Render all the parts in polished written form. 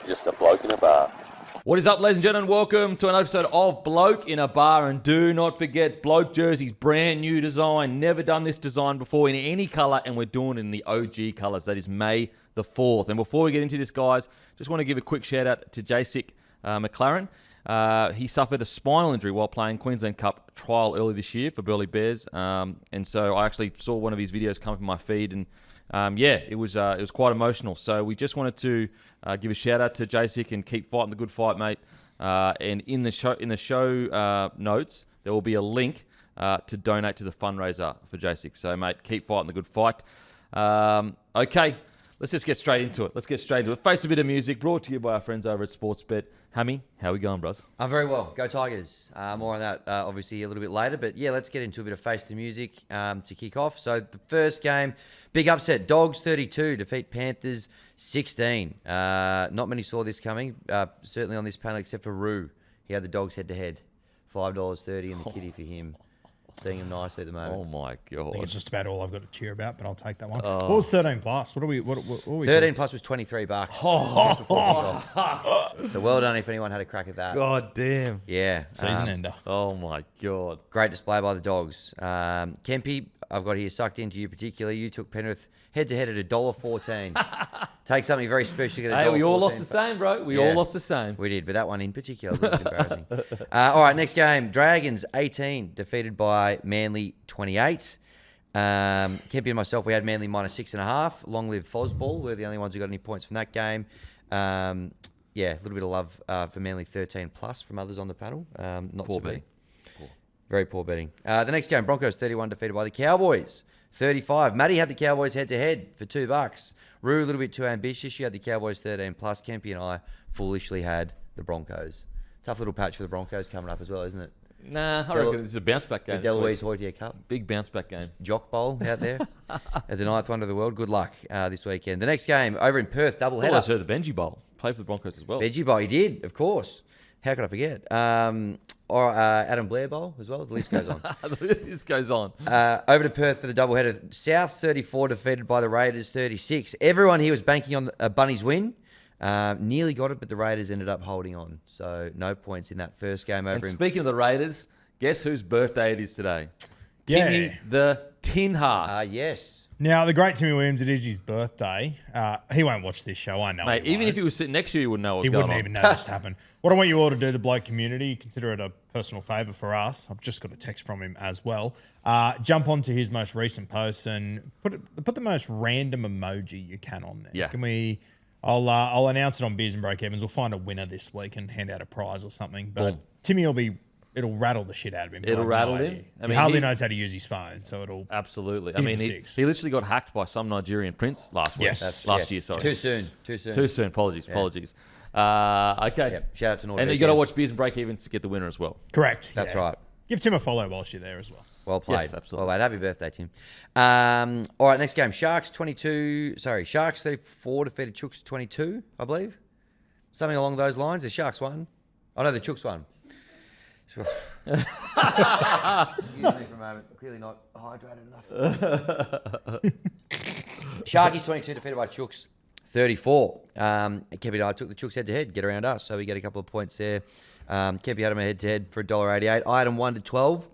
just a bloke in a bar. What is up, ladies and gentlemen? Welcome to an episode of Bloke in a Bar. And do not forget, Bloke jerseys, brand new design. Never done this design before in any colour, and we're doing it in the OG colours. That is May the 4th. And before we get into this, guys, just want to give a quick shout out to Jasic McLaren. He suffered a spinal injury while playing Queensland Cup trial early this year for Burleigh Bears. And so I actually saw one of his videos come up in my feed, and it was quite emotional. So we just wanted to give a shout out to Jasic and keep fighting the good fight, mate. And in the show notes, there will be a link to donate to the fundraiser for Jasic. So, mate, keep fighting the good fight. Okay, let's just get straight into it. Face a bit of music, brought to you by our friends over at Sportsbet. Hammy, how we going, bros? I'm very well. Go Tigers. More on that, obviously, a little bit later. But, yeah, let's get into a bit of face the music to kick off. So, the first game, big upset. Dogs 32 defeat Panthers 16. Not many saw this coming, certainly on this panel, except for Roo. He had the Dogs head-to-head. $5.30 in the kitty for him. Seeing him nicely at the moment. Oh, my God. I think it's just about all I've got to cheer about, but I'll take that one. What was 13 plus? What are we 13 plus was $23. So well done if anyone had a crack at that. God damn. Yeah. Season ender. Oh, my God. Great display by the Dogs. Kempy, I've got here sucked into you particularly. You took Penrith head-to-head at $1.14. Take something very special to get Hey, we all $1.14. lost the same, bro. We all lost the same. We did, but that one in particular was embarrassing. All right, next game. Dragons 18, defeated by Manly 28. Kempy and myself, we had Manly minus 6.5. Long live Fosball. We're the only ones who got any points from that game. A little bit of love for Manly 13 plus from others on the panel. Not Poor to be. betting. Very poor betting. The next game, Broncos 31, defeated by the Cowboys 35. Matty had the Cowboys head-to-head for $2. Rue, a little bit too ambitious. She had the Cowboys 13 plus. Kempy and I foolishly had the Broncos. Tough little patch for the Broncos coming up as well, isn't it? Nah, I reckon this is a bounce-back game. The Deloise Hoytier Cup. Big bounce-back game. Jock Bowl out there at the 9th wonder of the world. Good luck this weekend. The next game, over in Perth, double I header. heard the Benji Bowl. Played for the Broncos as well. Veggie Bowl, he did, of course. How could I forget? Or Adam Blair Bowl as well. The list goes on. This goes on. Over to Perth for the doubleheader. Souths 34 defeated by the Raiders 36. Everyone here was banking on a Bunnies win. Nearly got it, but the Raiders ended up holding on. So no points in that first game over And in... speaking of the Raiders, guess whose birthday it is today? Yeah. Timmy the Tin Heart. Yes. Now, the great Timmy Williams, it is his birthday. He won't watch this show, I know. Mate, he even won't. if he was sitting next to you, he wouldn't know what's He going wouldn't on. even know this happened. What I want you all to do, the bloke community, consider it a personal favour for us. I've just got a text from him as well. Jump onto his most recent post and put the most random emoji you can on there. Yeah. Can we? I'll announce it on Beers and Broke Evans. We'll find a winner this week and hand out a prize or something. But Boom. Timmy it'll rattle the shit out of him. It'll I have rattle no him? idea. I mean, he hardly he- knows how to use his phone, so it'll. Absolutely. I Hit him mean, for he 6. literally got hacked by some Nigerian prince last week. Yes. Last year, sorry. Too soon. Too soon. Apologies. Okay. Yep. Shout out to Nordic. And you got to watch Beers and Break Evens to get the winner as well. Correct. That's yeah. right. Give Tim a follow whilst you're there as well. Well played. Yes, absolutely. Well played. Happy birthday, Tim. All right, next game. Sharks 34 defeated Chooks 22, I believe. Something along those lines. The Sharks won. Oh, no, the Chooks won. Excuse me for a moment. Clearly not hydrated enough. Sharkies 22 defeated by Chooks 34. Kempy and I took the Chooks head-to-head. Get around us, so we get a couple of points there. Kempy had them head-to-head for $1.88. I had them 1 to 12.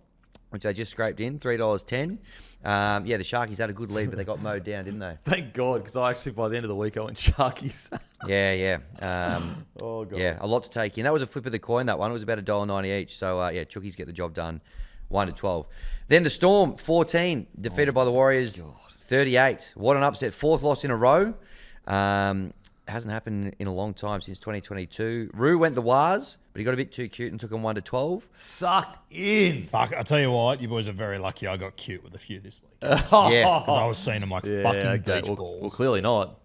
Which they just scraped in, $3.10. The Sharkies had a good lead, but they got mowed down, didn't they? Thank God, because I actually, by the end of the week, I went Sharkies. Yeah. Oh, God. Yeah, a lot to take in. That was a flip of the coin, that one. It was about $1.90 each. So, Chookies get the job done, 1 to 12. Then the Storm, 14, defeated by the Warriors, 38. What an upset. 4th loss in a row. Hasn't happened in a long time, since 2022. Rue went the Waz, but he got a bit too cute and took him 1 to 12. Sucked in. Fuck, I'll tell you what, you boys are very lucky I got cute with a few this week. Yeah. Because I was seeing them like fucking beach balls. Well, clearly not.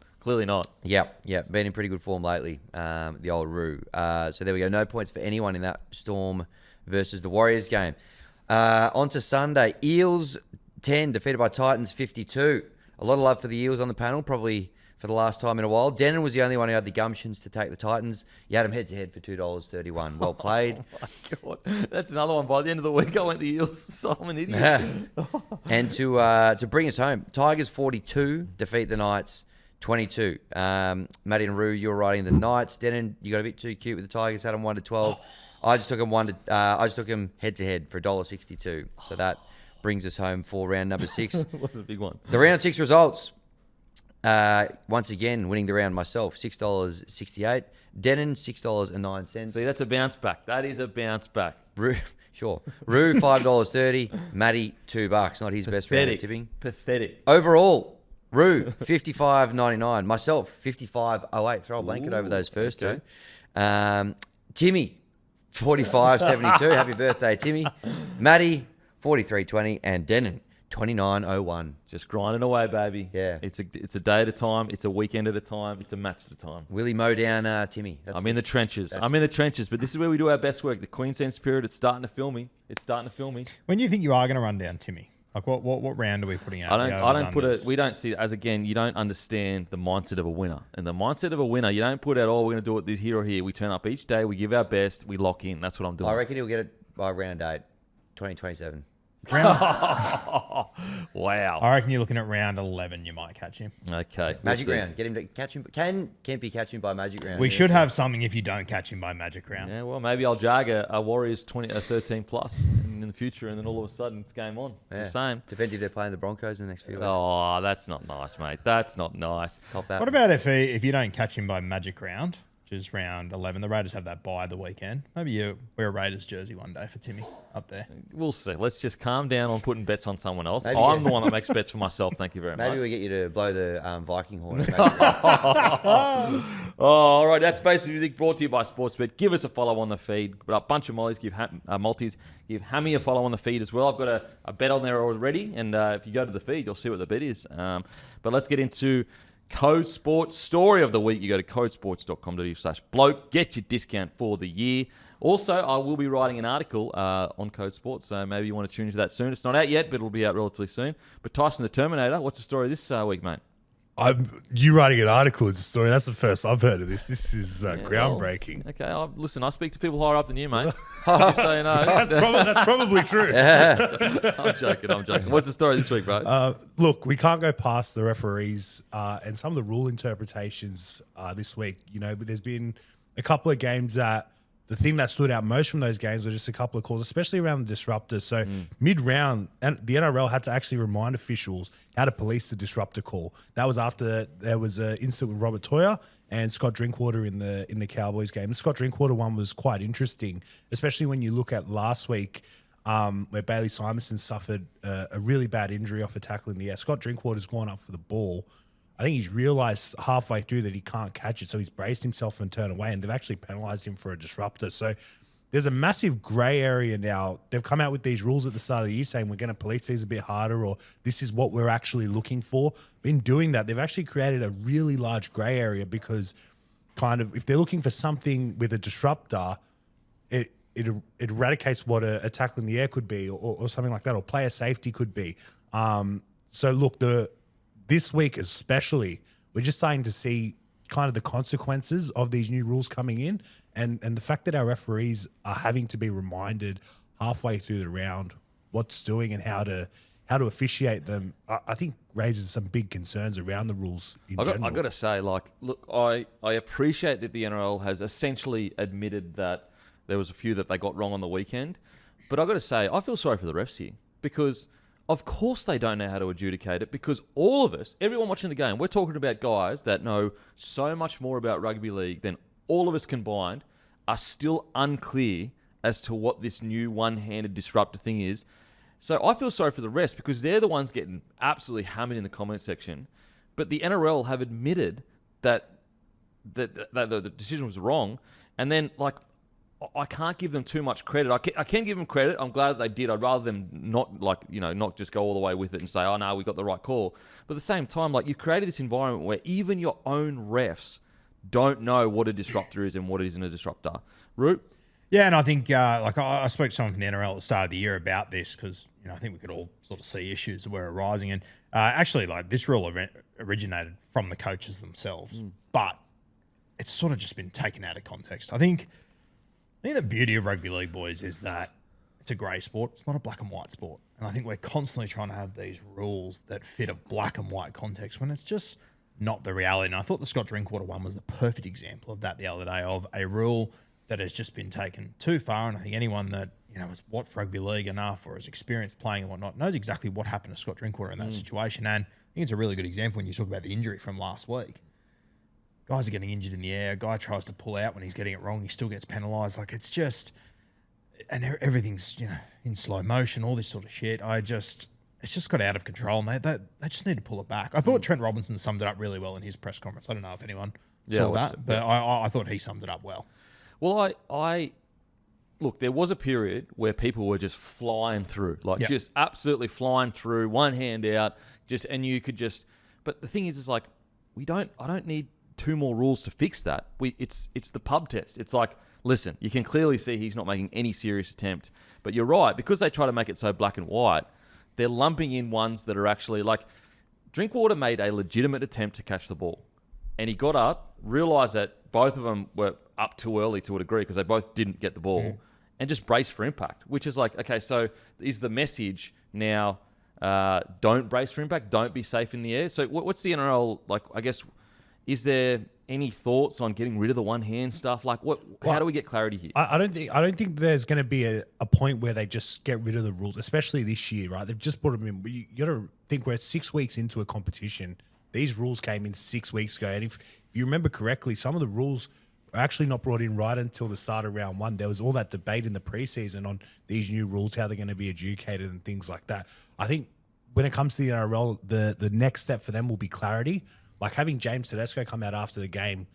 Yeah. Been in pretty good form lately, the old Rue. So there we go. No points for anyone in that Storm versus the Warriors game. On to Sunday. Eels 10, defeated by Titans 52. A lot of love for the Eels on the panel, probably for the last time in a while. Denon was the only one who had the gumptions to take the Titans. You had them head-to-head for $2.31. Well played. Oh my God. That's another one. By the end of the week, I went the Eels. So I'm an idiot. And to bring us home, Tigers 42 defeat the Knights 22. Matty and Roo, you were riding the Knights. Denon, you got a bit too cute with the Tigers. Had them 1 to 12. I just took them head to head for $1.62. So that brings us home for round number 6. What's the big one? The round 6 results. Once again, winning the round myself, $6.68. Denon, $6.09. See, that's a bounce back. That is a bounce back. Sure. Roo, $5.30. Matty, $2. Not his best round of tipping. Pathetic. Overall, Roo, $55.99. Myself, $55.08. Throw a blanket over those first two. Timmy, $45.72. Happy birthday, Timmy. Matty, $43.20. And Denon, $29.01. Just grinding away, baby. Yeah. It's a day at a time. It's a weekend at a time. It's a match at a time. Willie mow down Timmy. I'm in the trenches. But this is where we do our best work. The Queensland Spirit, it's starting to fill me. When do you think you are going to run down Timmy? Like what round are we putting out? I don't put it. We don't see it as, again, you don't understand the mindset of a winner. And the mindset of a winner, you don't put out, we're going to do it this here or here. We turn up each day. We give our best. We lock in. That's what I'm doing. I reckon he'll get it by round 8, 2027. Wow. I reckon you're looking at round 11. You might catch him. Okay. Magic round. Get him to catch him. Can't be catching by magic round. We should have something if you don't catch him by magic round. Yeah, well, maybe I'll jag a Warriors 13 plus in the future, and then all of a sudden it's game on. Yeah. It's the same. Depends if they're playing the Broncos in the next few weeks. Oh, that's not nice, mate. That's not nice. Cop that. What about if you don't catch him by magic round, which is round 11? The Raiders have that bye the weekend. Maybe you wear a Raiders jersey one day for Timmy up there. We'll see. Let's just calm down on putting bets on someone else. Maybe I'm the one that makes bets for myself. Thank you very much. Maybe we get you to blow the Viking horn. Oh, all right. That's Basic Music brought to you by Sportsbet. Give us a follow on the feed. A bunch of mollies. Give multis. Give Hammy a follow on the feed as well. I've got a bet on there already. And if you go to the feed, you'll see what the bet is. But let's get into Code Sports Story of the Week. You go to codesports.com.au/bloke. Get your discount for the year. Also, I will be writing an article on Code Sports, so maybe you want to tune into that soon. It's not out yet, but it'll be out relatively soon. But Tyson the Terminator, what's the story this week, mate? You writing an article is a story. That's the first I've heard of this. This is groundbreaking. Well, okay, I speak to people higher up than you, mate. Just so you know. That's probably true. I'm joking. What's the story this week, bro? Look, we can't go past the referees and some of the rule interpretations this week. You know, but there's been a couple of games that the thing that stood out most from those games were just a couple of calls, especially around the disruptors. So mid-round, and the NRL had to actually remind officials how to police the disruptor call. That was after there was an incident with Rabbitohs and Scott Drinkwater in the Cowboys game. The Scott Drinkwater one was quite interesting, especially when you look at last week where Bailey Simonson suffered a really bad injury off a tackle in the air. Scott Drinkwater's gone up for the ball. I think he's realised halfway through that he can't catch it, so he's braced himself and turned away, and they've actually penalised him for a disruptor. So there's a massive grey area now. They've come out with these rules at the start of the year saying we're going to police these a bit harder, or this is what we're actually looking for. In doing that, they've actually created a really large grey area because kind of if they're looking for something with a disruptor, it eradicates what a tackle in the air could be or something like that, or player safety could be. So look, this week especially, we're just starting to see kind of the consequences of these new rules coming in, and the fact that our referees are having to be reminded halfway through the round what's doing and how to officiate them, I think raises some big concerns around the rules in general. I got to say, look, I appreciate that the NRL has essentially admitted that there was a few that they got wrong on the weekend, but I got to say, I feel sorry for the refs here because of course they don't know how to adjudicate it, because all of us, everyone watching the game, we're talking about guys that know so much more about rugby league than all of us combined, are still unclear as to what this new one-handed disruptor thing is. So I feel sorry for the rest because they're the ones getting absolutely hammered in the comment section. But the NRL have admitted that the decision was wrong, and then I can't give them too much credit. I can give them credit. I'm glad that they did. I'd rather them not just go all the way with it and say, oh, no, we got the right call. But at the same time, you've created this environment where even your own refs don't know what a disruptor is and what isn't a disruptor. Root? Yeah, and I think, I spoke to someone from the NRL at the start of the year about this because, I think we could all sort of see issues that were arising. And actually, this rule originated from the coaches themselves. But it's sort of just been taken out of context. I think the beauty of rugby league, boys, is that it's a grey sport. It's not a black and white sport. And I think we're constantly trying to have these rules that fit a black and white context when it's just not the reality. And I thought the Scott Drinkwater one was the perfect example of that the other day, of a rule that has just been taken too far. And I think anyone that has watched rugby league enough or has experienced playing and whatnot knows exactly what happened to Scott Drinkwater in that situation. And I think it's a really good example when you talk about the injury from last week. Guys are getting injured in the air. A guy tries to pull out when he's getting it wrong. He still gets penalised. Like, it's just, and everything's, in slow motion, all this sort of shit. It's just got out of control, and they just need to pull it back. I thought Trent Robinson summed it up really well in his press conference. I don't know if anyone saw that, but I thought he summed it up well. Well, look, there was a period where people were just flying through, just absolutely flying through, one hand out, and you could just. But the thing is like, I don't need 2 more rules to fix that. It's the pub test. It's like, listen, you can clearly see he's not making any serious attempt. But you're right, because they try to make it so black and white, they're lumping in ones that are actually like, Drinkwater made a legitimate attempt to catch the ball. And he got up, realised that both of them were up too early to a degree because they both didn't get the ball, and just braced for impact, which is like, okay, so is the message now, don't brace for impact, don't be safe in the air? So what's the NRL, like, I guess, is there any thoughts on getting rid of the one-hand stuff? Like, how do we get clarity here? I don't think there's going to be a point where they just get rid of the rules, especially this year, right? They've just brought them in. But you got to think we're 6 weeks into a competition. These rules came in 6 weeks ago, and if you remember correctly, some of the rules are actually not brought in right until the start of round 1. There was all that debate in the preseason on these new rules, how they're going to be adjudicated and things like that. I think when it comes to the NRL, the next step for them will be clarity. Like having James Tedesco come out after the game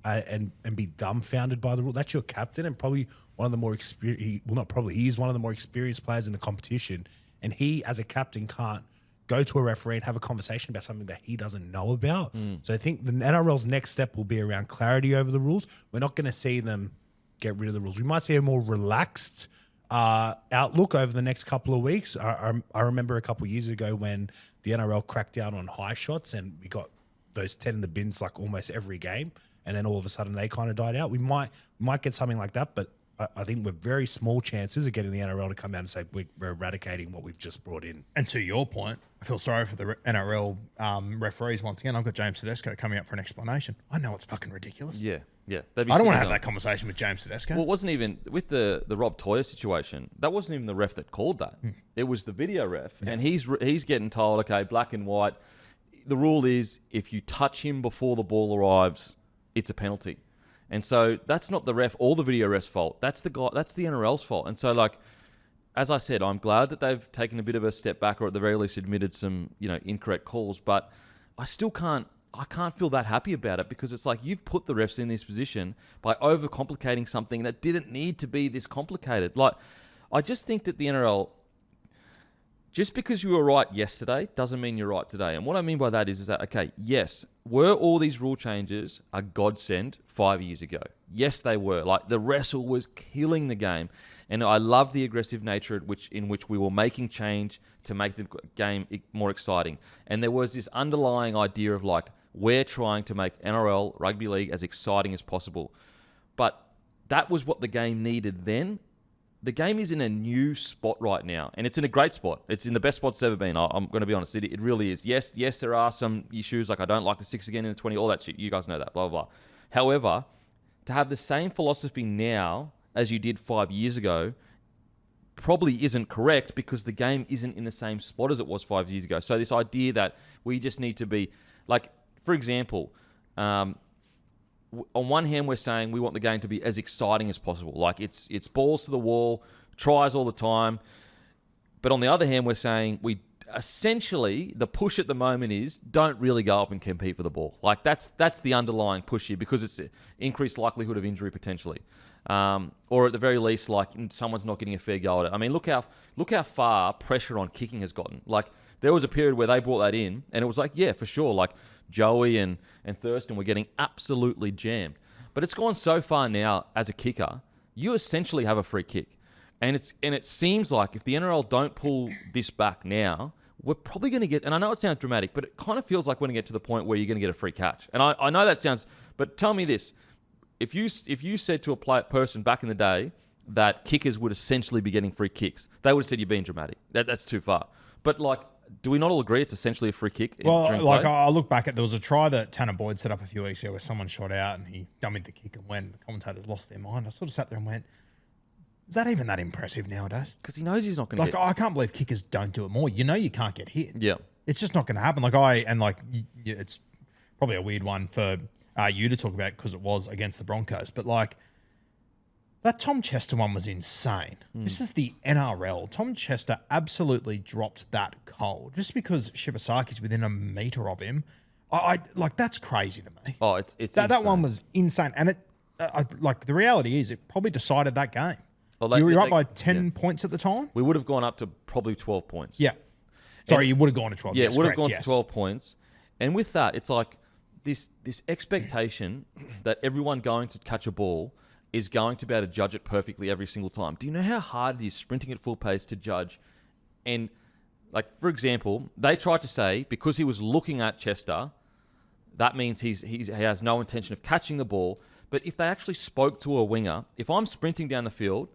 and be dumbfounded by the rule. That's your captain and probably one of the more experienced. He is one of the more experienced players in the competition, and he, as a captain, can't go to a referee and have a conversation about something that he doesn't know about. So I think the NRL's next step will be around clarity over the rules. We're not going to see them get rid of the rules. We might see a more relaxed outlook over the next couple of weeks. I remember a couple of years ago when the NRL cracked down on high shots and we got those 10 in the bins like almost every game, and then all of a sudden they kind of died out. We might get something like that, but I think we're very small chances of getting the NRL to come out and say we're eradicating what we've just brought in. And to your point, I feel sorry for the NRL referees once again. I've got James Tedesco coming up for an explanation. I know it's fucking ridiculous. Yeah. I don't want to have that conversation with James Tedesco. Well, it wasn't even with the Rob Toyer situation. That wasn't even the ref that called that. It was the video ref, and he's getting told, okay, black and white. The rule is if you touch him before the ball arrives, it's a penalty. And so that's not the ref or the video ref's fault. That's the NRL's fault. And so, like, as I said, I'm glad that they've taken a bit of a step back, or at the very least admitted some, incorrect calls. But I still can't feel that happy about it, because it's like you've put the refs in this position by overcomplicating something that didn't need to be this complicated. Like, I just think that the NRL, just because you were right yesterday doesn't mean you're right today. And what I mean by that is that, okay, yes, were all these rule changes a godsend 5 years ago? Yes, they were. Like, the wrestle was killing the game. And I love the aggressive nature in which we were making change to make the game more exciting. And there was this underlying idea of, like, we're trying to make NRL, rugby league, as exciting as possible. But that was what the game needed then. The game is in a new spot right now, and it's in a great spot. It's in the best spot it's ever been. I'm going to be honest. It really is. Yes, there are some issues, like I don't like the 6 again in the 20, all that shit. You guys know that, blah, blah, blah. However, to have the same philosophy now as you did 5 years ago probably isn't correct, because the game isn't in the same spot as it was 5 years ago. So this idea that we just need to be, like, for example, on one hand, we're saying we want the game to be as exciting as possible. Like, it's balls to the wall, tries all the time. But on the other hand, we're saying we essentially, the push at the moment is don't really go up and compete for the ball. Like, that's the underlying push here, because it's increased likelihood of injury potentially. Or at the very least, like, someone's not getting a fair go at it. I mean, look how far pressure on kicking has gotten. Like, there was a period where they brought that in, and it was like, yeah, for sure, like Joey and Thurston were getting absolutely jammed. But it's gone so far now, as a kicker, you essentially have a free kick. And it seems like if the NRL don't pull this back now, we're probably going to get, and I know it sounds dramatic, but it kind of feels like we're going to get to the point where you're going to get a free catch. And I know that sounds, but tell me this. If you said to a person back in the day that kickers would essentially be getting free kicks, they would have said you're being dramatic. That's too far. But, like, do we not all agree it's essentially a free kick? Well, during like play? I look back at, there was a try that Tanner Boyd set up a few weeks ago where someone shot out and he dummied the kick and went. The commentators lost their mind. I sort of sat there and went, is that even that impressive nowadays? Because he knows he's not going to Like, I can't believe kickers don't do it more. You know you can't get hit. Yeah. It's just not going to happen. It's probably a weird one for you to talk about because it was against the Broncos. But, like, that Tom Chester one was insane. This is the NRL. Tom Chester absolutely dropped that cold just because Shibasaki's within a metre of him. Like, that's crazy to me. Oh, it's that one was insane. And the reality is it probably decided that game. Well, You were up by 10 points at the time? We would have gone up to probably 12 points. Yeah. Sorry, you would have gone to 12. Yeah, yes, it would have correct, gone to 12 points. And with that, it's like this expectation that everyone going to catch a ball is going to be able to judge it perfectly every single time. Do you know how hard it is sprinting at full pace to judge? And, like, for example, they tried to say because he was looking at Chester, that means he has no intention of catching the ball. But if they actually spoke to a winger, if I'm sprinting down the field,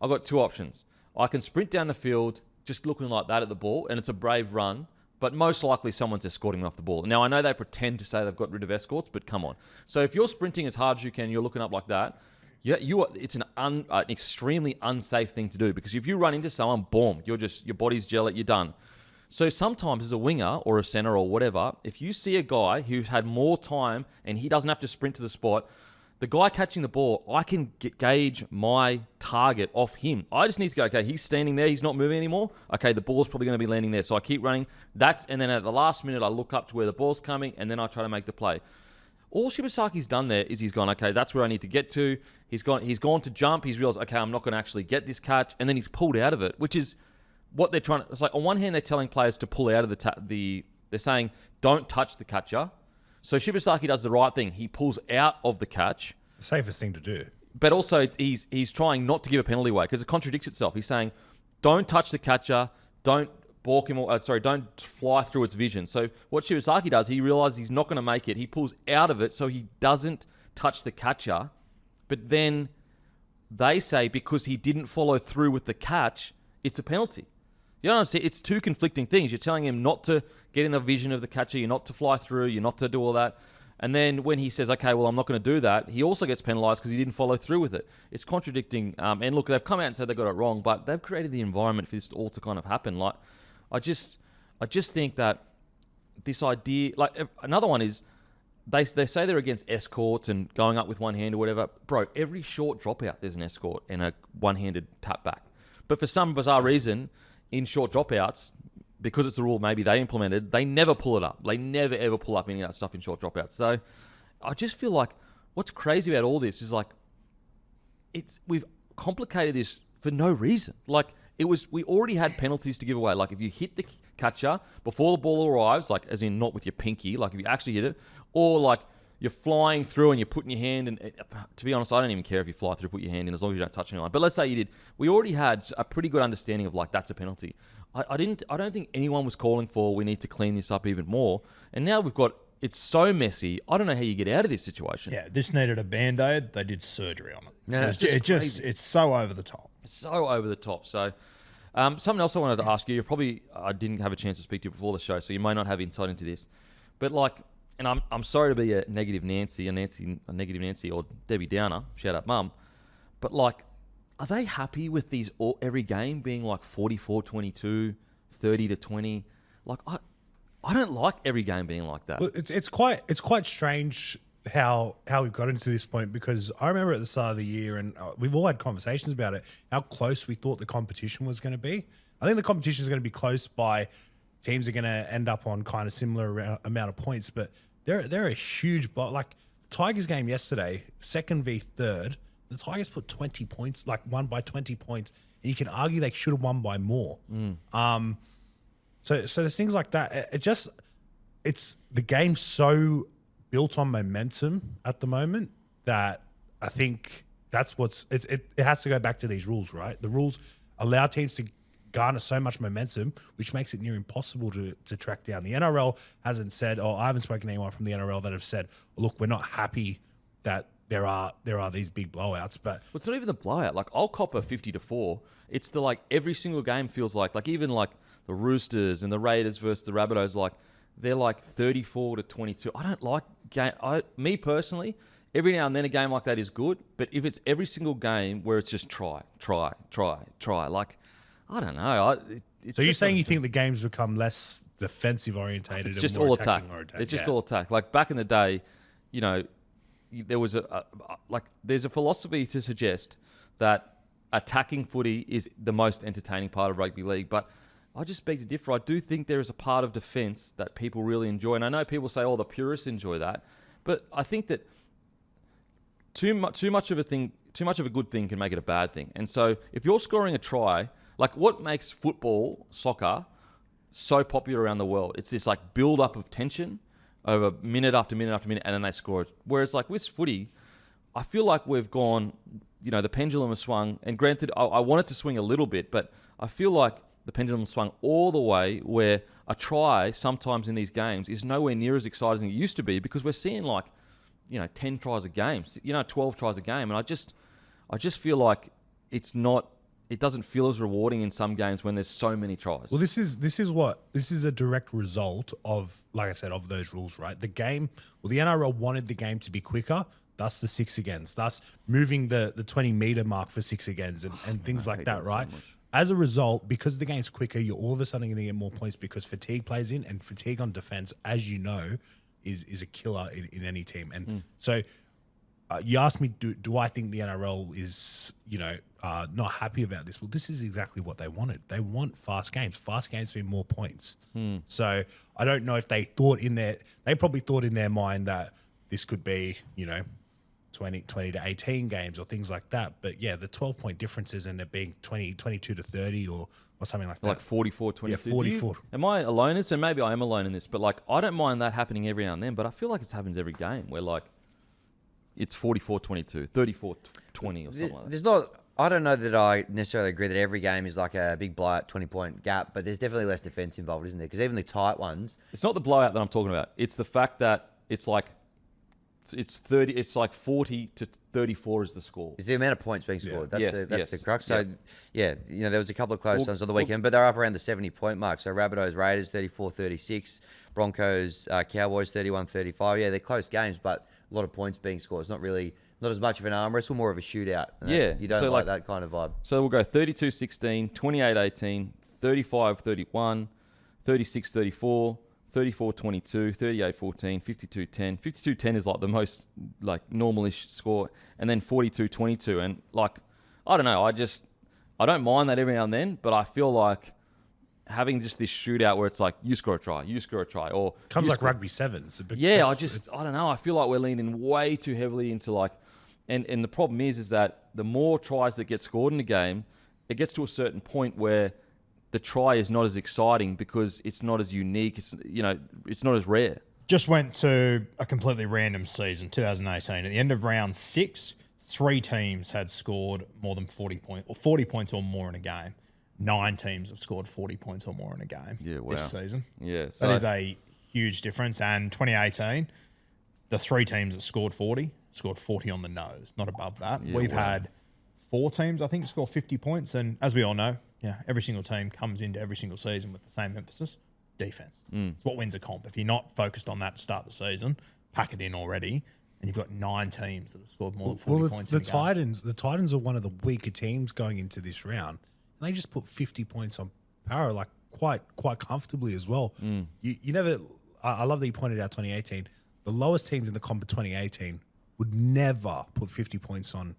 I've got two options. I can sprint down the field just looking like that at the ball, and it's a brave run, but most likely someone's escorting me off the ball. Now, I know they pretend to say they've got rid of escorts, but come on. So if you're sprinting as hard as you can, you're looking up like that, it's an extremely unsafe thing to do because if you run into someone, boom, your body's jelly, you're done. So sometimes as a winger or a center or whatever, if you see a guy who's had more time and he doesn't have to sprint to the spot, the guy catching the ball, I can gauge my target off him. I just need to go, okay, he's standing there, he's not moving anymore. Okay, the ball's probably going to be landing there. So I keep running. And then at the last minute, I look up to where the ball's coming, and then I try to make the play. All Shibasaki's done there is he's gone, okay, that's where I need to get to. He's gone to jump. He's realized, okay, I'm not going to actually get this catch. And then he's pulled out of it, which is what they're trying to... It's like, on one hand, they're telling players to pull out of they're saying, don't touch the catcher. So Shibasaki does the right thing. He pulls out of the catch. It's the safest thing to do. But also, he's trying not to give a penalty away because it contradicts itself. He's saying, don't touch the catcher, don't balk him, don't fly through its vision. So what Shibasaki does, he realizes he's not going to make it. He pulls out of it so he doesn't touch the catcher. But then they say because he didn't follow through with the catch, it's a penalty. You know what I'm saying? It's two conflicting things. You're telling him not to get in the vision of the catcher, you're not to fly through, you're not to do all that. And then when he says, okay, well, I'm not going to do that, he also gets penalised because he didn't follow through with it. It's contradicting. And look, they've come out and said they got it wrong, but they've created the environment for this all to kind of happen. Like, I just think that this idea, like another one is, they say they're against escorts and going up with one hand or whatever. Bro, every short dropout, there's an escort and a one-handed tap back. But for some bizarre reason, in short dropouts, because it's a rule maybe they implemented, they never pull it up. They never, ever pull up any of that stuff in short dropouts. So I just feel like what's crazy about all this is like, we've complicated this for no reason. Like, we already had penalties to give away. Like, if you hit the catcher before the ball arrives, like, as in not with your pinky, like if you actually hit it, or like you're flying through and you're putting your hand in. To be honest, I don't even care if you fly through, put your hand in, as long as you don't touch anyone. But let's say you did. We already had a pretty good understanding of like that's a penalty. I don't think anyone was calling for we need to clean this up even more. And now it's so messy. I don't know how you get out of this situation. Yeah, this needed a Band-Aid. They did surgery on it. Yeah, it's so over the top. It's so over the top. So something else I wanted to ask you. I didn't have a chance to speak to you before the show, so you may not have insight into this. But like, and I'm sorry to be a negative Nancy, or Debbie Downer. Shout out, Mum. But like, are they happy with these every game being like 44-22, 30-20? Like, I don't like every game being like that. Well, it's quite strange how we've got into this point, because I remember at the start of the year, and we've all had conversations about it, how close we thought the competition was going to be. I think the competition is going to be close by. Teams are going to end up on kind of similar amount of points, but they're a huge block. Like Tigers game yesterday, second v third, the Tigers put 20 points, like won by 20 points, and you can argue they should have won by more. So there's things like that. It's the game's so built on momentum at the moment that I think that's it has to go back to these rules, right? The rules allow teams to garner so much momentum, which makes it near impossible to track down. The NRL hasn't said, or I haven't spoken to anyone from the NRL that have said, look, we're not happy that there are these big blowouts. But Well, it's not even the blowout. Like, I'll cop a 50-4. It's the, like, every single game feels like even like the Roosters and the Raiders versus the Rabbitohs, like, they're like 34-22. I don't like me personally, every now and then a game like that is good, but if it's every single game where it's just try, like, I don't know. so you're saying you think the games become less defensive orientated it's and just more all attack. attacking orientated? It's just all attack. Like, back in the day, you know, there was there's a philosophy to suggest that attacking footy is the most entertaining part of rugby league, but I just beg to differ. I do think there is a part of defence that people really enjoy, and I know people say, "Oh, the purists enjoy that," but I think that too much of a good thing can make it a bad thing. And so, if you're scoring a try, like, what makes football, soccer, so popular around the world? It's this, like, build up of tension over minute after minute after minute, and then they score it. Whereas, like, with footy, I feel like we've gone, you know, the pendulum has swung, and granted, I want it to swing a little bit, but I feel like the pendulum swung all the way where a try sometimes in these games is nowhere near as exciting as it used to be, because we're seeing, like, you know, 10 tries a game, 12 tries a game. And I just feel like it doesn't feel as rewarding in some games when there's so many tries. Well, this is a direct result of, like I said, of those rules, right? The NRL wanted the game to be quicker. Thus the 6 against, thus moving the 20-meter mark for 6 against and things like that, right? So as a result, because the game's quicker, you're all of a sudden going to get more points because fatigue plays in, and fatigue on defense, as you know, is a killer in any team. And so you asked me, do I think the NRL is, not happy about this? Well, this is exactly what they wanted. They want fast games. Fast games mean more points. So I don't know if they probably thought in their mind that this could be, 20 to 18 games or things like that. But yeah, the 12-point differences and it being 22 to 30 or something like that. Like 44-22. Yeah, 44. Am I alone in this? And maybe I am alone in this, but, like, I don't mind that happening every now and then, but I feel like it happens every game where, like, it's 44-22, 34-20 or something like that. I don't know that I necessarily agree that every game is like a big blowout, 20-point gap, but there's definitely less defense involved, isn't there? Because even the tight ones... It's not the blowout that I'm talking about. It's the fact that it's like 40 to 34 is the score. It's the amount of points being scored. Yeah. That's the crux. So, there was a couple of close ones on the weekend, but they're up around the 70-point mark. So, Rabbitohs, Raiders, 34-36. Broncos, Cowboys, 31-35. Yeah, they're close games, but a lot of points being scored. It's not as much of an arm wrestle, more of a shootout. You don't like that kind of vibe. So, we'll go 32-16, 28-18, 35-31, 36-34, 34-22, 38-14, 52-10. 52-10 is like the most, like, normalish score, and then 42-22. And, like, I don't know, I don't mind that every now and then, but I feel like having just this shootout where it's like you score a try, or comes like rugby sevens. Yeah, I don't know. I feel like we're leaning way too heavily into, like, and the problem is that the more tries that get scored in a game, it gets to a certain point where the try is not as exciting because it's not as unique. It's not as rare. Just went to a completely random season, 2018. At the end of round 6, 3 teams had scored more than 40 points or more in a game. 9 teams have scored 40 points or more in a game this season. Yeah, that is a huge difference. And 2018, the 3 teams that scored 40 on the nose, not above that. We've had 4 teams, I think, score 50 points. And as we all know, every single team comes into every single season with the same emphasis: defense. It's what wins a comp. If you're not focused on that to start the season, pack it in already, and you've got 9 teams that have scored more than 40 points. The Titans are one of the weaker teams going into this round, and they just put 50 points on Para, like, quite comfortably as well. You never. I love that you pointed out 2018. The lowest teams in the comp of 2018 would never put 50 points on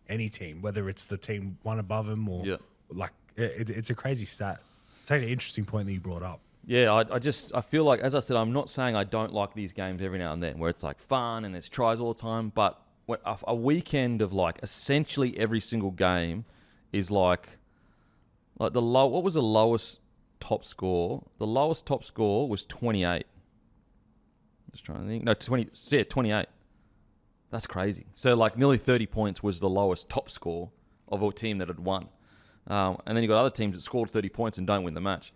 any team, whether it's the team one above them or like. It's a crazy stat. It's actually an interesting point that you brought up. Yeah, I feel like, as I said, I'm not saying I don't like these games every now and then where it's, like, fun and there's tries all the time, but a weekend of, like, essentially every single game is like what was the lowest top score? The lowest top score was 28. Just trying to think. No, 28. That's crazy. So, like, nearly 30 points was the lowest top score of a team that had won. And then you've got other teams that scored 30 points and don't win the match.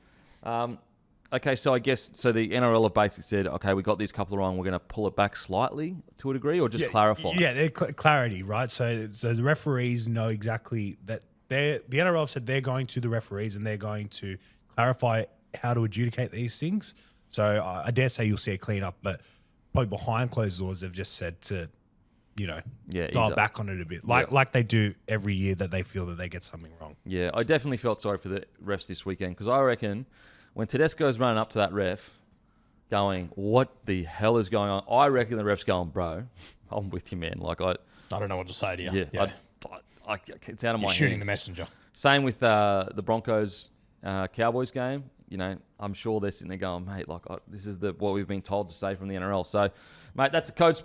Okay, so I guess the NRL have basically said, okay, we got these couple wrong, we're going to pull it back slightly to a degree, or just clarify? Yeah, clarity, right? So the referees know exactly that. The NRL said they're going to the referees and they're going to clarify how to adjudicate these things. So I dare say you'll see a clean up, but probably behind closed doors, they've just said to, dial back on it a bit, like they do every year that they feel that they get something wrong. Yeah, I definitely felt sorry for the refs this weekend, because I reckon when Tedesco's running up to that ref going, what the hell is going on? I reckon the ref's going, bro, I'm with you, man. Like I don't know what to say to you. Yeah. It's out of my hands. Shooting the messenger. Same with the Broncos Cowboys game. I'm sure they're sitting there going, mate, this is what we've been told to say from the NRL. So, mate, that's the Code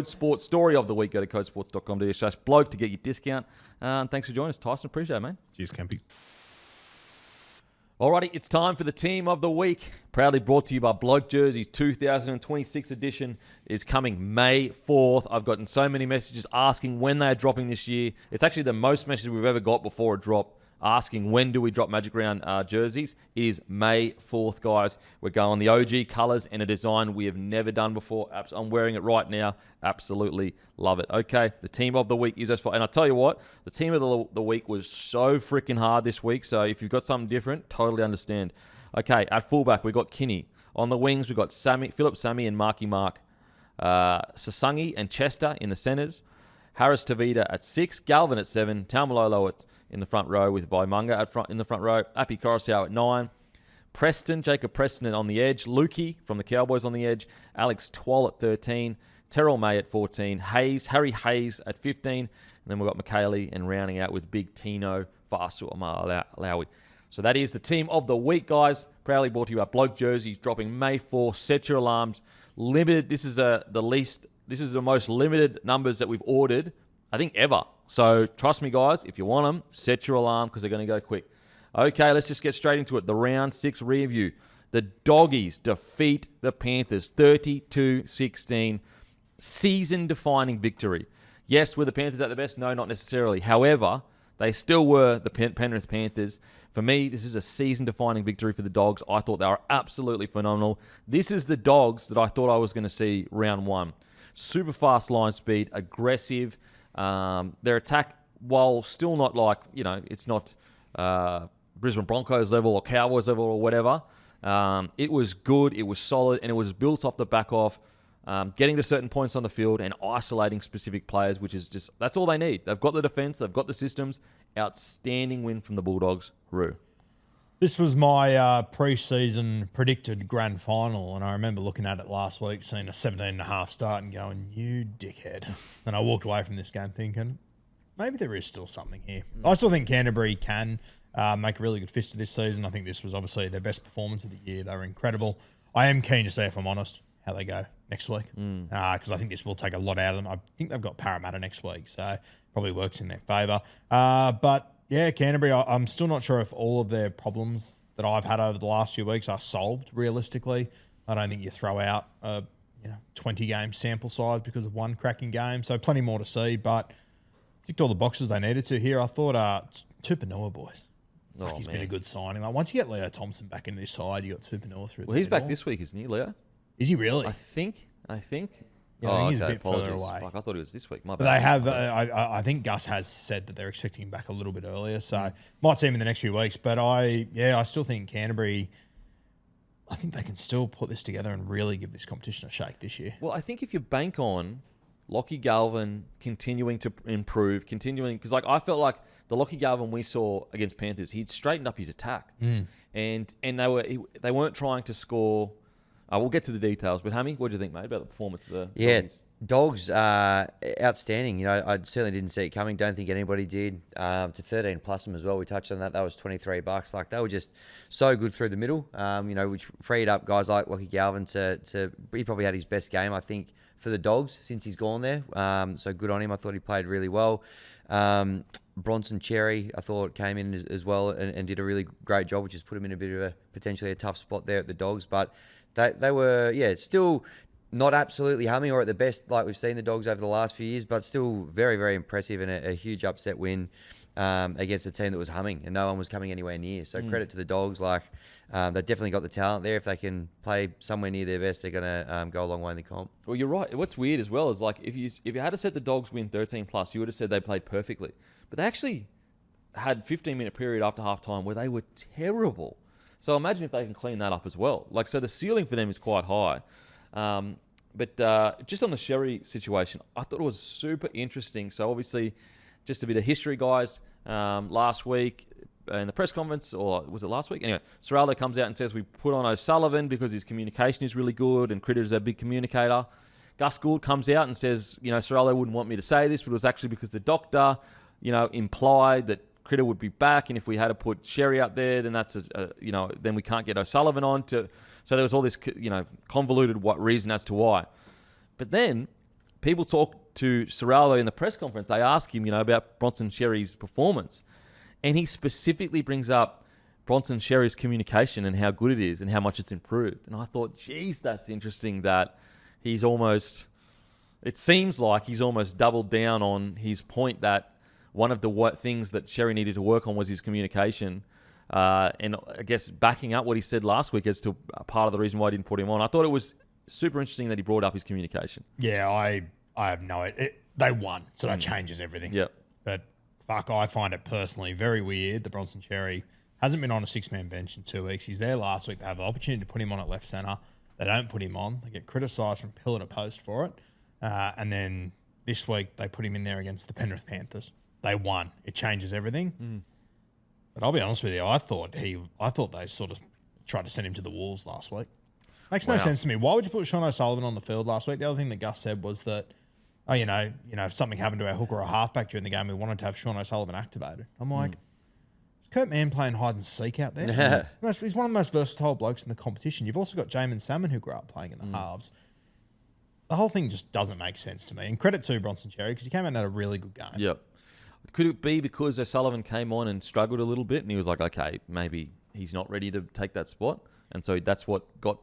Sports story of the week. Go to codesports.com.au/bloke to get your discount. Thanks for joining us, Tyson. Appreciate it, mate. Cheers, Campy. Alrighty, it's time for the Team of the Week. Proudly brought to you by Bloke Jerseys. 2026 edition is coming May 4th. I've gotten so many messages asking when they are dropping this year. It's actually the most messages we've ever got before a drop, asking when do we drop Magic Round jerseys. It is May 4th, guys. We're going the OG colours and a design we have never done before. I'm wearing it right now. Absolutely love it. Okay, the Team of the Week is as far. And I tell you what, the Team of the Week was so freaking hard this week. So if you've got something different, totally understand. Okay, at fullback, we got Kinney. On the wings, we've got Philip Sammy and Marky Mark. Sasungi and Chester in the centres. Harris Tavita at 6. Galvin at 7. Taumalolo in the front row with Vaimunga in the front row. Api Coruscant at 9. Jacob Preston on the edge. Lukey from the Cowboys on the edge. Alex Twal at 13. Terrell May at 14. Harry Hayes at 15. And then we've got McKaylee and rounding out with Big Tino Fa'asuamaleaui. So that is the Team of the Week, guys. Proudly brought to you by Bloke Jerseys, dropping May 4. Set your alarms. Limited. This is the most limited numbers that we've ordered, I think, ever. So trust me, guys, if you want them, set your alarm because they're going to go quick. Okay, let's just get straight into it. The round 6 review. The Doggies defeat the Panthers 32-16. Season-defining victory. Yes, were the Panthers at the best? No, not necessarily. However, they still were the Penrith Panthers. For me, this is a season-defining victory for the Dogs. I thought they were absolutely phenomenal. This is the Dogs that I thought I was going to see round 1. Super fast line speed, aggressive. Their attack, while still not it's not Brisbane Broncos level or Cowboys level or whatever, it was good, it was solid, and it was built off the back of getting to certain points on the field and isolating specific players, which is just, that's all they need. They've got the defense, they've got the systems. Outstanding win from the Bulldogs. Roo. This was my pre-season predicted grand final, and I remember looking at it last week, seeing a 17.5 start and going, you dickhead. And I walked away from this game thinking, maybe there is still something here. I still think Canterbury can make a really good fist of this season. I think this was obviously their best performance of the year. They were incredible. I am keen to see, if I'm honest, how they go next week, because I think this will take a lot out of them. I think they've got Parramatta next week, so probably works in their favour. But yeah, Canterbury, I'm still not sure if all of their problems that I've had over the last few weeks are solved realistically. I don't think you throw out a 20-game sample size because of one cracking game, so plenty more to see, but ticked all the boxes they needed to here. I thought Tupanua, boys. He's been a good signing. Like, once you get Leo Thompson back into this side, you got Tupanua through. Well, he's back this week, isn't he, Leo? Is he really? I think. Yeah, I think he's a bit further away. I thought he was this week. My bad. But they have. I think Gus has said that they're expecting him back a little bit earlier, so might see him in the next few weeks. But I still think Canterbury. I think they can still put this together and really give this competition a shake this year. Well, I think if you bank on Lockie Galvin continuing to improve, because I felt like the Lockie Galvin we saw against Panthers, he'd straightened up his attack, and they weren't trying to score. We'll get to the details, but Hammy, what do you think, mate, about the performance of the Dogs? Outstanding. I certainly didn't see it coming. Don't think anybody did. To 13 plus them as well. We touched on that. That was $23. Like, they were just so good through the middle. Which freed up guys like Lockie Galvin to he probably had his best game, I think, for the Dogs since he's gone there. So good on him. I thought he played really well. Bronson Cherry, I thought, came in as well and did a really great job, which has put him in a bit of potentially a tough spot there at the Dogs. But they were, still not absolutely humming or at the best like we've seen the Dogs over the last few years, but still very, very impressive and a huge upset win against a team that was humming and no one was coming anywhere near. So credit to the Dogs. Like they've definitely got the talent there. If they can play somewhere near their best, they're going to go a long way in the comp. Well, you're right. What's weird as well is like if you had to set the Dogs win 13+, you would have said they played perfectly. But they actually had 15-minute period after halftime where they were terrible. So imagine if they can clean that up as well. Like, so the ceiling for them is quite high. But just on the Sherry situation, I thought it was super interesting. So obviously, just a bit of history, guys. Last week in the press conference, or was it last week? Anyway, Serraldo comes out and says we put on O'Sullivan because his communication is really good and Critter is a big communicator. Gus Gould comes out and says, Serraldo wouldn't want me to say this, but it was actually because the doctor, implied that Critter would be back, and if we had to put Sherry out there, then that's then we can't get O'Sullivan on to. So there was all this convoluted reason as to why. But then people talk to Serraldo in the press conference. They ask him, about Bronson Sherry's performance, and he specifically brings up Bronson Sherry's communication and how good it is and how much it's improved. And I thought, geez, that's interesting that he's almost. It seems like he's almost doubled down on his point that one of the things that Sherry needed to work on was his communication. And I guess backing up what he said last week as to part of the reason why I didn't put him on. I thought it was super interesting that he brought up his communication. Yeah, I have no idea. They won, so that changes everything. Yep. But fuck, I find it personally very weird that Bronson Sherry hasn't been on a 6-man bench in 2 weeks. He's there last week. They have the opportunity to put him on at left centre. They don't put him on. They get criticised from pillar to post for it. And then this week they put him in there against the Penrith Panthers. They won. It changes everything. But I'll be honest with you, I thought they sort of tried to send him to the Wolves last week. Makes no sense to me. Why would you put Sean O'Sullivan on the field last week? The other thing that Gus said was that, if something happened to our hooker or a halfback during the game, we wanted to have Sean O'Sullivan activated. I'm like, is Kurt Mann playing hide and seek out there? He's one of the most versatile blokes in the competition. You've also got Jamin Salmon who grew up playing in the halves. The whole thing just doesn't make sense to me. And credit to Bronson Sherry because he came out and had a really good game. Yep. Could it be because O'Sullivan came on and struggled a little bit and he was like, okay, maybe he's not ready to take that spot? And so that's what got,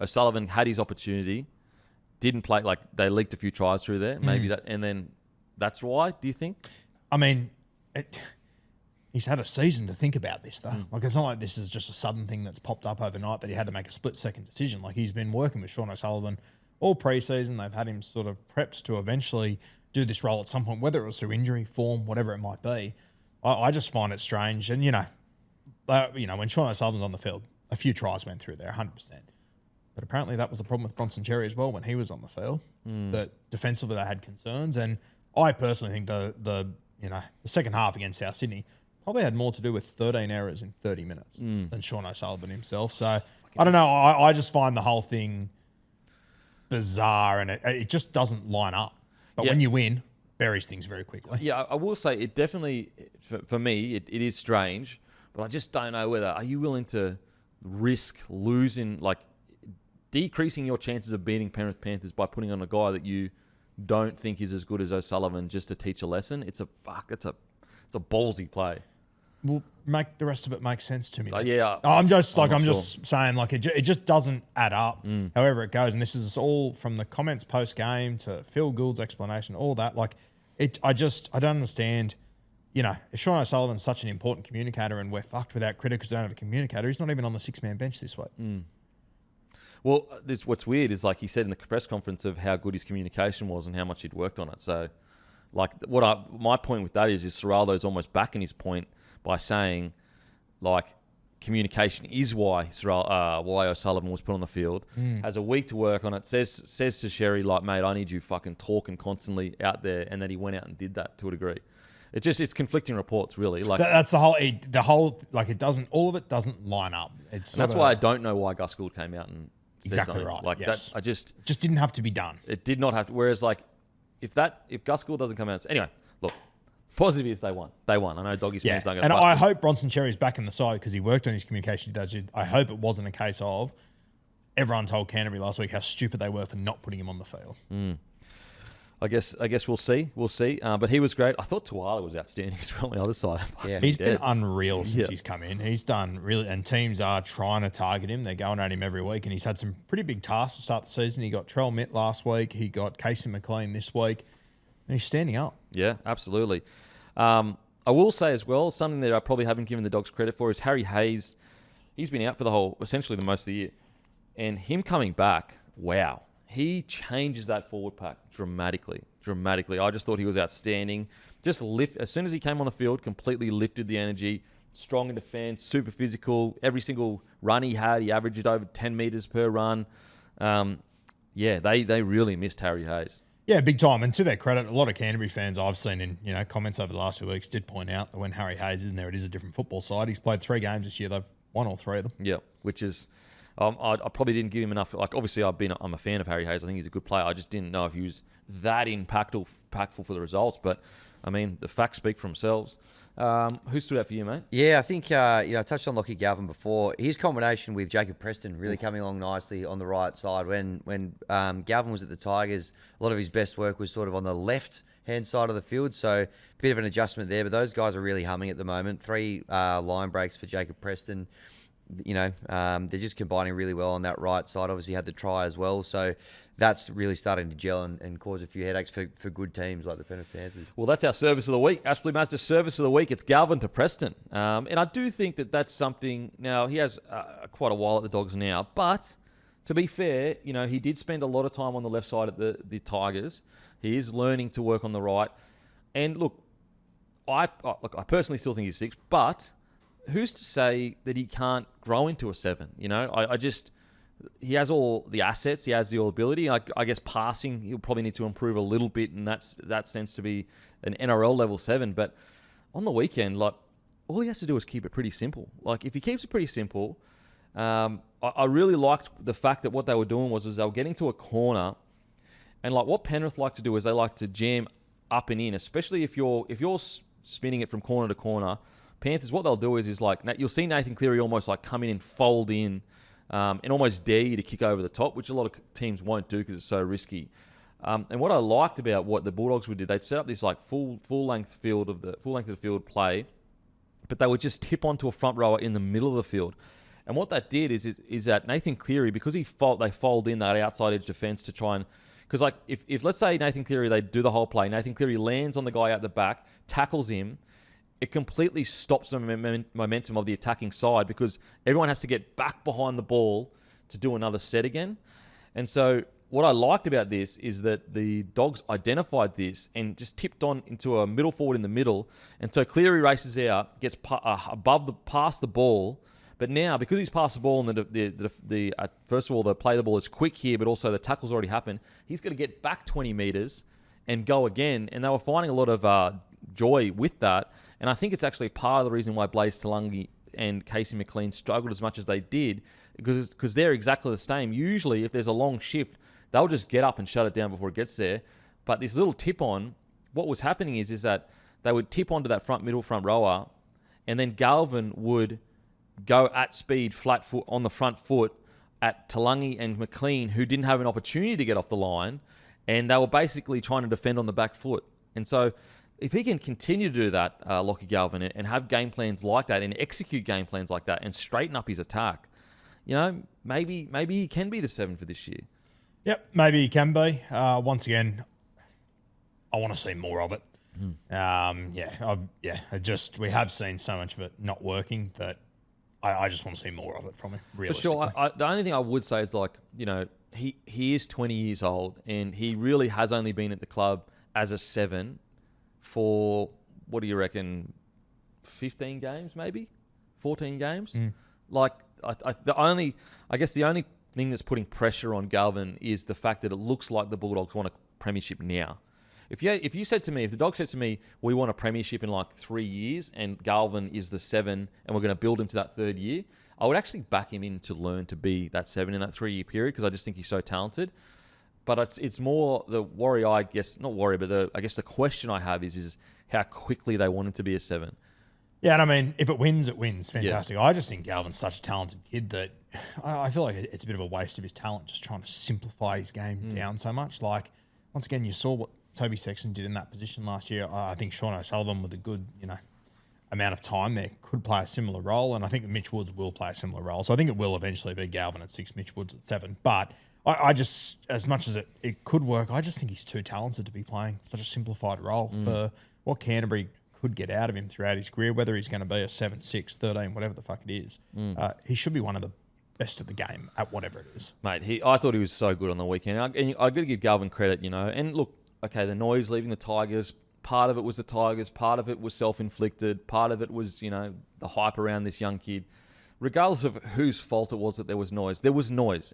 O'Sullivan had his opportunity, didn't play, they leaked a few tries through there, maybe that, and then that's why, do you think? I mean, he's had a season to think about this, though. It's not like this is just a sudden thing that's popped up overnight that he had to make a split-second decision. He's been working with Sean O'Sullivan all pre-season. They've had him sort of prepped to eventually do this role at some point, whether it was through injury, form, whatever it might be. I just find it strange. And, when Sean O'Sullivan's on the field, a few tries went through there, 100%. But apparently that was the problem with Bronson Sherry as well when he was on the field, that defensively they had concerns. And I personally think the second half against South Sydney probably had more to do with 13 errors in 30 minutes than Sean O'Sullivan himself. So, I don't know. I just find the whole thing bizarre and it just doesn't line up. But when you win, buries things very quickly. Yeah, I will say it definitely, for me, it is strange, but I just don't know whether, are you willing to risk losing, decreasing your chances of beating Penrith Panthers by putting on a guy that you don't think is as good as O'Sullivan just to teach a lesson? It's a ballsy play. Well, make the rest of it make sense to me. Yeah, I'm just saying, it just doesn't add up. However it goes, and this is all from the comments post game to Phil Gould's explanation, all that. I don't understand. If Sean O'Sullivan's such an important communicator and we're fucked without Critter because we don't have a communicator, he's not even on the 6-man bench this week. Well, what's weird is he said in the press conference of how good his communication was and how much he'd worked on it. So, my point with that is Serraldo's almost backing his point by saying, communication is why O'Sullivan was put on the field. Has a week to work on it. Says to Sherry, mate, I need you fucking talking constantly out there, and that he went out and did that to a degree. It's conflicting reports, really. That's the whole. It doesn't. All of it doesn't line up. That's why I don't know why Gus Gould came out and said exactly something right. Yes. That. I just didn't have to be done. It did not have to. Whereas, if Gus Gould doesn't come out, and say, anyway, look. Positive is they won. They won. I know Doggies fans aren't going to. And I hope Bronson Cherry's back in the side because he worked on his communication. I hope it wasn't a case of everyone told Canterbury last week how stupid they were for not putting him on the field. I guess we'll see. We'll see. But he was great. I thought Tuala was outstanding as well on the other side. Yeah. He's been unreal since he's come in. He's done really, and teams are trying to target him. They're going at him every week, and he's had some pretty big tasks to start the season. He got Trell Mitt last week. He got Casey McLean this week, and he's standing up. Yeah, absolutely. I will say as well, something that I probably haven't given the Dogs credit for is Harry Hayes. He's been out for essentially the most of the year, and him coming back, wow. He changes that forward pack dramatically. I just thought he was outstanding. Just as soon as he came on the field, completely lifted the energy. Strong in defense, super physical. Every single run he had, he averaged over 10 meters per run. They really missed Harry Hayes. Yeah, big time. And to their credit, a lot of Canterbury fans I've seen in comments over the last few weeks did point out that when Harry Hayes isn't there, it is a different football side. He's played 3 games this year. They've won all 3 of them. Yeah, which is... I probably didn't give him enough. Like, obviously, I'm a fan of Harry Hayes. I think he's a good player. I just didn't know if he was that impactful for the results. But, I mean, the facts speak for themselves. Who stood out for you, mate? Yeah, I think, I touched on Lockie Galvin before. His combination with Jacob Preston really coming along nicely on the right side. When Galvin was at the Tigers, a lot of his best work was sort of on the left-hand side of the field. So, a bit of an adjustment there. But those guys are really humming at the moment. 3 line breaks for Jacob Preston. They're just combining really well on that right side. Obviously had the try as well, so that's really starting to gel and cause a few headaches for good teams like the Penrith Panthers. Well, that's our service of the week. Ashley Mazda's service of the week. It's Galvin to Preston, and I do think that that's something. Now he has quite a while at the Dogs now, but to be fair, he did spend a lot of time on the left side at the Tigers. He is learning to work on the right, and look, I personally still think he's 6, but who's to say that he can't grow into a 7? He has all the assets, he has the all ability. I guess passing, he'll probably need to improve a little bit in that sense to be an NRL level 7. But on the weekend, all he has to do is keep it pretty simple. If he keeps it pretty simple, I really liked the fact that what they were doing was they were getting to a corner, and what Penrith like to do is they like to jam up and in, especially if you're spinning it from corner to corner. Panthers, what they'll do is you'll see Nathan Cleary almost come in and fold in and almost dare you to kick over the top, which a lot of teams won't do because it's so risky. And what I liked about what the Bulldogs would do, they'd set up this full length of the field play, but they would just tip onto a front rower in the middle of the field. And what that did is that Nathan Cleary, because they fold in that outside edge defense to try and, because if let's say Nathan Cleary, they do the whole play, Nathan Cleary lands on the guy out the back, tackles him. It completely stops the momentum of the attacking side because everyone has to get back behind the ball to do another set again. And so what I liked about this is that the Dogs identified this and just tipped on into a middle forward in the middle. And so Cleary races out, gets past the ball. But now, because he's past the ball and first of all, the play the ball is quick here, but also the tackle's already happened, he's going to get back 20 metres and go again. And they were finding a lot of joy with that. And I think it's actually part of the reason why Blaze Talangi and Casey McLean struggled as much as they did, because they're exactly the same. Usually, if there's a long shift, they'll just get up and shut it down before it gets there. But this little tip-on, what was happening is that they would tip onto that front rower, and then Galvin would go at speed, flat foot, on the front foot at Talangi and McLean, who didn't have an opportunity to get off the line, and they were basically trying to defend on the back foot. And so if he can continue to do that, Lockie Galvin, and have game plans like that and execute game plans like that and straighten up his attack, maybe he can be the 7 for this year. Yep, maybe he can be. Once again, I want to see more of it. We have seen so much of it not working that I just want to see more of it from him, realistically. For sure. The only thing I would say is he is 20 years old and he really has only been at the club as a 7 for, what do you reckon, 15 games maybe? 14 games? The only thing that's putting pressure on Galvin is the fact that it looks like the Bulldogs want a premiership now. If the Dogs said to me, we want a premiership in 3 years and Galvin is the 7 and we're going to build him to that 3rd year, I would actually back him in to learn to be that 7 in that 3-year period because I just think he's so talented. But it's more the worry, I guess, not worry, but I guess the question I have is how quickly they want him to be a 7. Yeah, and I mean, if it wins, it wins. Fantastic. Yeah. I just think Galvin's such a talented kid that I feel like it's a bit of a waste of his talent just trying to simplify his game down so much. Once again, you saw what Toby Sexton did in that position last year. I think Sean O'Sullivan with a good, amount of time there could play a similar role, and I think that Mitch Woods will play a similar role. So I think it will eventually be Galvin at 6, Mitch Woods at 7. But I just, as much as it could work, I just think he's too talented to be playing such a simplified role for what Canterbury could get out of him throughout his career, whether he's going to be a 7, 6, 13, whatever the fuck it is. He should be one of the best of the game at whatever it is. Mate, I thought he was so good on the weekend. And I got to give Galvin credit, And look, okay, the noise leaving the Tigers, part of it was the Tigers, part of it was self-inflicted, part of it was, the hype around this young kid. Regardless of whose fault it was that there was noise,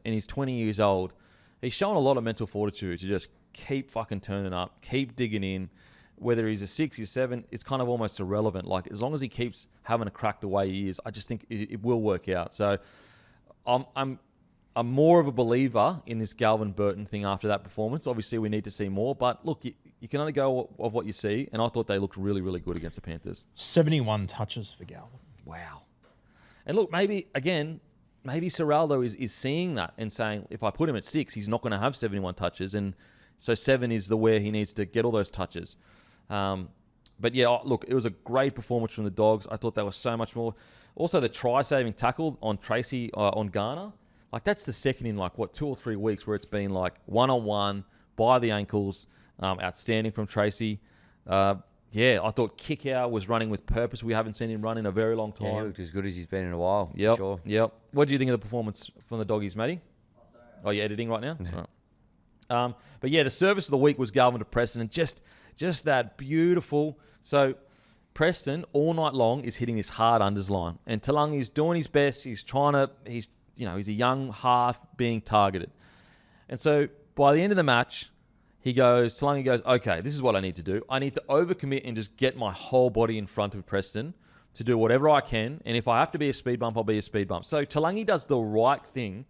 and he's 20 years old. He's shown a lot of mental fortitude to just keep fucking turning up, keep digging in. Whether he's a 6 or 7, it's kind of almost irrelevant. Like, as long as he keeps having a crack the way he is, I just think it will work out. So I'm more of a believer in this Galvin Burton thing after that performance. Obviously, we need to see more. But look, you can only go of what you see. And I thought they looked really, really good against the Panthers. 71 touches for Galvin. Wow. And look, maybe Serraldo is seeing that and saying, if I put him at 6, he's not going to have 71 touches. And so 7 is where he needs to get all those touches. But yeah, look, it was a great performance from the Dogs. I thought there was so much more. Also, the try-saving tackle on Tracy, on Garner. Like, that's the second in 2 or 3 weeks where it's been one-on-one, by the ankles, outstanding from Tracy. I thought Kickout was running with purpose. We haven't seen him run in a very long time. Yeah, he looked as good as he's been in a while. Yep, Sure. Yep. What do you think of the performance from the Doggies, Matty? Oh, you're editing right now? Yeah. Right. But yeah, the service of the week was Galvin to Preston, and just that beautiful. So Preston all night long is hitting this hard unders line, and Talangi's doing his best. He's a young half being targeted, and so by the end of the match, Talangi goes, okay, this is what I need to do. I need to overcommit and just get my whole body in front of Preston to do whatever I can, and if I have to be a speed bump, I'll be a speed bump. So Talangi does the right thing.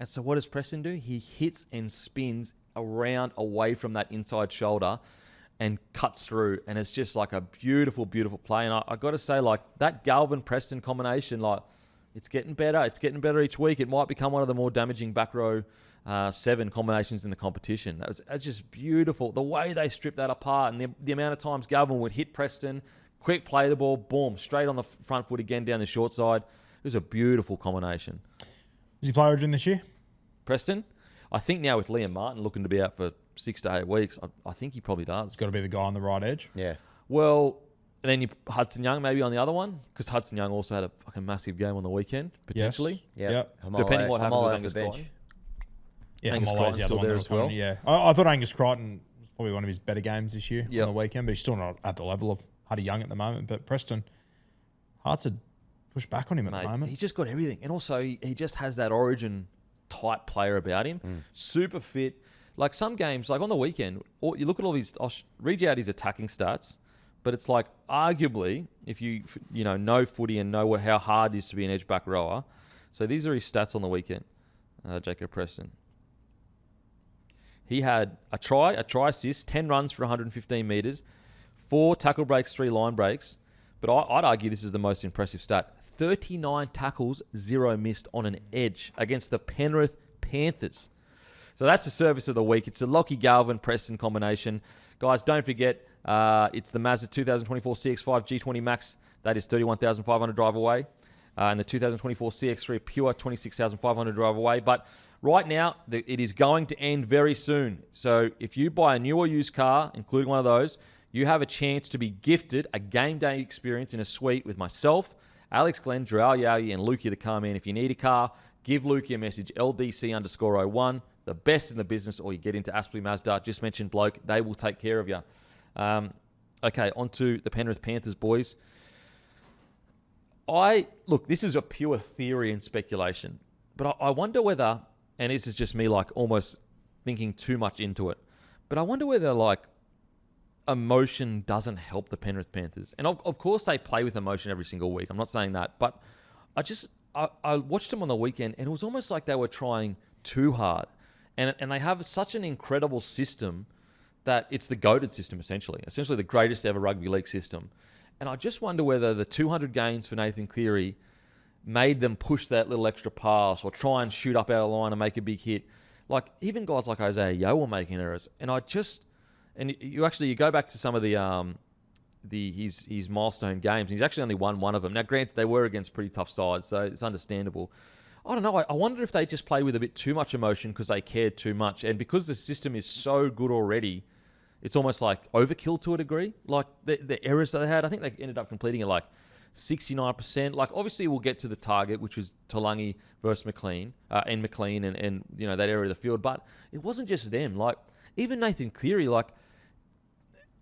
And so what does Preston do? He hits and spins around away from that inside shoulder and cuts through. And it's just like a beautiful, beautiful play. And I got to say, that Galvin-Preston combination, it's getting better. It's getting better each week. It might become one of the more damaging back row 7 combinations in the competition. That's just beautiful. The way they stripped that apart and the amount of times Galvin would hit Preston, quick play the ball, boom, straight on the front foot again down the short side. It was a beautiful combination. Does he play Origin this year? Preston, I think now with Liam Martin looking to be out for 6 to 8 weeks, I think he probably does. He's got to be the guy on the right edge. Yeah. Well, and then Hudson Young maybe on the other one, because Hudson Young also had a fucking massive game on the weekend, potentially. Yes. Yep. Depending what happens with Angus bench. Crichton. Yeah, Angus Hamola's Crichton's the other still one there that as was well. coming, yeah. I thought Angus Crichton was probably one of his better games this year Yep. on the weekend, but he's still not at the level of Huddy Young at the moment. But Preston, hard to push back on him at the moment. He's just got everything. And also, he just has that Origin type player about him. Super fit. Like some games, like on the weekend, you look at all these, I'll read you out his attacking stats, but it's like arguably, if you know footy and know how hard it is to be an edge back rower. So these are his stats on the weekend, Jacob Preston. He had a try assist, 10 runs for 115 metres, 4 tackle breaks, 3 line breaks. But I'd argue this is the most impressive stat. 39 tackles, 0 missed on an edge against the Penrith Panthers. So that's the service of the week. It's a Lockie Galvin-Preston combination. Guys, don't forget, it's the Mazda 2024 CX-5 G20 Max. That is 31,500 drive away. And the 2024 CX-3 Pure, 26,500 drive away. But right now, it is going to end very soon. So if you buy a new or used car, including one of those, you have a chance to be gifted a game day experience in a suite with myself, Alex Glenn, Joel Yowie, and Lukey the car man. If you need a car, give Lukey a message, LDC_01, the best in the business, or you get into Aspley Mazda. Just mention Bloke. They will take care of you. Okay, on to the Penrith Panthers, boys. Look, this is a pure theory and speculation, but I wonder whether, and this is just me almost thinking too much into it, but I wonder whether emotion doesn't help the Penrith Panthers. And of course they play with emotion every single week. I'm not saying that, but I watched them on the weekend and it was almost like they were trying too hard. And they have such an incredible system that it's the GOATed system, essentially the greatest ever rugby league system. And I just wonder whether the 200 games for Nathan Cleary made them push that little extra pass or try and shoot up our line and make a big hit. Even guys like Isaiah Yeo were making errors. And And you go back to some of his milestone games. He's actually only won one of them. Now, granted, they were against pretty tough sides, so it's understandable. I don't know. I wonder if they just play with a bit too much emotion because they cared too much. And because the system is so good already, it's almost like overkill to a degree. Like the errors that they had, I think they ended up completing it like 69%. Like, obviously, we'll get to the target, which was Talangi versus McLean, and McLean and that area of the field. But it wasn't just them. Like, even Nathan Cleary, like,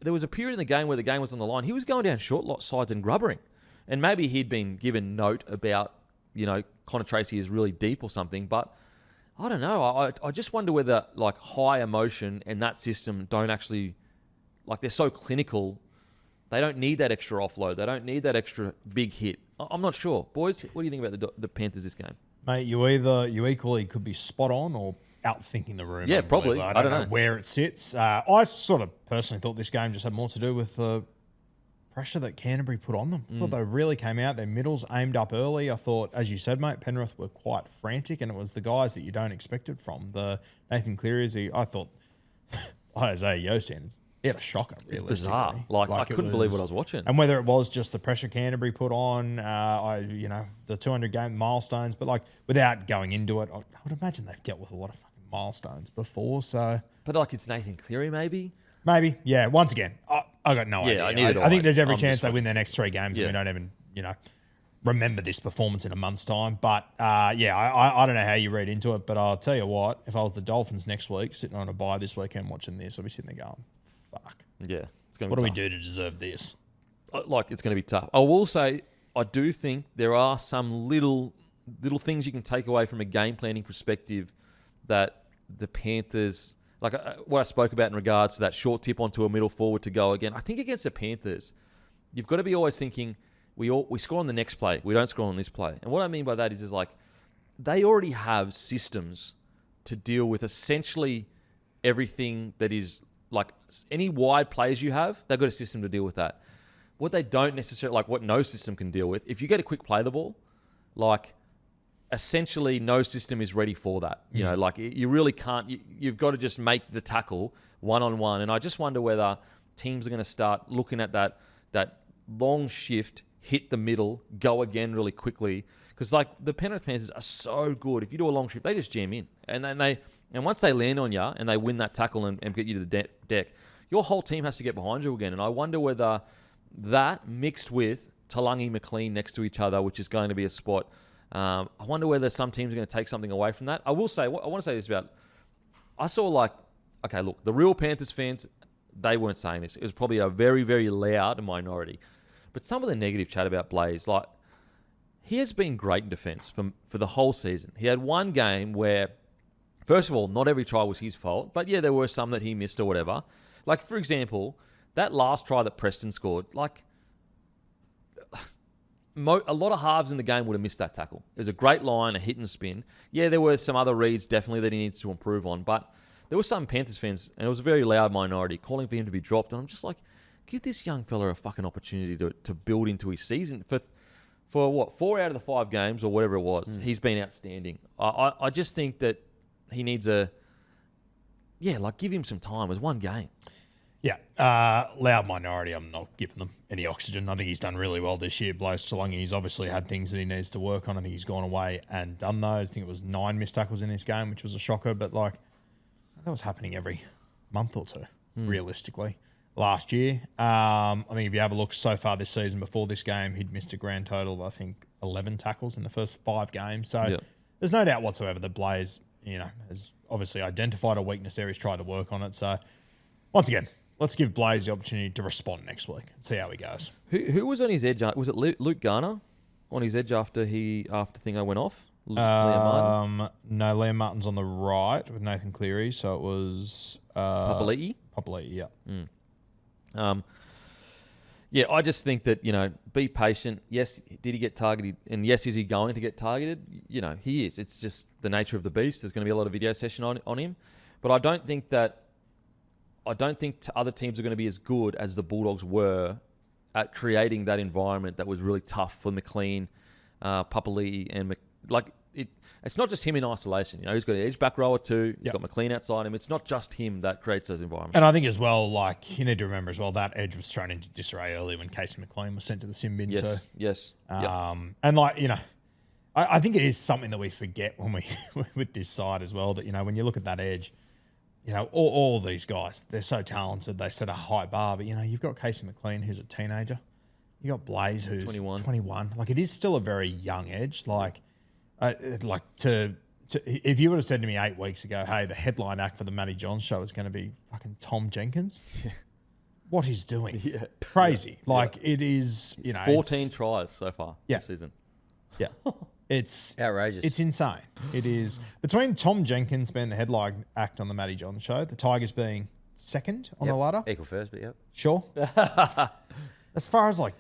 there was a period in the game where the game was on the line. He was going down short sides and grubbering. And maybe he'd been given note about, Connor Tracy is really deep or something. But I don't know. I just wonder whether, like, high emotion and that system don't actually, like, they're so clinical. They don't need that extra offload. They don't need that extra big hit. I'm not sure. Boys, what do you think about the Panthers this game? Mate, you equally could be spot on or outthinking the room. Yeah, probably. I don't know where it sits. I sort of personally thought this game just had more to do with the pressure that Canterbury put on them. I thought they really came out. Their middles aimed up early. I thought, as you said, mate, Penrith were quite frantic, and it was the guys that you don't expect it from. The Nathan Cleary's, I thought, Isaiah Yeo standards, he had a shocker, really. Bizarre. Like I couldn't believe what I was watching. And whether it was just the pressure Canterbury put on, the 200-game milestones, but like without going into it, I would imagine they've dealt with a lot of fucking milestones before. So, but like it's Nathan Cleary, maybe. Yeah. Once again, I got no idea. I think there's every chance they win their next 3 games, and we don't even remember this performance in a month's time. But I don't know how you read into it, but I'll tell you what, if I was the Dolphins next week, sitting on a bye this weekend watching this, I'll be sitting there going, fuck. Yeah, it's going to be What do tough. we do to deserve this? Like, it's going to be tough. I will say, I do think there are some little things you can take away from a game planning perspective that the Panthers, like what I spoke about in regards to that short tip onto a middle forward to go again. I think against the Panthers, you've got to be always thinking, we score on the next play. We don't score on this play. And what I mean by that is like, they already have systems to deal with essentially everything that is like any wide plays you have. They've got a system to deal with that. What they don't necessarily, like what no system can deal with, if you get a quick play the ball, like essentially no system is ready for that. Like you really can't, you've got to just make the tackle one-on-one. And I just wonder whether teams are going to start looking at that long shift, hit the middle, go again really quickly. Because like the Penrith Panthers are so good. If you do a long shift, they just jam in. And once they land on you and they win that tackle and get you to the deck, your whole team has to get behind you again. And I wonder whether that mixed with Talangi McLean next to each other, which is going to be a spot, I wonder whether some teams are going to take something away from that. I will say, I want to say this about, I saw like, okay, look, the real Panthers fans, they weren't saying this. It was probably a very, very loud minority. But some of the negative chat about Blaze, like, he has been great in defence for the whole season. He had one game where, first of all, not every try was his fault, but yeah, there were some that he missed or whatever. Like, for example, that last try that Preston scored, like, a lot of halves in the game would have missed that tackle. It was a great line, a hit and spin. Yeah, there were some other reads definitely that he needs to improve on, but there were some Panthers fans, and it was a very loud minority, calling for him to be dropped, and I'm just like, give this young fella a fucking opportunity to build into his season. For what, 4 out of the 5 games or whatever it was, he's been outstanding. I just think that he needs give him some time. It was one game. Yeah, loud minority. I'm not giving them any oxygen. I think he's done really well this year. Blaze Talangi, he's obviously had things that he needs to work on. I think he's gone away and done those. I think it was 9 missed tackles in this game, which was a shocker. But like, that was happening every month or two, realistically. Last year, I think if you have a look so far this season, before this game, he'd missed a grand total of I think 11 tackles in the first 5 games. So there's no doubt whatsoever that Blaze, has obviously identified a weakness there. He's tried to work on it. So once again, let's give Blaze the opportunity to respond next week and see how he goes. Who was on his edge? Was it Luke Garner on his edge after Thingo went off? Liam Martin? No, Liam Martin's on the right with Nathan Cleary. So it was Papali'i? Papali'i, yeah. I just think that, be patient. Yes, did he get targeted? And yes, is he going to get targeted? He is. It's just the nature of the beast. There's going to be a lot of video session on him. But I don't think other teams are going to be as good as the Bulldogs were at creating that environment that was really tough for McLean, Papali'i, and it's not just him in isolation. You know, he's got an edge back rower too. He's got McLean outside him. It's not just him that creates those environments. And I think as well, like, you need to remember as well, that edge was thrown into disarray early when Casey McLean was sent to the sin bin too. Yes. And like, you know, I think it is something that we forget when we with this side as well, that, you know, when you look at that edge, you know, all these guys, they're so talented. They set a high bar, but, you know, you've got Casey McLean, who's a teenager. You got Blaze, who's 21. Like, it is still a very young edge. Like if you would have said to me 8 weeks ago, hey, the headline act for the Matty Johns show is going to be fucking Tom Jenkins. What he's doing. Crazy. Like, it is, you know. 14 tries so far this season. Yeah. It's outrageous. It's insane. It is. Between Tom Jenkins being the headline act on the Matty Johns show, the Tigers being second on the ladder. Equal first, but Sure. As far as like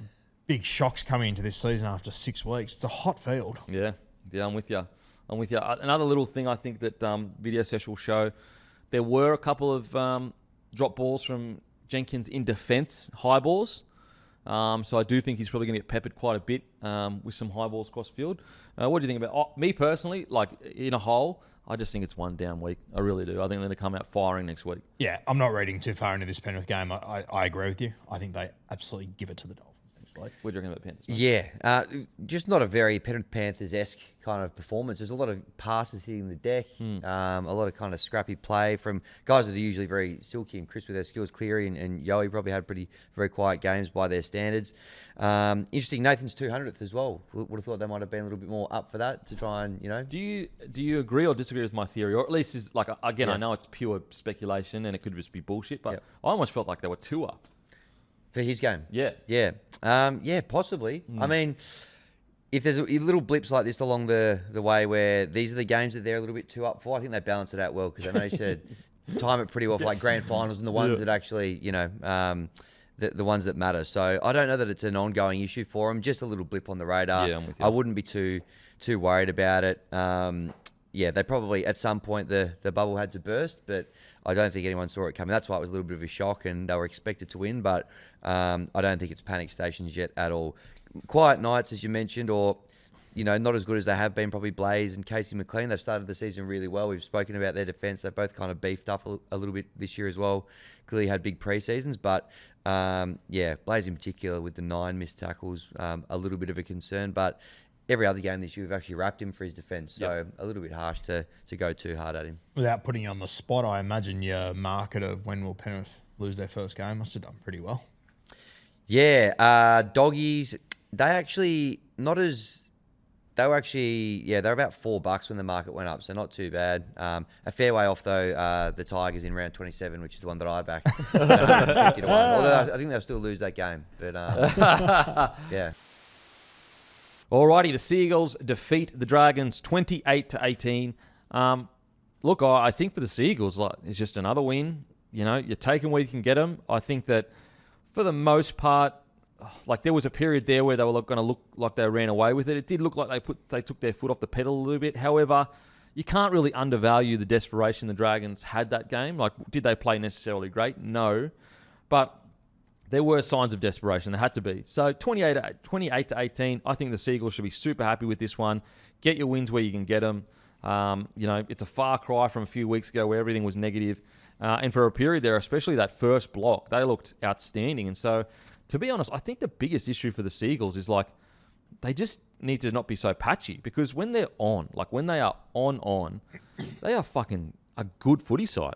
big shocks coming into this season after 6 weeks, it's a hot field. Yeah, I'm with you. Another little thing I think that Video Sesh will show, there were a couple of drop balls from Jenkins in defence, high balls. So I do think he's probably going to get peppered quite a bit with some high balls across field. What do you think about me personally? Like, in a whole, I just think it's one down week. I really do. I think they're going to come out firing next week. Yeah, I'm not reading too far into this Penrith game. I agree with you. I think they absolutely give it to the Dolphins next week. What do you reckon about the Panthers? Mate? Yeah, just not a very Penrith Panthers-esque kind of performance. There's a lot of passes hitting the deck, a lot of kind of scrappy play from guys that are usually very silky and crisp with their skills. Cleary and Yowie probably had very quiet games by their standards. Interesting, Nathan's 200th as well. Would have thought they might have been a little bit more up for that to try and, you know. Do you agree or disagree with my theory? Or at least, is like, again, I know it's pure speculation and it could just be bullshit, but I almost felt like they were 2 up. For his game? Yeah. Yeah, possibly. I mean, if there's little blips like this along the way where these are the games that they're a little bit 2 up for, I think they balance it out well because they managed to time it pretty well for like grand finals and the ones that actually, you know, the ones that matter. So I don't know that it's an ongoing issue for them, just a little blip on the radar. Yeah, I'm with you. I wouldn't be too worried about it. Yeah, they probably, at some point, the bubble had to burst, but I don't think anyone saw it coming. That's why it was a little bit of a shock, and they were expected to win, but I don't think it's panic stations yet at all. Quiet nights, as you mentioned, or, you know, not as good as they have been, probably Blaze and Casey McLean. They've started the season really well. We've spoken about their defence. They've both kind of beefed up a little bit this year as well. Clearly had big pre-seasons, but, yeah, Blaze in particular with the 9 missed tackles, a little bit of a concern, but every other game this year, we've actually wrapped him for his defence, so a little bit harsh to go too hard at him. Without putting you on the spot, I imagine your market of when will Penrith lose their first game must have done pretty well. Yeah, Doggies, they're about $4 when the market went up, so not too bad. A fair way off, though, the Tigers in round 27, which is the one that I backed. 50 to 1. Although I think they'll still lose that game, but yeah. Alrighty, the Seagulls defeat the Dragons 28-18. Look, I think for the Seagulls, like, it's just another win. You know, you're taking where you can get them. I think that for the most part, like, there was a period there where they were going to look like they ran away with it. It did look like they took their foot off the pedal a little bit. However, you can't really undervalue the desperation the Dragons had that game. Like, did they play necessarily great? No. But there were signs of desperation. There had to be. So 28-18, I think the Seagulls should be super happy with this one. Get your wins where you can get them. You know, it's a far cry from a few weeks ago where everything was negative. And for a period there, especially that first block, they looked outstanding. And so, to be honest, I think the biggest issue for the Seagulls is, like, they just need to not be so patchy. Because when they're on, like when they are on, they are fucking a good footy side.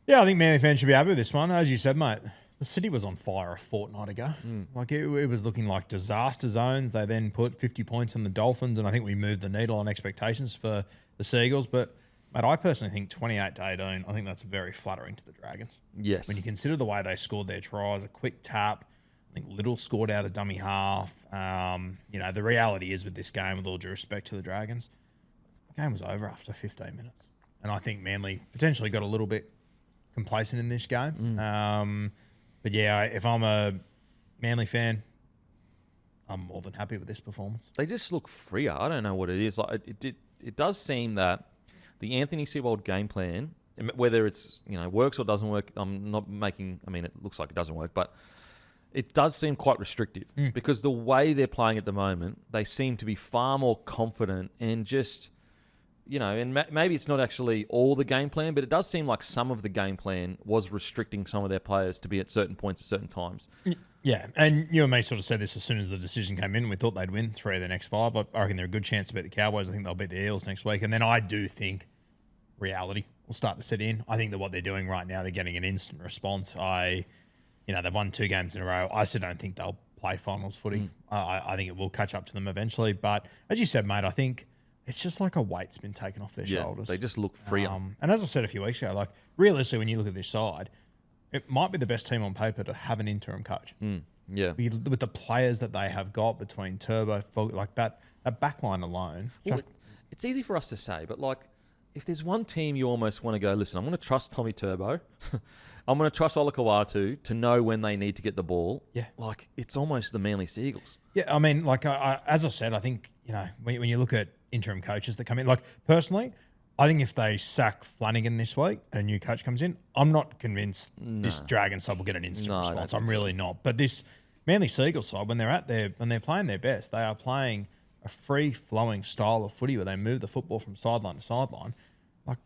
Yeah, I think Manly fans should be happy with this one. As you said, mate, the city was on fire a fortnight ago. Like, it was looking like disaster zones. They then put 50 points on the Dolphins, and I think we moved the needle on expectations for the Seagulls. But, mate, I personally think 28-18, I think that's very flattering to the Dragons. Yes. When you consider the way they scored their tries, a quick tap, I think Little scored out a dummy half. You know, the reality is with this game, with all due respect to the Dragons, the game was over after 15 minutes. And I think Manly potentially got a little bit complacent in this game. But yeah, if I'm a Manly fan, I'm more than happy with this performance. They just look freer. I don't know what it is. Like, it does seem that the Anthony Seibold game plan, whether it's, you know, works or doesn't work, I'm not making. I mean, it looks like it doesn't work, but it does seem quite restrictive because the way they're playing at the moment, they seem to be far more confident and just, and maybe it's not actually all the game plan, but it does seem like some of the game plan was restricting some of their players to be at certain points at certain times. Yeah, and you and me sort of said this as soon as the decision came in. We thought they'd win 3 of their next 5. I reckon they're a good chance to beat the Cowboys. I think they'll beat the Eels next week. And then I do think reality will start to set in. I think that what they're doing right now, they're getting an instant response. They've won 2 games in a row. I still don't think they'll play finals footy. I think it will catch up to them eventually. But as you said, mate, I think it's just like a weight's been taken off their shoulders. They just look freer. And as I said a few weeks ago, like realistically, when you look at this side, it might be the best team on paper to have an interim coach. Yeah. With the players that they have got between Turbo, like that back line alone. Well, it's easy for us to say, but like, if there's one team you almost want to go, listen, I'm going to trust Tommy Turbo. I'm going to trust Olakau'atu to know when they need to get the ball. Yeah. Like, it's almost the Manly Seagulls. Yeah, I mean, like, as I said, I think, when you look at interim coaches that come in, like, personally, I think if they sack Flanagan this week and a new coach comes in, I'm not convinced this Dragon side will get an instant response. I'm really not. But this Manly Seagulls side, when they're playing their best, they are playing a free-flowing style of footy where they move the football from sideline to sideline. Like,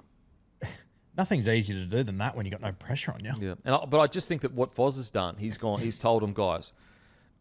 nothing's easier to do than that when you've got no pressure on you. Yeah, but I just think that what Foz has done, he's told them, guys,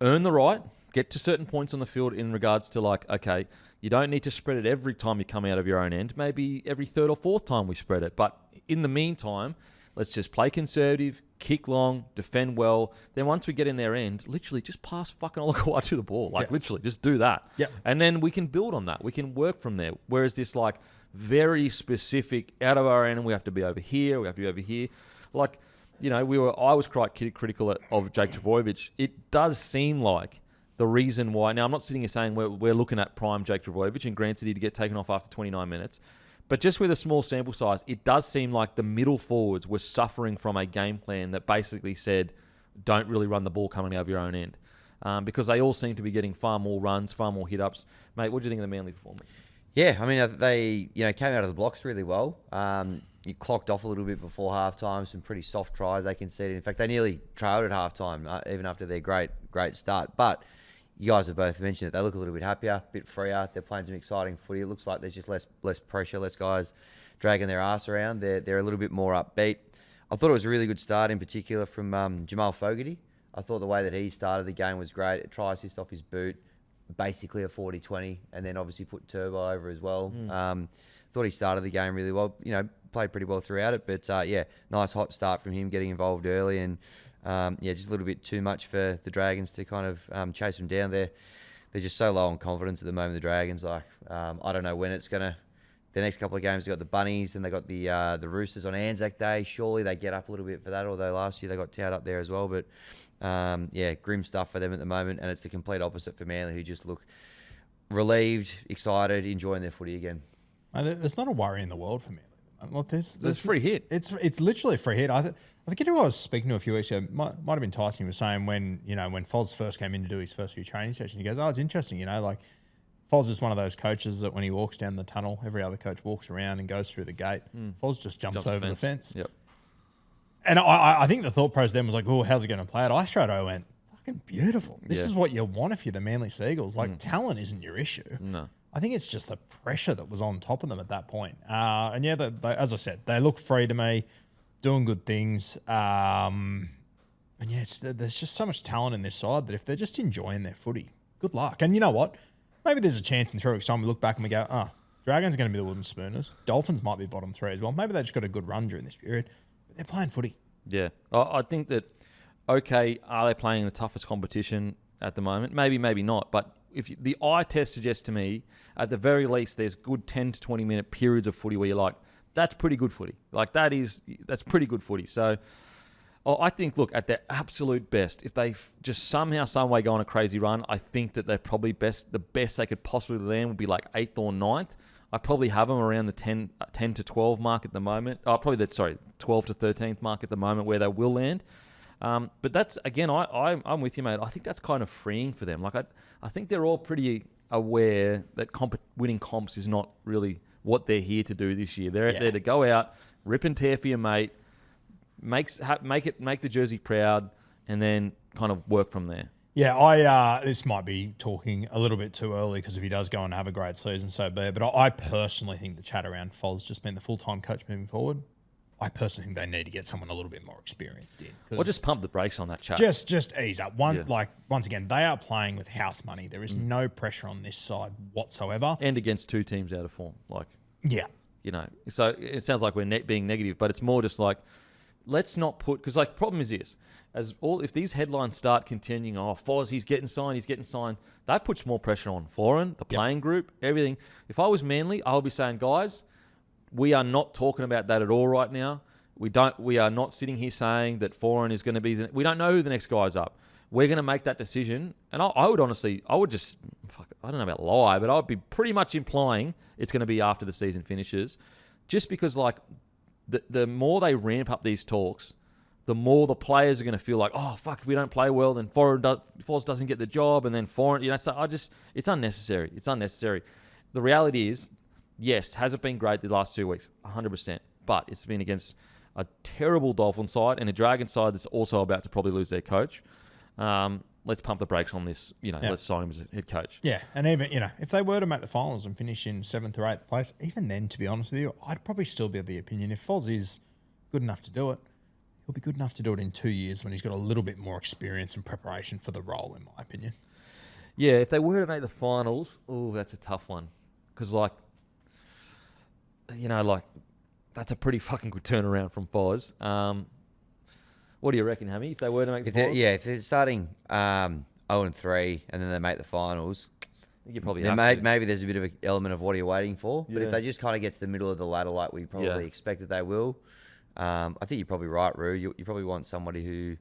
earn the right, get to certain points on the field in regards to like, okay, you don't need to spread it every time you come out of your own end. Maybe every 3rd or 4th time we spread it. But in the meantime, let's just play conservative, kick long, defend well. Then once we get in their end, literally just pass fucking Olakau'atu the ball. Like literally, just do that. Yep. And then we can build on that. We can work from there. Whereas this like very specific out of our end, and we have to be over here, we have to be over here. Like, I was quite critical of Jake Trbojevic. It does seem like the reason why. Now, I'm not sitting here saying we're looking at prime Jake Trbojevic, and granted he'd get taken off after 29 minutes. But just with a small sample size, it does seem like the middle forwards were suffering from a game plan that basically said, don't really run the ball coming out of your own end. Because they all seem to be getting far more runs, far more hit-ups. Mate, what do you think of the Manly performance? Yeah, I mean, they came out of the blocks really well. You clocked off a little bit before halftime, some pretty soft tries they conceded. In fact, they nearly trailed at halftime, even after their great start. But you guys have both mentioned it. They look a little bit happier, a bit freer. They're playing some exciting footy. It looks like there's just less pressure, less guys dragging their ass around. They're a little bit more upbeat. I thought it was a really good start, in particular from Jamal Fogarty. I thought the way that he started the game was great. A try assist off his boot, basically a 40-20, and then obviously put Turbo over as well. Thought he started the game really well. Played pretty well throughout it. But nice hot start from him, getting involved early, and just a little bit too much for the Dragons to kind of chase them down there. They're just so low on confidence at the moment, the Dragons. Like, I don't know when it's going to... The next couple of games, they got the Bunnies, and they got the Roosters on Anzac Day. Surely they get up a little bit for that, although last year they got towed up there as well. But, grim stuff for them at the moment, and it's the complete opposite for Manly, who just look relieved, excited, enjoying their footy again. There's not a worry in the world for Manly. Look, there's free hit. It's literally a free hit. I forget who I was speaking to a few weeks ago. Might have been Tyson. He was saying when Foz first came in to do his first few training sessions, he goes, "Oh, it's interesting. Like Foz is one of those coaches that when he walks down the tunnel, every other coach walks around and goes through the gate. Foz just jumps over the fence." Yep. And I think the thought process then was like, "Oh, how's he going to play it?" I straight away went, "Fucking beautiful. This is what you want if you're the Manly Seagulls. Like talent isn't your issue." No. I think it's just the pressure that was on top of them at that point. As I said, they look free to me, doing good things. There's just so much talent in this side that if they're just enjoying their footy, good luck. And you know what? Maybe there's a chance in 3 weeks' time we look back and we go, Dragons are going to be the Wooden Spooners. Dolphins might be bottom 3 as well. Maybe they just got a good run during this period. But they're playing footy. Yeah. I think that, okay, are they playing the toughest competition at the moment? Maybe, maybe not. But the eye test suggests to me, at the very least, there's good 10 to 20 minute periods of footy where you're like, that's pretty good footy. Like that's pretty good footy. So I think, look, at their absolute best, if they just somehow, some way go on a crazy run, I think that they're probably the best they could possibly land would be like 8th or 9th. I probably have them around the 10 to 12 mark at the moment. 12 to 13th mark at the moment where they will land. But that's, again, I'm with you, mate. I think that's kind of freeing for them. Like, I think they're all pretty aware that winning comps is not really what they're here to do this year. They're there to go out, rip and tear for your mate, make the jersey proud, and then kind of work from there. Yeah, this might be talking a little bit too early because if he does go and have a great season, so be it. But I personally think the chat around Foz just being the full-time coach moving forward, I personally think they need to get someone a little bit more experienced in. Or just pump the brakes on that chat. Just ease up. Once again, they are playing with house money. There is no pressure on this side whatsoever. And against two teams out of form. Yeah. So it sounds like we're being negative, but it's more just like, let's not put, because problem is this, if these headlines start continuing, Foz, he's getting signed, that puts more pressure on Foreign, the playing group, everything. If I was Manly, I would be saying, guys, we are not talking about that at all right now. We are not sitting here saying that Foreign is going to be, we don't know who the next guy's up. We're going to make that decision. And I would honestly, I don't know about lie, but I would be pretty much implying it's going to be after the season finishes. Just because the more they ramp up these talks, the more the players are going to feel like, if we don't play well, then Foz doesn't get the job, and then Foreign, so it's unnecessary. It's unnecessary. The reality is, yes, has it been great the last 2 weeks? 100%. But it's been against a terrible Dolphin side and a Dragon side that's also about to probably lose their coach. Let's pump the brakes on this. Let's sign him as a head coach. Yeah, and even, if they were to make the finals and finish in 7th or 8th place, even then, to be honest with you, I'd probably still be of the opinion if Foz is good enough to do it, he'll be good enough to do it in 2 years when he's got a little bit more experience and preparation for the role, in my opinion. Yeah, if they were to make the finals, that's a tough one. Because, that's a pretty fucking good turnaround from Foz. What do you reckon, Hammy? If they were to make the finals? If they're starting 0-3 and then they make the finals, you probably maybe there's a bit of an element of what are you waiting for. But if they just kind of get to the middle of the ladder like we probably expect that they will, I think you're probably right, Roo. You probably want somebody who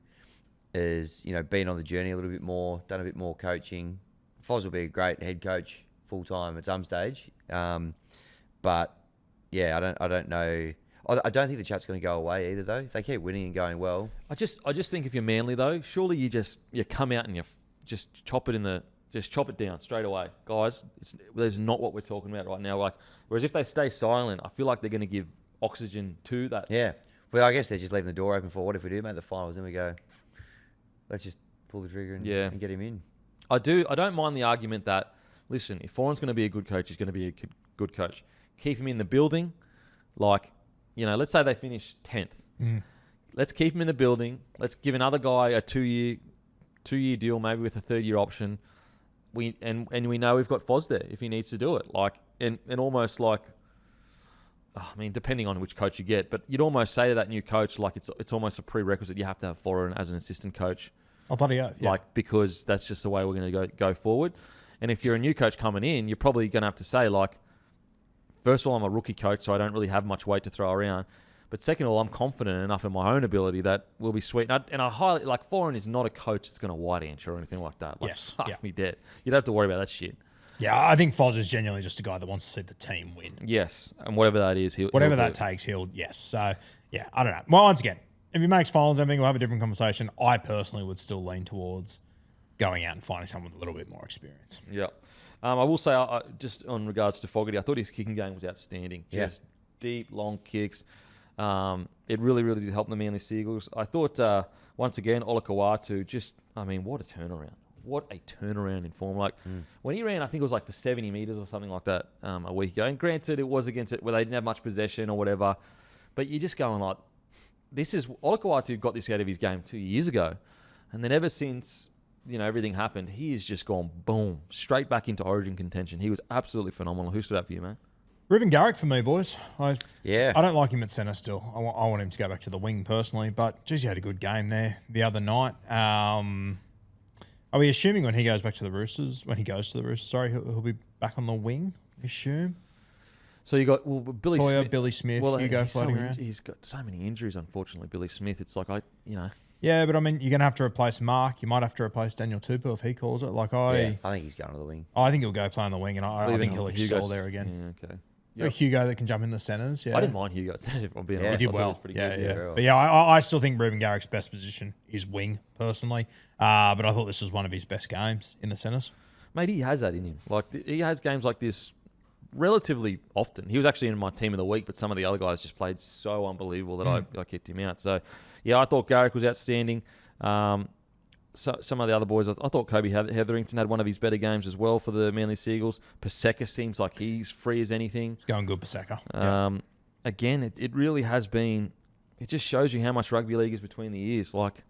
is, been on the journey a little bit more, done a bit more coaching. Foz will be a great head coach full-time at some stage. But, yeah, I don't know. I don't think the chat's going to go away either, though. If they keep winning and going well. I just think if you're Manly, though, surely you come out and you just chop it down straight away. Guys, there's not what we're talking about right now. Whereas if they stay silent, I feel like they're going to give oxygen to that. Yeah. Well, I guess they're just leaving the door open for what if we do make the finals, then we go, let's just pull the trigger and get him in. I don't mind the argument that, listen, if Foreign's going to be a good coach, he's going to be a good coach. Keep him in the building. Let's say they finish 10th. Let's keep him in the building. Let's give another guy a 2-year deal, maybe with a 3rd-year option. We know we've got Foz there if he needs to do it. Depending on which coach you get, but you'd almost say to that new coach, it's almost a prerequisite. You have to have Foreign as an assistant coach. Oh, bloody oath, yeah. Because that's just the way we're going to go forward. And if you're a new coach coming in, you're probably going to have to say, first of all, I'm a rookie coach, so I don't really have much weight to throw around. But second of all, I'm confident enough in my own ability that we'll be sweet. And I highly, Foreign is not a coach that's going to white answer or anything like that. Yes. Fuck me dead. You don't have to worry about that shit. Yeah, I think Foz is genuinely just a guy that wants to see the team win. Yes, and whatever that is, he'll takes, yes. So, yeah, I don't know. Well, once again, if he makes finals and everything, we'll have a different conversation. I personally would still lean towards going out and finding someone with a little bit more experience. Yeah. I will say, just on regards to Fogarty, I thought his kicking game was outstanding. Just deep, long kicks. It really, really did help the Manly Seagulls. I thought, once again, Olakau'atu, what a turnaround. What a turnaround in form. When he ran, I think it was for 70 metres or something like that a week ago. And granted, it was against it where they didn't have much possession or whatever. But you're just going Olakau'atu got this out of his game 2 years ago. And then ever since, everything happened, he has just gone, boom, straight back into Origin contention. He was absolutely phenomenal. Who stood up for you, man? Ruben Garrick for me, boys. I Yeah. don't like him at centre still. I want him to go back to the wing personally, but geez, he had a good game there the other night. Are we assuming when he goes to the Roosters, he'll be back on the wing? Assume. So you got Billy Toya, Smith. Billy Smith, Hugo floating around. He's got so many injuries, unfortunately. Billy Smith. It's like Yeah, but I mean, you're going to have to replace Mark. You might have to replace Daniel Tupou if he calls it. I think he's going to the wing. I think he'll go play on the wing, and I think he'll excel there again. Yeah, okay. Yep. Hugo that can jump in the centres. Yeah, I didn't mind Hugo. If I'm being honest. He did well. Pretty good. But yeah, I still think Ruben Garrick's best position is wing, personally. But I thought this was one of his best games in the centres. Mate, he has that in him. He has games like this relatively often. He was actually in my team of the week, but some of the other guys just played so unbelievable that I kicked him out. So, yeah, I thought Garrick was outstanding. some of the other boys, I thought Kobe Hetherington had one of his better games as well for the Manly Seagulls. Paseka seems like he's free as anything. It's going good, Paseka. Again, it really has been. It just shows you how much rugby league is between the ears. Like,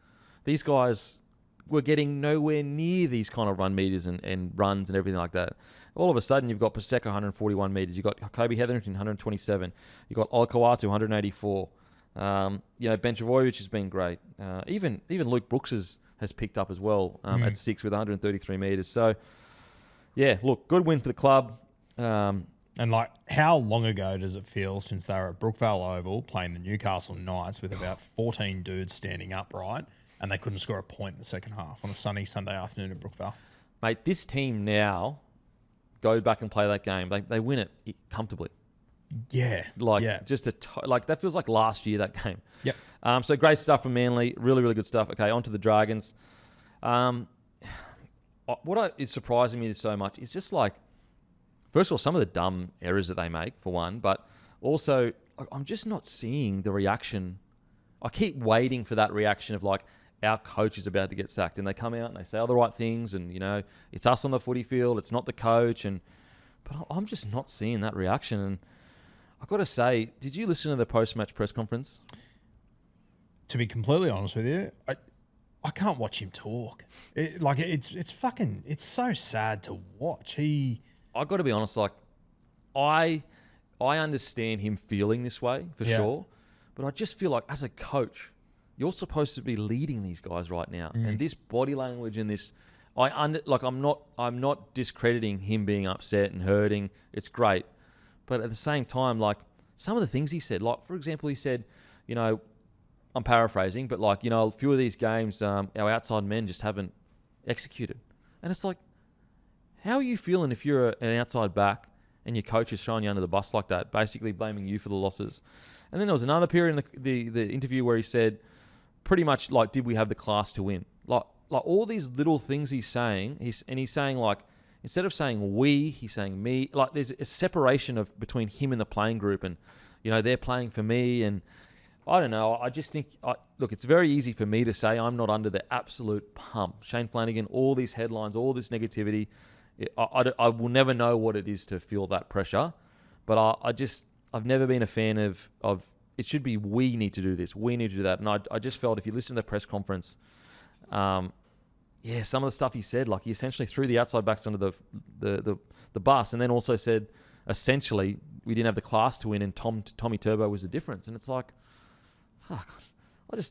these guys were getting nowhere near these kind of run meters and runs and everything like that. All of a sudden, you've got Paseka 141 meters. You've got Kobe Hetherington 127. You've got Olakau'atu 184. Ben Travojevic has been great. Even Luke Brooks has picked up as well at 6 with 133 meters. So, yeah, look, good win for the club. And, like, how long ago does it feel since they were at Brookvale Oval playing the Newcastle Knights with about 14 dudes standing upright and they couldn't score a point in the second half on a sunny Sunday afternoon at Brookvale? Mate, this team now, go back and play that game. They win it comfortably. Yeah. That feels like last year, that game. Yep. So great stuff from Manly. Really, really good stuff. Okay, on to the Dragons. What is surprising me so much is just like, first of all, some of the dumb errors that they make, for one, but also I'm just not seeing the reaction. I keep waiting for that reaction of like, our coach is about to get sacked, and they come out and they say all the right things, and it's us on the footy field, it's not the coach, but I'm just not seeing that reaction. And I've got to say, did you listen to the post-match press conference? To be completely honest with you, I can't watch him talk. It's so sad to watch. I got to be honest, like, I understand him feeling this way for sure, but I just feel like as a coach, you're supposed to be leading these guys right now, and this body language and this, I'm not discrediting him being upset and hurting. It's great, but at the same time, like, some of the things he said, like, for example, he said, I'm paraphrasing, but like, a few of these games, our outside men just haven't executed, and it's like, how are you feeling if you're an outside back and your coach is throwing you under the bus like that, basically blaming you for the losses? And then there was another period in the interview where he said, pretty much like, did we have the class to win? Like all these little things he's saying, he's saying, like, instead of saying we, he's saying me. Like, there's a separation between him and the playing group, and they're playing for me, and I don't know. I just think, look, it's very easy for me to say I'm not under the absolute pump. Shane Flanagan, all these headlines, all this negativity. I will never know what it is to feel that pressure, but I've never been a fan of it should be we need to do this, we need to do that, and I just felt if you listen to the press conference, some of the stuff he said, like, he essentially threw the outside backs under the bus, and then also said essentially we didn't have the class to win, and Tommy Turbo was the difference, and it's like, oh God,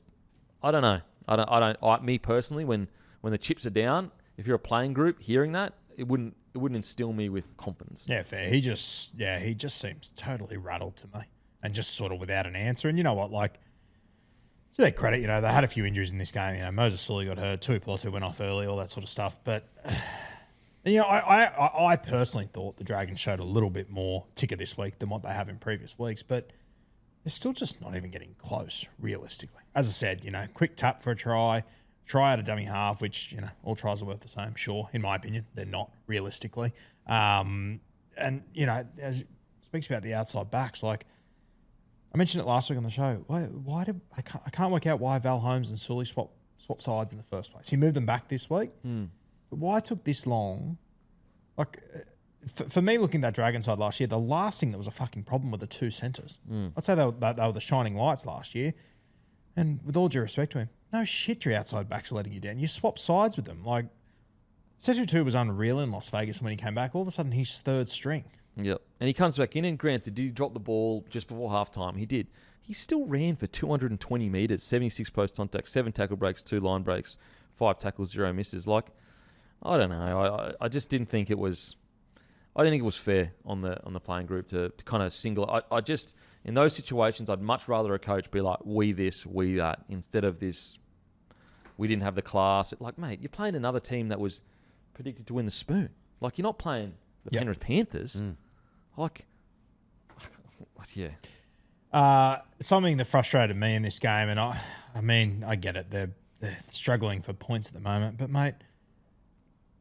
I don't know. Me personally, when the chips are down, if you're a playing group, hearing that, it wouldn't instill me with confidence. Yeah, fair. He just seems totally rattled to me, and just sort of without an answer. And you know what, like, to their credit, they had a few injuries in this game. Moses Sully got hurt, Tui Pelotu went off early, all that sort of stuff. But I personally thought the Dragons showed a little bit more ticker this week than what they have in previous weeks. But they're still just not even getting close, realistically. As I said, quick tap for a try out a dummy half, which, all tries are worth the same, sure. In my opinion, they're not, realistically. And, as it speaks about the outside backs, like, I mentioned it last week on the show. Why did I can't work out why Val Holmes and Sully swap sides in the first place. He moved them back this week. But why it took this long? Like, for me, looking at that Dragon side last year, the last thing that was a fucking problem were the two centres. I'd say they were the shining lights last year. And with all due respect to him, no shit, your outside backs are letting you down. You swap sides with them. Like, Setu 2 was unreal in Las Vegas when he came back. All of a sudden, he's third string. Yep. And he comes back in, and granted, did he drop the ball just before halftime? He did. He still ran for 220 metres, 76 post contact, 7 tackle breaks, 2 line breaks, 5 tackles, 0 misses. Like, I don't know. I just didn't think it was... I didn't think it was fair on the playing group to kind of single... I just... In those situations, I'd much rather a coach be like, we this, we that, instead of this, we didn't have the class. Like, mate, you're playing another team that was predicted to win the Spoon. Like, you're not playing the Penrith Panthers. Like, yeah. Something that frustrated me in this game, and I get it. They're struggling for points at the moment. But, mate,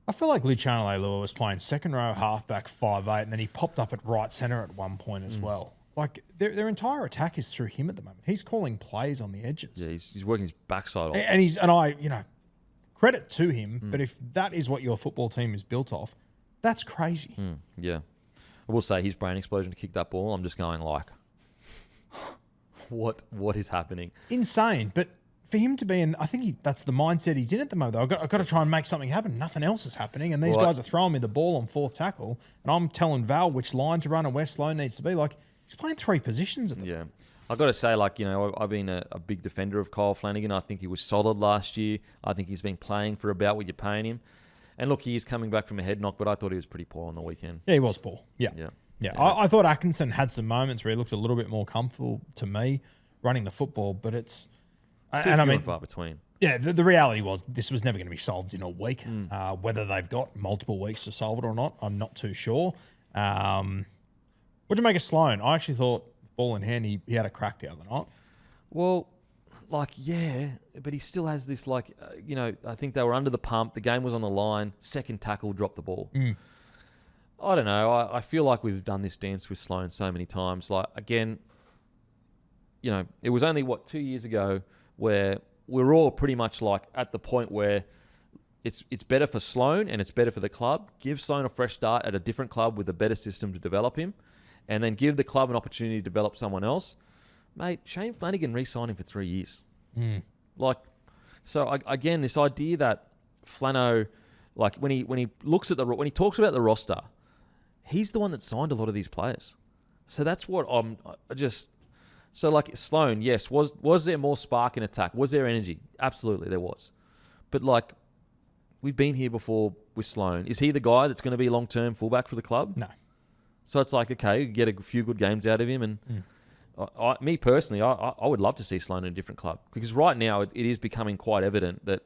I feel like Luciano Leilua was playing second row, halfback, 5'8", and then he popped up at right centre at one point as well. Like, their entire attack is through him at the moment. He's calling plays on the edges. Yeah, he's working his backside off. And credit to him. But if that is what your football team is built off, that's crazy. Yeah. I will say his brain explosion to kick that ball, I'm just going like, what is happening? Insane. But for him to be in, I think that's the mindset he's in at the moment. Though. I've got to try and make something happen. Nothing else is happening. And these guys are throwing me the ball on fourth tackle. And I'm telling Val which line to run and where Sloan needs to be. Like, he's playing 3 positions at the moment. I've got to say, like, I've been a big defender of Kyle Flanagan. I think he was solid last year. I think he's been playing for about what you're paying him. And look, he is coming back from a head knock, but I thought he was pretty poor on the weekend. Yeah, he was poor. Yeah. I thought Atkinson had some moments where he looked a little bit more comfortable to me running the football, but it's... And I mean, far between. Yeah, the reality was this was never going to be solved in a week. Whether they've got multiple weeks to solve it or not, I'm not too sure. What'd you make of Sloan? I actually thought, ball in hand, he had a crack the other night. Well, like, yeah, but he still has this, like, I think they were under the pump. The game was on the line. Second tackle, dropped the ball. I don't know. I feel like we've done this dance with Sloan so many times. Like, again, it was only, 2 years ago where we're all pretty much like at the point where it's better for Sloan and it's better for the club. Give Sloan a fresh start at a different club with a better system to develop him, and then give the club an opportunity to develop someone else. Mate, Shane Flanagan re-signed him for 3 years. Again, this idea that Flano, like when he looks at when he talks about the roster, he's the one that signed a lot of these players. So that's what So, like, Sloan, yes, was there more spark in attack? Was there energy? Absolutely, there was. But, like, we've been here before with Sloan. Is he the guy that's going to be long-term fullback for the club? No. So it's like, okay, get a few good games out of him. And me personally, I would love to see Sloan in a different club. Because right now, it is becoming quite evident that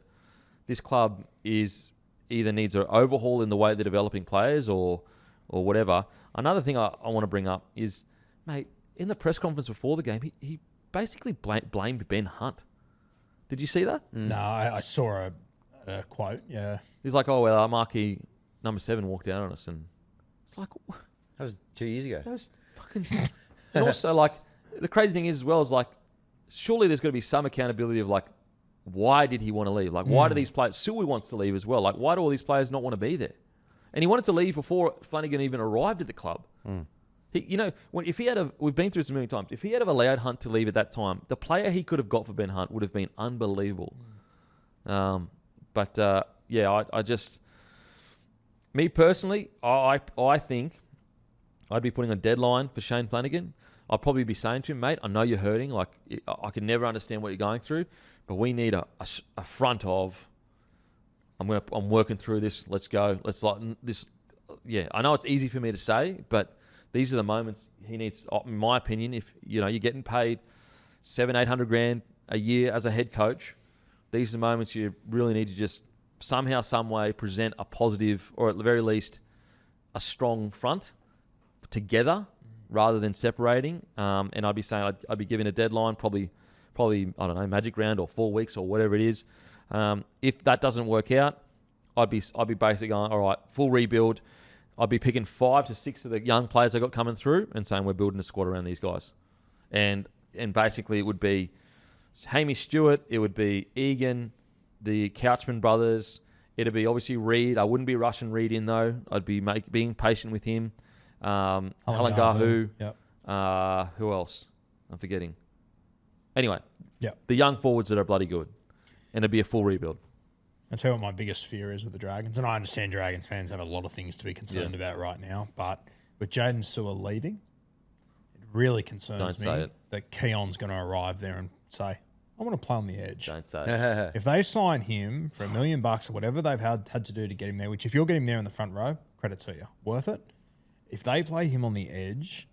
this club either needs an overhaul in the way they're developing players or whatever. Another thing I want to bring up is, mate, in the press conference before the game, he basically blamed Ben Hunt. Did you see that? No, I saw a quote, yeah. He's like, oh, well, our marquee number 7 walked out on us. And it's like... That was 2 years ago. That was fucking... And also, like, the crazy thing is, as well, is like, surely there's going to be some accountability of, like, why did he want to leave? Like, why do these players... Sui wants to leave as well. Like, why do all these players not want to be there? And he wanted to leave before Flanagan even arrived at the club. If he had we've been through this a million times. If he had allowed Hunt to leave at that time, the player he could have got for Ben Hunt would have been unbelievable. I just, me personally, I think I'd be putting a deadline for Shane Flanagan. I'd probably be saying to him, mate, I know you're hurting. Like, I can never understand what you're going through, but we need a front of. I'm working through this. Let's go. Let's like this. Yeah, I know it's easy for me to say, but these are the moments he needs, in my opinion. If you're getting paid $700,000-800,000 a year as a head coach, these are the moments you really need to just somehow, some way present a positive, or at the very least, a strong front together rather than separating. And I'd be saying I'd be giving a deadline, probably I don't know, magic round or 4 weeks or whatever it is. If that doesn't work out, I'd be basically going, all right, full rebuild. I'd be picking 5 to 6 of the young players I got coming through and saying we're building a squad around these guys. And basically it would be Hamish Stewart, it would be Egan, the Couchman brothers, it'd be obviously Reed. I wouldn't be rushing Reed in though. I'd be being patient with him. Alan Gahu. Yep. Who else? I'm forgetting. Anyway, yep. The young forwards that are bloody good. And it'd be a full rebuild. I'll tell you what my biggest fear is with the Dragons. And I understand Dragons fans have a lot of things to be concerned about right now. But with Jaden Sewer leaving, it really concerns me that Keon's going to arrive there and say, I want to play on the edge. Don't say it. If they sign him for $1 million or whatever they've had to do to get him there, which if you're getting him there in the front row, credit to you. Worth it. If they play him on the edge,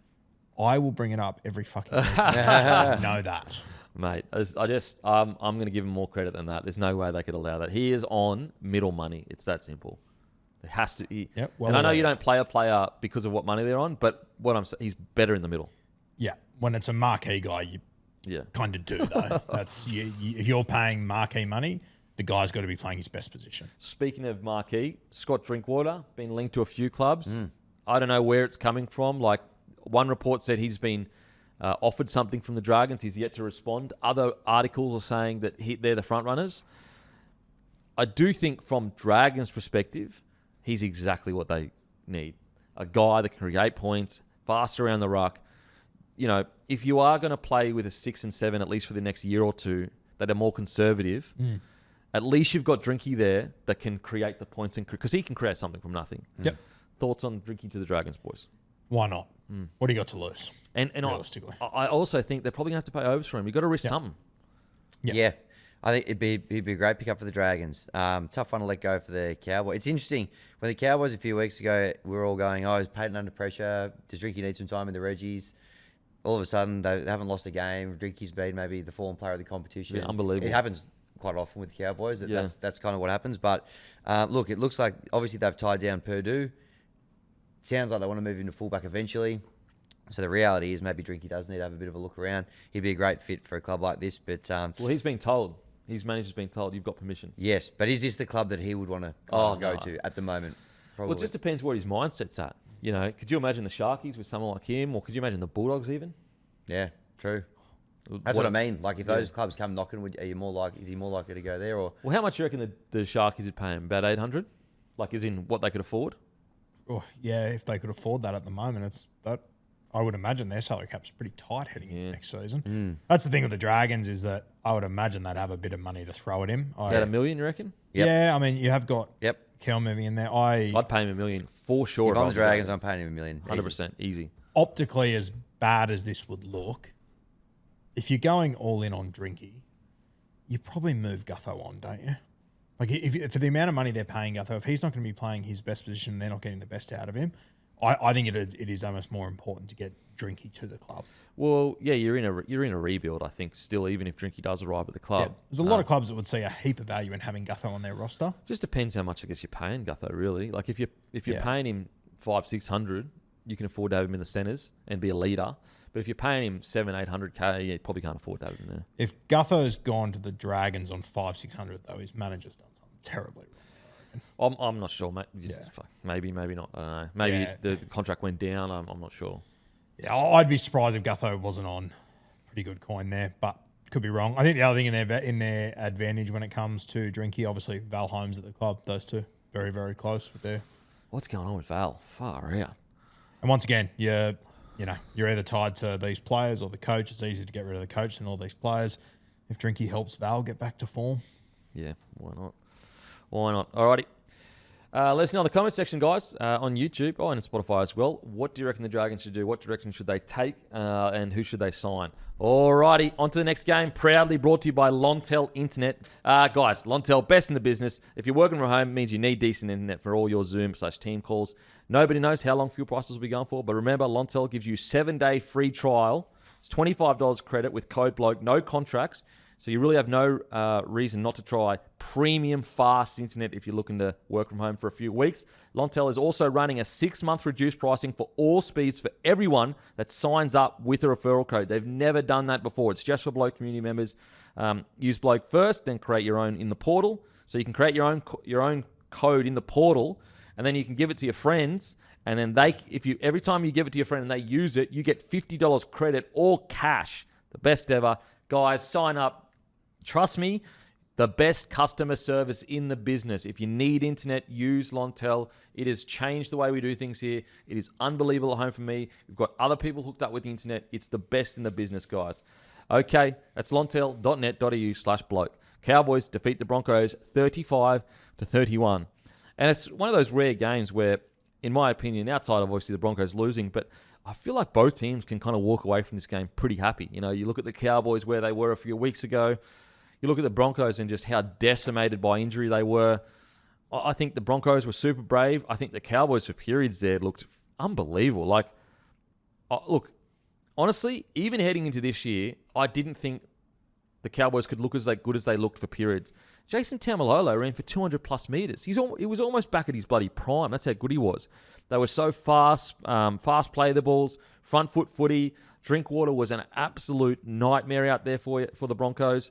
I will bring it up every fucking week. Know that. Mate, I'm going to give him more credit than that. There's no way they could allow that. He is on middle money. It's that simple. It has to. And I know you don't play a player because of what money they're on, but what I'm saying, he's better in the middle. Yeah, when it's a marquee guy, you kind of do though. That's if you're paying marquee money, the guy's got to be playing his best position. Speaking of marquee, Scott Drinkwater been linked to a few clubs. I don't know where it's coming from. Like one report said he's been offered something from the Dragons. He's yet to respond. Other articles are saying that they're the front runners. I do think from Dragons' perspective, he's exactly what they need. A guy that can create points, fast around the ruck. You know, if you are going to play with a 6 and 7, at least for the next year or two, that are more conservative, at least you've got Drinky there that can create the points, because he can create something from nothing. Yep. Thoughts on Drinky to the Dragons, boys? Why not? What do you got to lose? And realistically, I also think they're probably going to have to pay overs for him. You've got to risk something. Yeah. I think he'd be a great pickup for the Dragons. Tough one to let go for the Cowboys. It's interesting. When the Cowboys a few weeks ago, we were all going, is Peyton under pressure? Does Drinky need some time in the Reggies? All of a sudden, they haven't lost a game. Drinky's been maybe the fallen player of the competition. Yeah, unbelievable. It happens quite often with the Cowboys. That's kind of what happens. But look, it looks like obviously they've tied down Purdue. Sounds like they want to move him to fullback eventually. So the reality is maybe Drinky does need to have a bit of a look around. He'd be a great fit for a club like this. But well, he's been told. His manager's been told you've got permission. Yes, but is this the club that he would want to go to at the moment? Probably. Well, it just depends what his mindset's at. You know, could you imagine the Sharkies with someone like him, or could you imagine the Bulldogs even? Yeah, true. That's what I mean. Like if those clubs come knocking, is he more likely to go there? Or well, how much do you reckon the Sharkies would pay him? About 800? Like, as in what they could afford? Oh, yeah, if they could afford that at the moment, I would imagine their salary cap's pretty tight heading into next season. That's the thing with the Dragons is that I would imagine they'd have a bit of money to throw at him. About $1 million, you reckon? Yep. Yeah, I mean, you have got Kel moving in there. I'd pay him $1 million for sure. If I'm the Dragons, I'm paying him $1 million. 100%, easy. Optically, as bad as this would look, if you're going all in on Drinky, you probably move Gutho on, don't you? Like, if for the amount of money they're paying Gutho, if he's not going to be playing his best position, they're not getting the best out of him. I think it is almost more important to get Drinky to the club. Well, yeah, you're in a rebuild, I think, still, even if Drinky does arrive at the club. Yeah, there's a lot of clubs that would see a heap of value in having Gutho on their roster. Just depends how much I guess you're paying Gutho, really. Like if you're paying him 500-600, you can afford to have him in the centres and be a leader. But if you're paying him 700-800K, you probably can't afford to have him there. If Gutho's gone to the Dragons on 500-600, though, his manager's done something terribly wrong. I'm not sure, mate. Maybe not. I don't know. Maybe the contract went down. I'm not sure. Yeah, I'd be surprised if Gutho wasn't on pretty good coin there, but could be wrong. I think the other thing in their advantage when it comes to Drinky, obviously Val Holmes at the club. Those two very, very close with their. What's going on with Val? Far out. And once again, you're either tied to these players or the coach. It's easy to get rid of the coach and all these players. If Drinky helps Val get back to form, yeah, why not? Alrighty. Let us know in the comment section, guys, on YouTube, and on Spotify as well. What do you reckon the Dragons should do? What direction should they take? And who should they sign? Alrighty, on to the next game. Proudly brought to you by Lontel Internet. Guys, Lontel, best in the business. If you're working from home, it means you need decent internet for all your Zoom/team calls. Nobody knows how long fuel prices will be going for, but remember, Lontel gives you 7-day free trial. It's $25 credit with code BLOKE, no contracts. So you really have no reason not to try premium fast internet if you're looking to work from home for a few weeks. Lontel is also running a 6-month reduced pricing for all speeds for everyone that signs up with a referral code. They've never done that before. It's just for Bloke community members. Use Bloke first, then create your own in the portal. So you can create your own code in the portal, and then you can give it to your friends. And then every time you give it to your friend and they use it, you get $50 credit or cash. The best ever. Guys, sign up. Trust me, the best customer service in the business. If you need internet, use Lontel. It has changed the way we do things here. It is unbelievable at home for me. We've got other people hooked up with the internet. It's the best in the business, guys. Okay, that's lontel.net.au/bloke. Cowboys defeat the Broncos 35-31. And it's one of those rare games where, in my opinion, outside of obviously the Broncos losing, but I feel like both teams can kind of walk away from this game pretty happy. You know, you look at the Cowboys where they were a few weeks ago. You look at the Broncos and just how decimated by injury they were. I think the Broncos were super brave. I think the Cowboys for periods there looked unbelievable. Like, look, honestly, even heading into this year, I didn't think the Cowboys could look as good as they looked for periods. Jason Taumalolo ran for 200-plus meters. He was almost back at his bloody prime. That's how good he was. They were so fast play the balls, front foot footy. Drinkwater was an absolute nightmare out there for the Broncos.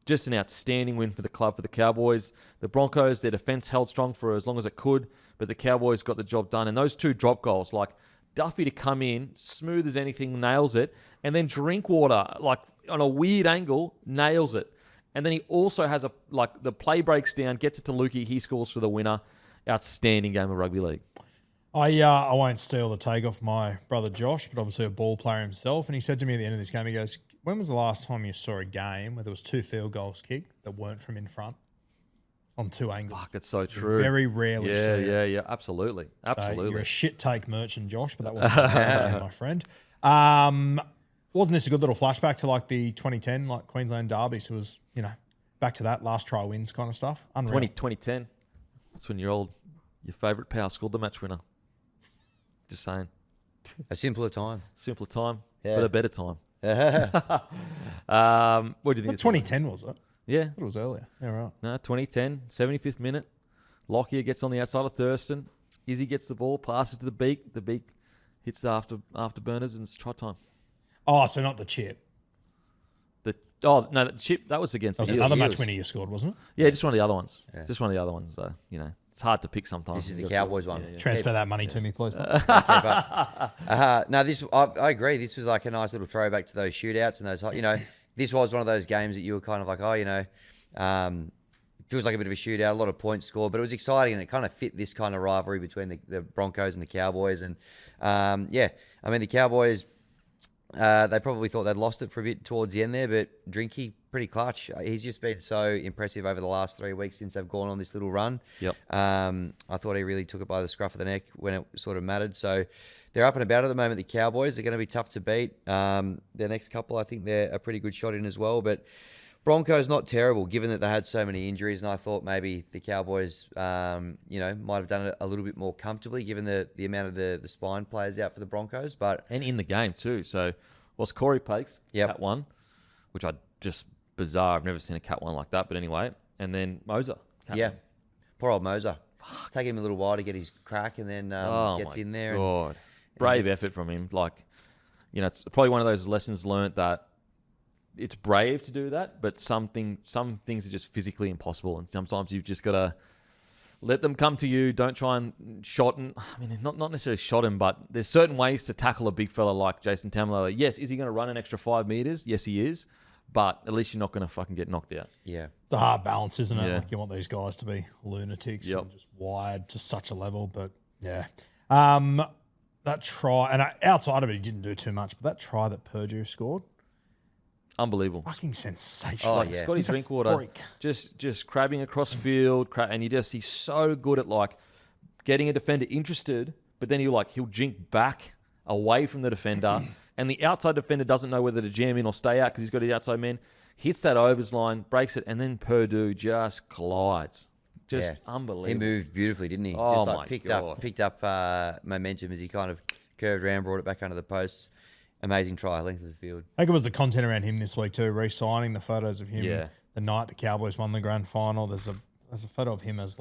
Just an outstanding win for the club, for the Cowboys. The Broncos, their defense held strong for as long as it could, but the Cowboys got the job done. And those two drop goals, like Duffy to come in, smooth as anything, nails it, and then Drinkwater, like on a weird angle, nails it. And then he also has the play breaks down, gets it to Lukey, he scores for the winner. Outstanding game of rugby league. I won't steal the take off my brother Josh, but obviously a ball player himself. And he said to me at the end of this game, he goes, when was the last time you saw a game where there was 2 field goals kicked that weren't from in front on 2 angles? Fuck, it's so true. Very rarely see it. Yeah. Absolutely. So you're a shit take merchant, Josh, but that wasn't my friend. Wasn't this a good little flashback to like the 2010 like Queensland derbies? It was, back to that last try wins kind of stuff. Unreal. 2010. That's when your favourite power scored the match winner. Just saying. A simpler time. Simpler time, Yeah. but a better time. What do you think? 2010 was it? Yeah. I thought it was earlier. Yeah, right. No, 2010, 75th minute. Lockyer gets on the outside of Thurston. Izzy gets the ball, passes to the beak. The beak hits the afterburners, and it's try time. Oh, so not the chip. The chip, that was against That was the another Eels. match winner you scored, wasn't it? Yeah, just one of the other ones. Yeah. Just one of the other ones, though. It's hard to pick sometimes. This is the Cowboys one. Transfer that money to me, please. No, I agree. This was like a nice little throwback to those shootouts and those, this was one of those games that you were kind of like, feels like a bit of a shootout, a lot of points scored, but it was exciting and it kind of fit this kind of rivalry between the Broncos and the Cowboys. And the Cowboys, they probably thought they'd lost it for a bit towards the end there, but Drinky, pretty clutch. He's just been so impressive over the last 3 weeks since they've gone on this little run. Yep. I thought he really took it by the scruff of the neck when it sort of mattered. So they're up and about at the moment, the Cowboys. They're going to be tough to beat. Their next couple, I think they're a pretty good shot in as well. But Broncos not terrible, given that they had so many injuries, and I thought maybe the Cowboys, might have done it a little bit more comfortably, given the amount of the spine players out for the Broncos. And in the game too. So, was Corey Pakes, cat one, which I just bizarre. I've never seen a cat one like that. But anyway, and then Moser. Yeah, poor old Moser. Take him a little while to get his crack, and then gets in there. God. Brave effort from him. It's probably one of those lessons learnt that it's brave to do that, but some things are just physically impossible, and sometimes you've just got to let them come to you. Don't try and shot him. Not necessarily shot him, but there's certain ways to tackle a big fella like Jason Taumalolo. Yes, is he going to run an extra 5 meters? Yes, he is. But at least you're not going to fucking get knocked out. Yeah. It's a hard balance, isn't it? Yeah. Like you want these guys to be lunatics Yep. and just wired to such a level, but yeah. That try, and outside of it, he didn't do too much, but that try that Purdue scored, unbelievable. fucking sensational. Oh, yeah. Scotty He's a Drinkwater freak. just crabbing across field, and he's so good at getting a defender interested, but then he'll jink back away from the defender, and the outside defender doesn't know whether to jam in or stay out because he's got the outside man. Hits that overs line, breaks it, and then Purdue just collides. Just unbelievable. He moved beautifully, didn't he? Oh, Just my picked up momentum as he kind of curved around, brought it back under the posts. Amazing try, length of the field. I think it was the content around him this week too, re-signing the photos of him Yeah. the night the Cowboys won the grand final. There's a photo of him as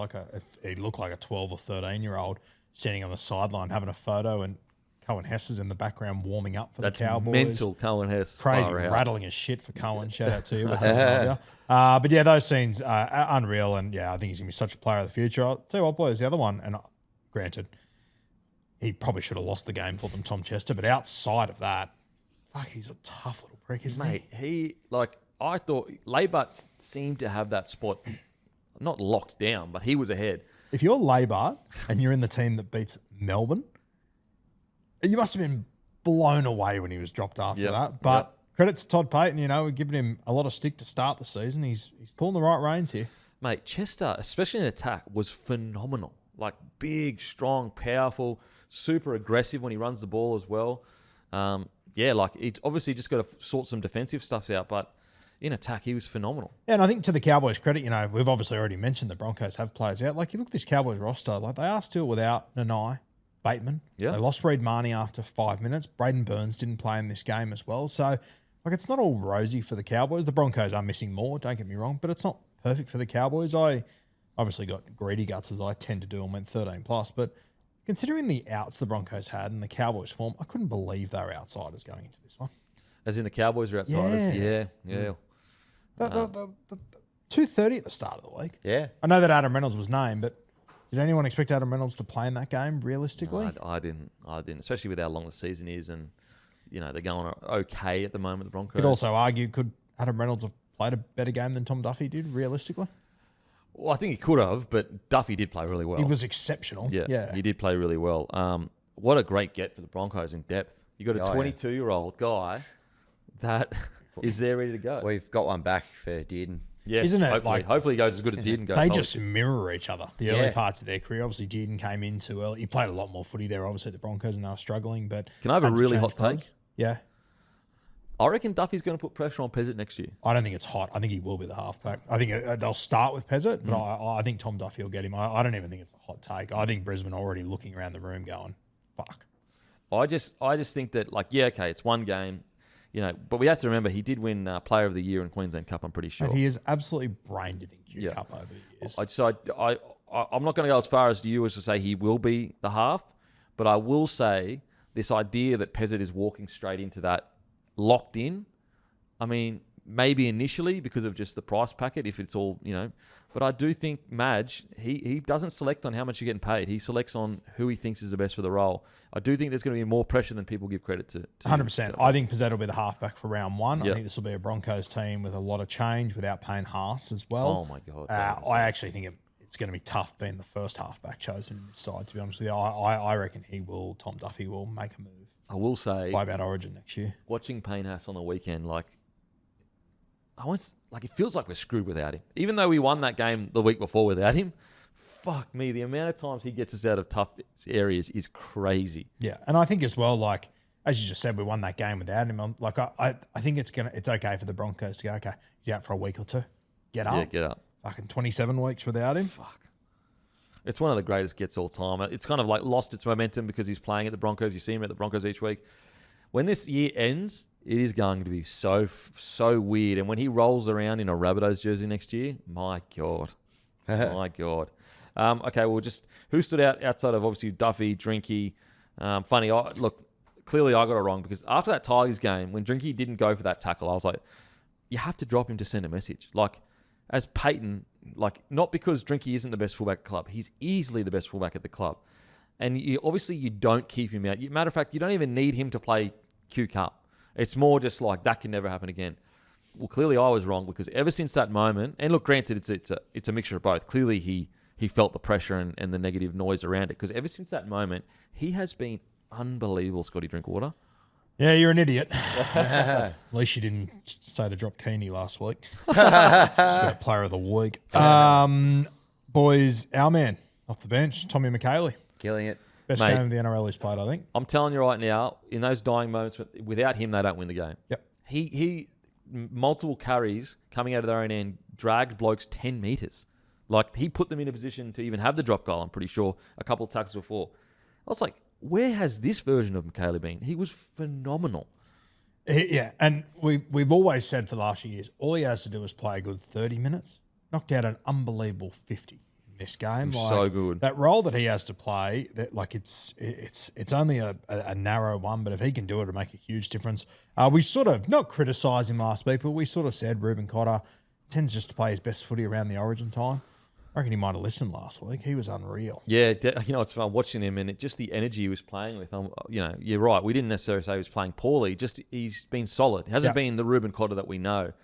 he looked like a 12 or 13-year-old standing on the sideline having a photo, and Cohen Hess is in the background warming up for That's the Cowboys. mental, Cohen Hess. Crazy, Far out. rattling as shit for Cohen. Shout out to you. But yeah, those scenes are unreal, and yeah, I think he's going to be such a player of the future. I'll tell you what, boys, the other one, and granted, he probably should have lost the game for them, Tom Chester, but outside of that, fuck, he's a tough little prick, isn't Mate, I thought Laybut seemed to have that spot not locked down, but he was ahead. If you're Laybart and you're in the team that beats Melbourne, you must have been blown away when he was dropped after that. But credit to Todd Payton, we're giving him a lot of stick to start the season. He's pulling the right reins here. Mate, Chester, especially in attack, was phenomenal. Big, strong, powerful, super aggressive when he runs the ball as well. It's obviously just got to sort some defensive stuff out, but in attack, he was phenomenal. Yeah, and I think to the Cowboys' credit, we've obviously already mentioned the Broncos have players out. You look at this Cowboys roster, they are still without Nanai, Bateman. Yeah. They lost Reid Marnie after 5 minutes. Braden Burns didn't play in this game as well. So, it's not all rosy for the Cowboys. The Broncos are missing more, don't get me wrong, but it's not perfect for the Cowboys. I obviously got greedy guts as I tend to do and went 13 plus, but considering the outs the Broncos had and the Cowboys form, I couldn't believe they were outsiders going into this one. As in the Cowboys are outsiders? Yeah. The 2:30 at the start of the week. Yeah. I know that Adam Reynolds was named, but did anyone expect Adam Reynolds to play in that game realistically? I didn't, especially with how long the season is, and they're going okay at the moment, the Broncos. Could also argue, could Adam Reynolds have played a better game than Tom Duffy did, realistically? Well, I think he could have, but Duffy did play really well. He was exceptional. Yeah. He did play really well. What a great get for the Broncos in depth. You got a 22-year-old guy that is there ready to go. We've got one back for Dearden. Yes, Isn't it hopefully he goes as good as Dearden goes. They just mirror each other. The early parts of their career, obviously, Dearden came in too early. He played a lot more footy there, obviously, at the Broncos, and they were struggling. But can I have a really hot take? Yeah. I reckon Duffy's going to put pressure on Pezzett next year. I don't think it's hot. I think he will be the halfback. I think they'll start with Pezzett, but I think Tom Duffy will get him. I don't even think it's a hot take. I think Brisbane are already looking around the room going, fuck. I just think that, like, yeah, okay, it's one game, you know, but we have to remember he did win Player of the Year in Queensland Cup, I'm pretty sure. And he is absolutely brained it in Q Cup over the years. I'm not going to go as far as you as to say he will be the half, but I will say this idea that Pezzett is walking straight into that locked in, I mean, maybe initially because of just the price packet, if it's all, you know, but I do think Madge, he doesn't select on how much you're getting paid. He selects on who he thinks is the best for the role. I do think there's going to be more pressure than people give credit to 100%. I think Pezzett will be the halfback for round one. Yep. I think this will be a Broncos team with a lot of change without paying Haas as well. Oh, my God. I actually think it's going to be tough being the first halfback chosen in this side, to be honest with you. I reckon Tom Duffy will make a move. I will say, by about Origin next year. Watching Payne Haas on the weekend, it feels like we're screwed without him. Even though we won that game the week before without him, fuck me, the amount of times he gets us out of tough areas is crazy. Yeah, and I think as well, like as you just said, we won that game without him. I think it's okay for the Broncos to go, okay, he's out for a week or two. Get up. Yeah, get up. Fucking 27 weeks without him. Fuck. It's one of the greatest gets all time. It's kind of like lost its momentum because he's playing at the Broncos. You see him at the Broncos each week. When this year ends, it is going to be so weird. And when he rolls around in a Rabbitohs jersey next year, my God. My God. Okay, well, just who stood out outside of obviously Duffy, Drinky? Funny, look, clearly I got it wrong because after that Tigers game, when Drinky didn't go for that tackle, I was like, you have to drop him to send a message. Like, as Peyton, like, not because Drinky isn't the best fullback at the club. He's easily the best fullback at the club. And obviously you don't keep him out. Matter of fact, you don't even need him to play Q Cup. It's more just like, that can never happen again. Well, clearly I was wrong because ever since that moment, and look, granted, it's a mixture of both. Clearly he felt the pressure and the negative noise around it because ever since that moment, he has been unbelievable, Scotty Drinkwater. Yeah, you're an idiot. At least you didn't say to drop Keeney last week. Just about player of the week. Boys, our man off the bench, Tommy McHaley. Killing it. Best Mate, game of the NRL he's played, I think. I'm telling you right now, in those dying moments, without him, they don't win the game. Yep. He multiple carries coming out of their own end, dragged blokes 10 metres. Like, he put them in a position to even have the drop goal, I'm pretty sure, a couple of tackles before. I was like, where has this version of McHaley been? He was phenomenal. Yeah, and we've always said for the last few years, all he has to do is play a good 30 minutes. Knocked out an unbelievable 50 in this game. So good. That role that he has to play, that it's only a narrow one, but if he can do it, it'll make a huge difference. We sort of, not criticised him last week, but we sort of said Ruben Cotter tends just to play his best footy around the Origin time. I reckon he might have listened last week. He was unreal. Yeah, it's fun watching him and just the energy he was playing with. You're right. We didn't necessarily say he was playing poorly. Just he's been solid. He hasn't been the Ruben Cotter that we know.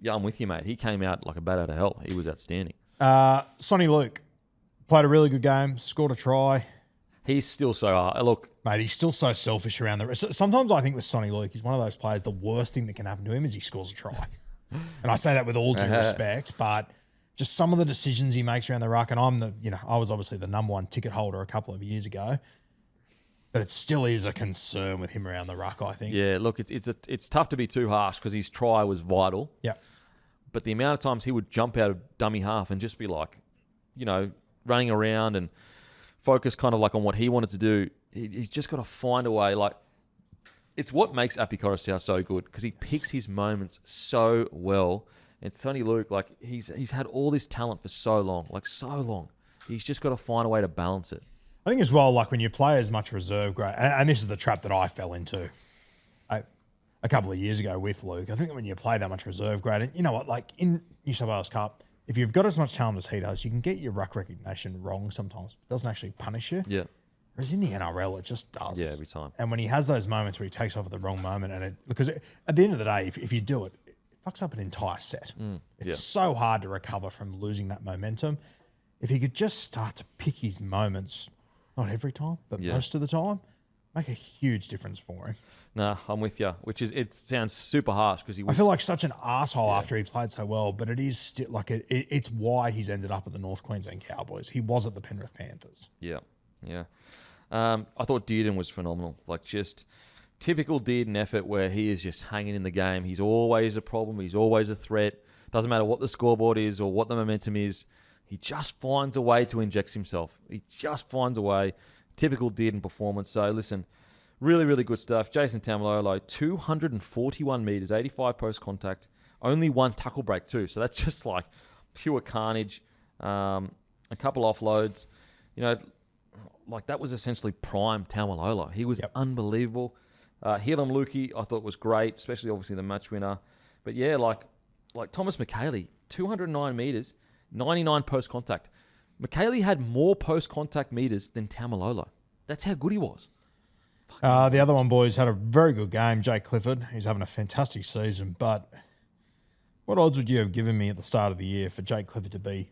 Yeah, I'm with you, mate. He came out like a bat out of hell. He was outstanding. Sonny Luke played a really good game, scored a try. He's still so hard. Look, mate, he's still so selfish around the. Sometimes I think with Sonny Luke, he's one of those players. The worst thing that can happen to him is he scores a try, and I say that with all due respect, but. Just some of the decisions he makes around the ruck, and I was obviously the number one ticket holder a couple of years ago, but it still is a concern with him around the ruck, I think. Yeah, look, it's tough to be too harsh because his try was vital. Yeah. But the amount of times he would jump out of dummy half and just be like, running around and focus kind of like on what he wanted to do, he's just got to find a way. Like, it's what makes Api Koroisau so good because he picks his moments so well. And Sonny Luke, like, he's had all this talent for so long. He's just got to find a way to balance it. I think as well, like, when you play as much reserve grade, and this is the trap that I fell into a couple of years ago with Luke, I think that when you play that much reserve grade, and you know what, like, in New South Wales Cup, if you've got as much talent as he does, you can get your ruck recognition wrong sometimes. It doesn't actually punish you. Yeah. Whereas in the NRL, it just does. Yeah, every time. And when he has those moments where he takes off at the wrong moment, because at the end of the day, if you do it, fucks up an entire set. It's yeah. so hard to recover from losing that momentum. If he could just start to pick his moments, not every time, but most of the time, make a huge difference for him. No, I'm with you. It sounds super harsh because I feel like such an arsehole after he played so well, but it is still like it's why he's ended up at the North Queensland Cowboys. He was at the Penrith Panthers. Yeah. I thought Dearden was phenomenal. Like just typical Dearden effort where he is just hanging in the game. He's always a problem. He's always a threat. Doesn't matter what the scoreboard is or what the momentum is. He just finds a way to inject himself. He just finds a way. Typical Dearden performance. So listen, really, really good stuff. Jason Taumalolo, 241 metres, 85 post contact, only one tackle break too. So that's just like pure carnage. A couple offloads. You know, like that was essentially prime Taumalolo. He was unbelievable. Helam Lukey, I thought was great, especially obviously the match winner. But yeah, like Thomas McKaylee, 209 metres, 99 post contact. McKaylee had more post contact metres than Taumalolo. That's how good he was. The other one, boys, had a very good game. Jake Clifford, he's having a fantastic season. But what odds would you have given me at the start of the year for Jake Clifford to be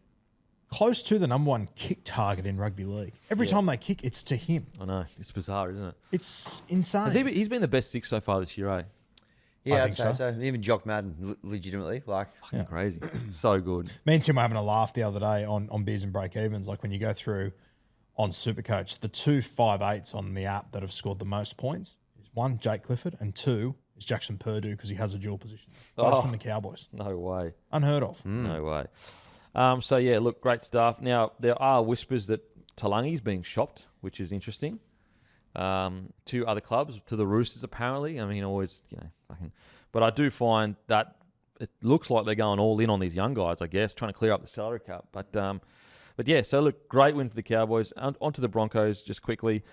close to the number one kick target in rugby league? Every time they kick, it's to him. I know. It's bizarre, isn't it? It's insane. He's been the best six so far this year, eh? Yeah, I I'd think say so. Even Jock Madden, legitimately. Like, Fucking crazy. So good. Me and Tim were having a laugh the other day on Beers and Break Evens. Like when you go through on Supercoach, the 2 5/8s on the app that have scored the most points is 1, Jake Clifford, and 2 is Jackson Purdue because he has a dual position. Both from the Cowboys. No way. Unheard of. No way. So, yeah, look, great stuff. Now, there are whispers that Talangi's being shopped, which is interesting, to other clubs, to the Roosters, apparently. I mean, always, but I do find that it looks like they're going all in on these young guys, I guess, trying to clear up the salary cap. But yeah, so look, great win for the Cowboys. Onto the Broncos, just quickly.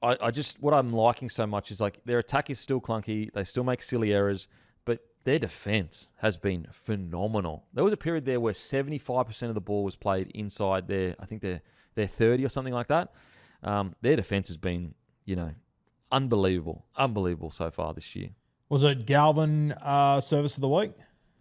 What I'm liking so much is like their attack is still clunky. They still make silly errors, but their defense has been phenomenal. There was a period there where 75% of the ball was played inside their 30 or something like that. Their defense has been, unbelievable so far this year. Was it Galvin service of the week?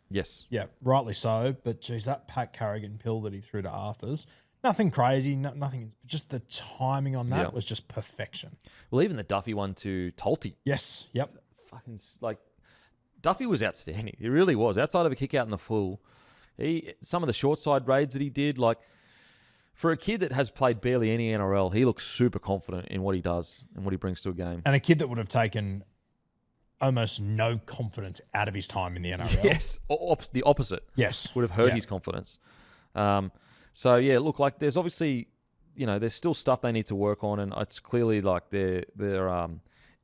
Yes. Yeah, rightly so. But geez, that Pat Carrigan pill that he threw to Arthurs, nothing crazy, nothing. Just the timing on that was just perfection. Well, even the Duffy one to Tolty. Yes. Yep. Fucking Duffy was outstanding. He really was. Outside of a kick out in the full, some of the short side raids that he did, like for a kid that has played barely any NRL, he looks super confident in what he does and what he brings to a game. And a kid that would have taken almost no confidence out of his time in the NRL. Yes, the opposite. Yes. Would have hurt his confidence. So, yeah, look, like there's obviously, there's still stuff they need to work on, and it's clearly like their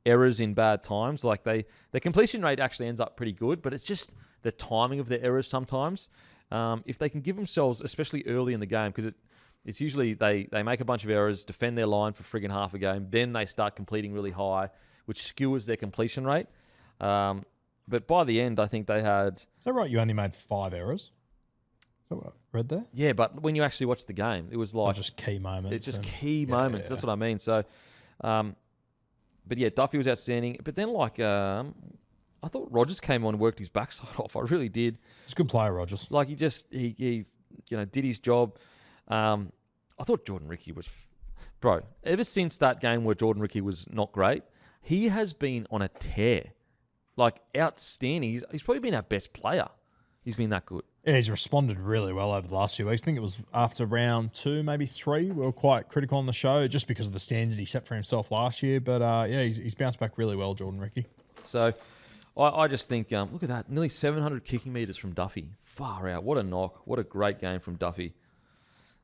errors in bad times. Like their completion rate actually ends up pretty good, but it's just the timing of their errors sometimes. If they can give themselves, especially early in the game, because it's usually they make a bunch of errors, defend their line for friggin' half a game, then they start completing really high, which skewers their completion rate. But by the end, I think they had... Is that right? You only made 5 errors? Is that what I read there? Yeah, but when you actually watch the game, it was like... just key moments. It's just key moments. That's what I mean. So, but yeah, Duffy was outstanding. But then I thought Rogers came on and worked his backside off. I really did. He's a good player, Rogers. Like he did his job. I thought Jordan Ricky was... Bro, ever since that game where Jordan Ricky was not great, he has been on a tear. Like, outstanding. He's probably been our best player. He's been that good. Yeah, he's responded really well over the last few weeks. I think it was after round 2, maybe 3, we were quite critical on the show just because of the standard he set for himself last year. But, he's bounced back really well, Jordan Ricky. So, I just think, look at that. Nearly 700 kicking metres from Duffy. Far out. What a knock. What a great game from Duffy.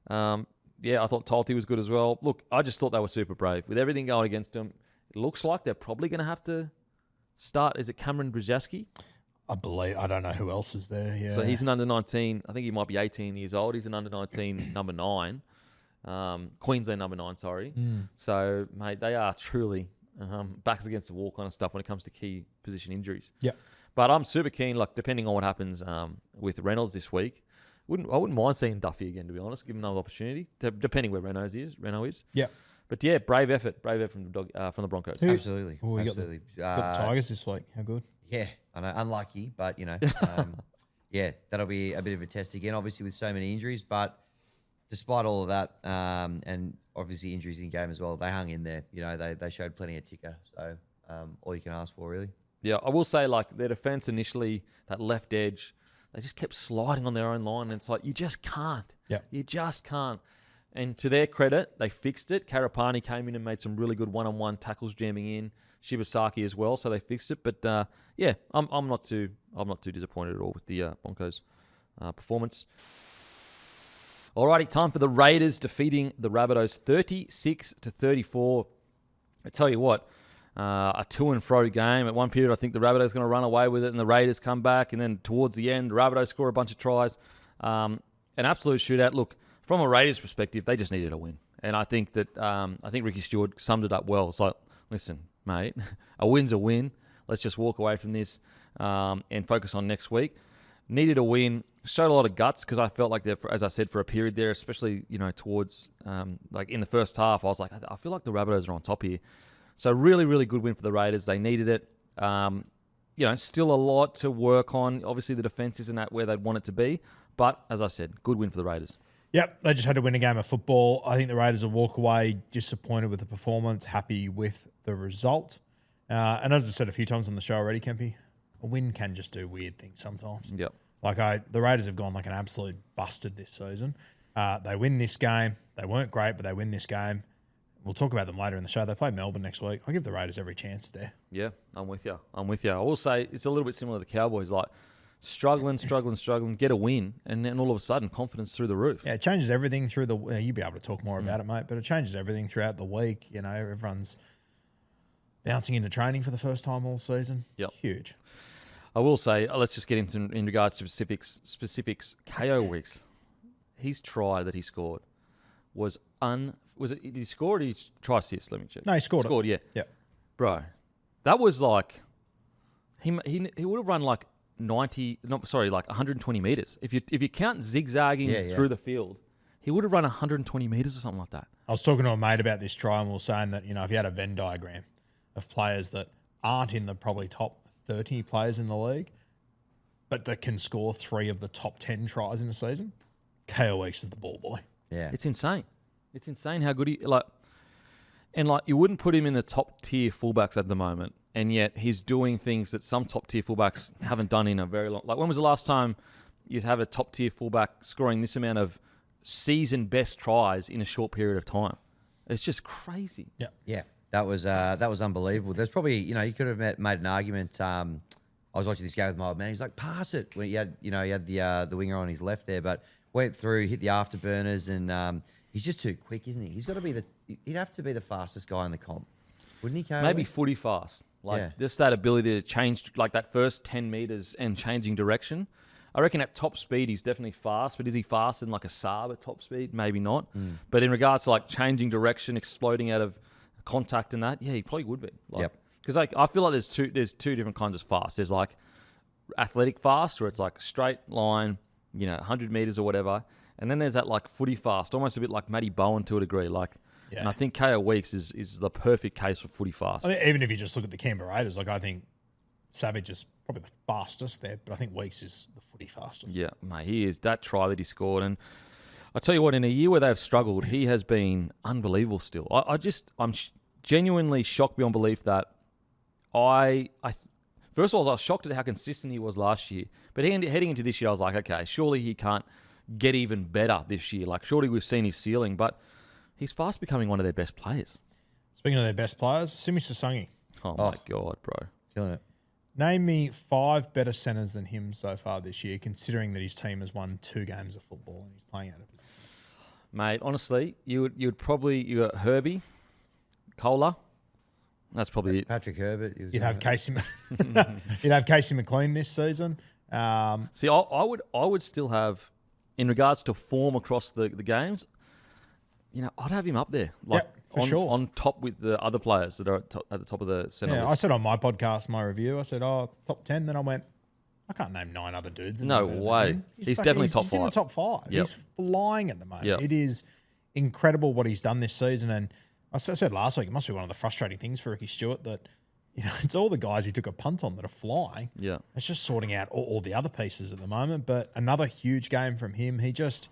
I thought Tolty was good as well. Look, I just thought they were super brave. With everything going against them, it looks like they're probably going to have to start. Is it Cameron Brzezinski? I don't know who else is there. Yeah. So he's an under-19. I think he might be 18 years old. He's an under-19 number 9. Queensland number 9, sorry. So, mate, they are truly backs against the wall kind of stuff when it comes to key position injuries. Yeah. But I'm super keen, like, depending on what happens with Reynolds this week, I wouldn't mind seeing Duffy again, to be honest. Give him another opportunity, depending where Renault is. Yeah. But yeah, brave effort from the Broncos. Absolutely. We got the Tigers this week. How good? Yeah, I know, unlucky, but yeah, that'll be a bit of a test again. Obviously, with so many injuries, but despite all of that, and obviously injuries in game as well, they hung in there. They showed plenty of ticker. So all you can ask for, really. Yeah, I will say, like, their defense initially, that left edge, they just kept sliding on their own line, and it's like, you just can't. Yeah. You just can't. And to their credit, they fixed it. Karapani came in and made some really good one-on-one tackles jamming in. Shibasaki as well, so they fixed it. But yeah, I'm not too disappointed at all with the Broncos performance. Alrighty, time for the Raiders defeating the Rabbitohs 36-34. I tell you what, a to and fro game. At one period, I think the Rabbitohs going to run away with it, and the Raiders come back, and then towards the end, the Rabbitohs score a bunch of tries. An absolute shootout. Look, from a Raiders perspective, they just needed a win, and I think that Ricky Stewart summed it up well. It's like, listen, mate, a win's a win. Let's just walk away from this and focus on next week. Needed a win. Showed a lot of guts because I felt like, as I said, for a period there, especially towards like in the first half, I was like, I feel like the Rabbitohs are on top here. So really, really good win for the Raiders. They needed it. Still a lot to work on. Obviously, the defense isn't at where they'd want it to be. But as I said, good win for the Raiders. Yep, they just had to win a game of football. I think the Raiders will walk away disappointed with the performance, happy with the result. And as I said a few times on the show already, Kempy, a win can just do weird things sometimes. Yep. The Raiders have gone like an absolute busted this season. They win this game. They weren't great, but they win this game. We'll talk about them later in the show. They play Melbourne next week. I'll give the Raiders every chance there. Yeah, I'm with you. I will say it's a little bit similar to the Cowboys. Like, struggling, get a win, and then all of a sudden, confidence through the roof. Yeah, it changes everything through the... you'll be able to talk more about it, mate, but it changes everything throughout the week. Everyone's bouncing into training for the first time all season. Yep. Huge. I will say, let's just get into in regards to specifics. KO Weeks, his try that he scored was did he score or did he try assist? Let me check. No, he scored it. Yeah. Yeah. Bro, that was like he would have run like 120 meters. If you count zigzagging through the field, he would have run 120 meters or something like that. I was talking to a mate about this try, and we were saying that, if you had a Venn diagram of players that aren't in the probably top 30 players in the league, but that can score 3 of the top 10 tries in a season, KO Weeks is the ball boy. Yeah. It's insane. It's insane how good you wouldn't put him in the top tier fullbacks at the moment, and yet he's doing things that some top tier fullbacks haven't done in a very long. Like, when was the last time you'd have a top tier fullback scoring this amount of season best tries in a short period of time? It's just crazy. Yeah. Yeah. That was unbelievable. There's probably, you could have made an argument. I was watching this game with my old man. He's like, pass it. When he had the winger on his left there, but went through, hit the afterburners, and he's just too quick, isn't he? He'd have to be the fastest guy in the comp, wouldn't he? KO? Maybe footy fast. Just that ability to change, like that first 10 meters and changing direction. I reckon at top speed, he's definitely fast, but is he faster than like a Saab at top speed? Maybe not. But in regards to like changing direction, exploding out of contact and that, yeah, he probably would be. Because I feel like there's two different kinds of fast. There's like athletic fast, where it's like straight line, 100 meters or whatever, and then there's that like footy fast, almost a bit like Matty Bowen to a degree. And I think KO Weeks is the perfect case for footy fast. I think even if you just look at the Canberra Raiders, I think Savage is probably the fastest there, but I think Weeks is the footy fastest. Yeah, mate, he is. That try that he scored, and I tell you what, in a year where they've struggled, he has been unbelievable still. I'm genuinely shocked beyond belief that first of all, I was shocked at how consistent he was last year. But heading into this year, I was like, okay, surely he can't get even better this year. Like, surely we've seen his ceiling, but he's fast becoming one of their best players. Speaking of their best players, Simi Sasangi. Oh my God, bro. Killing it. Name me 5 better centres than him so far this year, considering that his team has won 2 games of football and he's playing out of position. Mate, honestly, you got Herbie, Kohler. That's probably it. Patrick Herbert. You'd have Casey. You'd have Casey McLean this season. See, I would still have, in regards to form across the games, I'd have him up there, sure, on top with the other players that are at the top of the centre list. I said on my podcast, my review, I said, top 10. Then I went, I can't name 9 other dudes. No way. He's definitely top 5. He's in the top 5. Yep. He's flying at the moment. Yep. It is incredible what he's done this season. And I said last week, it must be one of the frustrating things for Ricky Stewart that it's all the guys he took a punt on that are flying. Yeah. It's just sorting out all the other pieces at the moment. But another huge game from him. He just,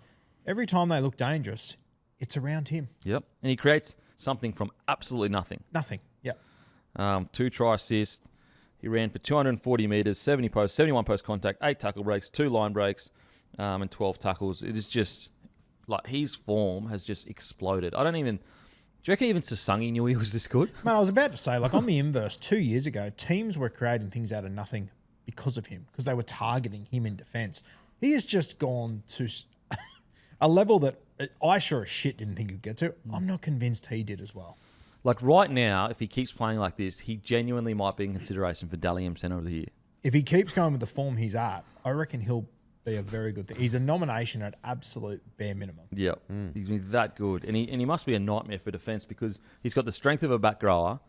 every time they look dangerous, it's around him. Yep. And he creates something from absolutely nothing. Nothing. Yep. 2 try assists. He ran for 240 metres, 71 post contact, 8 tackle breaks, 2 line breaks, and 12 tackles. It is just like his form has just exploded. Do you reckon even Sasangi knew he was this good? Man, I was about to say, like on the inverse, 2 years ago, teams were creating things out of nothing because of him, because they were targeting him in defence. He has just gone to a level that I sure as shit didn't think he'd get to. I'm not convinced he did as well. Like right now, if he keeps playing like this, he genuinely might be in consideration for Dally M Centre of the Year. If he keeps going with the form he's at, I reckon he'll be a very good thing. He's a nomination at absolute bare minimum. Yeah, he's been that good. And he must be a nightmare for defence because he's got the strength of a back rower,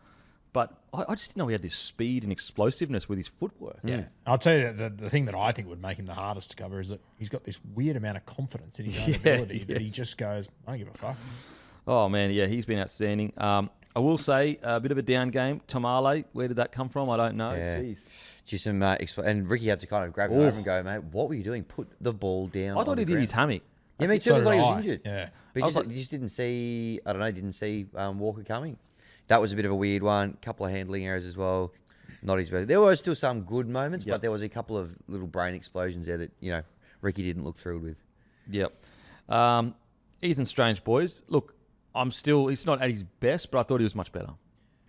but I just didn't know he had this speed and explosiveness with his footwork. Yeah. I'll tell you, the thing that I think would make him the hardest to cover is that he's got this weird amount of confidence in his own ability that he just goes, I don't give a fuck. Oh, man, yeah, he's been outstanding. I will say, a bit of a down game. Tamale, where did that come from? I don't know. Yeah. Jeez. Just some, and Ricky had to kind of grab him over and go, mate, what were you doing? Put the ball down. I thought he did his hammy. Yeah, me too. So I thought he did was I. injured. Yeah. But you just didn't see, I don't know, didn't see Walker coming. That was a bit of a weird one. Couple of handling errors as well. Not his best. There were still some good moments, but there was a couple of little brain explosions there that, Ricky didn't look thrilled with. Yep. Ethan Strange, boys. Look, he's not at his best, but I thought he was much better.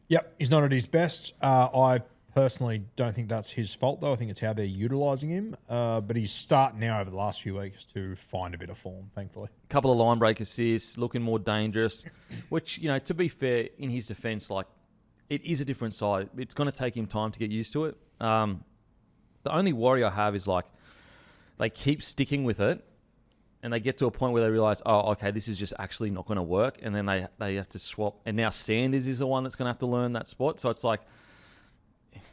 Yep, he's not at his best. I personally don't think that's his fault, though. I think it's how they're utilising him. But he's starting now over the last few weeks to find a bit of form, thankfully. A couple of line break assists, looking more dangerous, which, to be fair, in his defence, like, it is a different side. It's going to take him time to get used to it. The only worry I have is, like, they keep sticking with it, and they get to a point where they realise, oh, okay, this is just actually not going to work, and then they have to swap. And now Sanders is the one that's going to have to learn that spot. So it's like,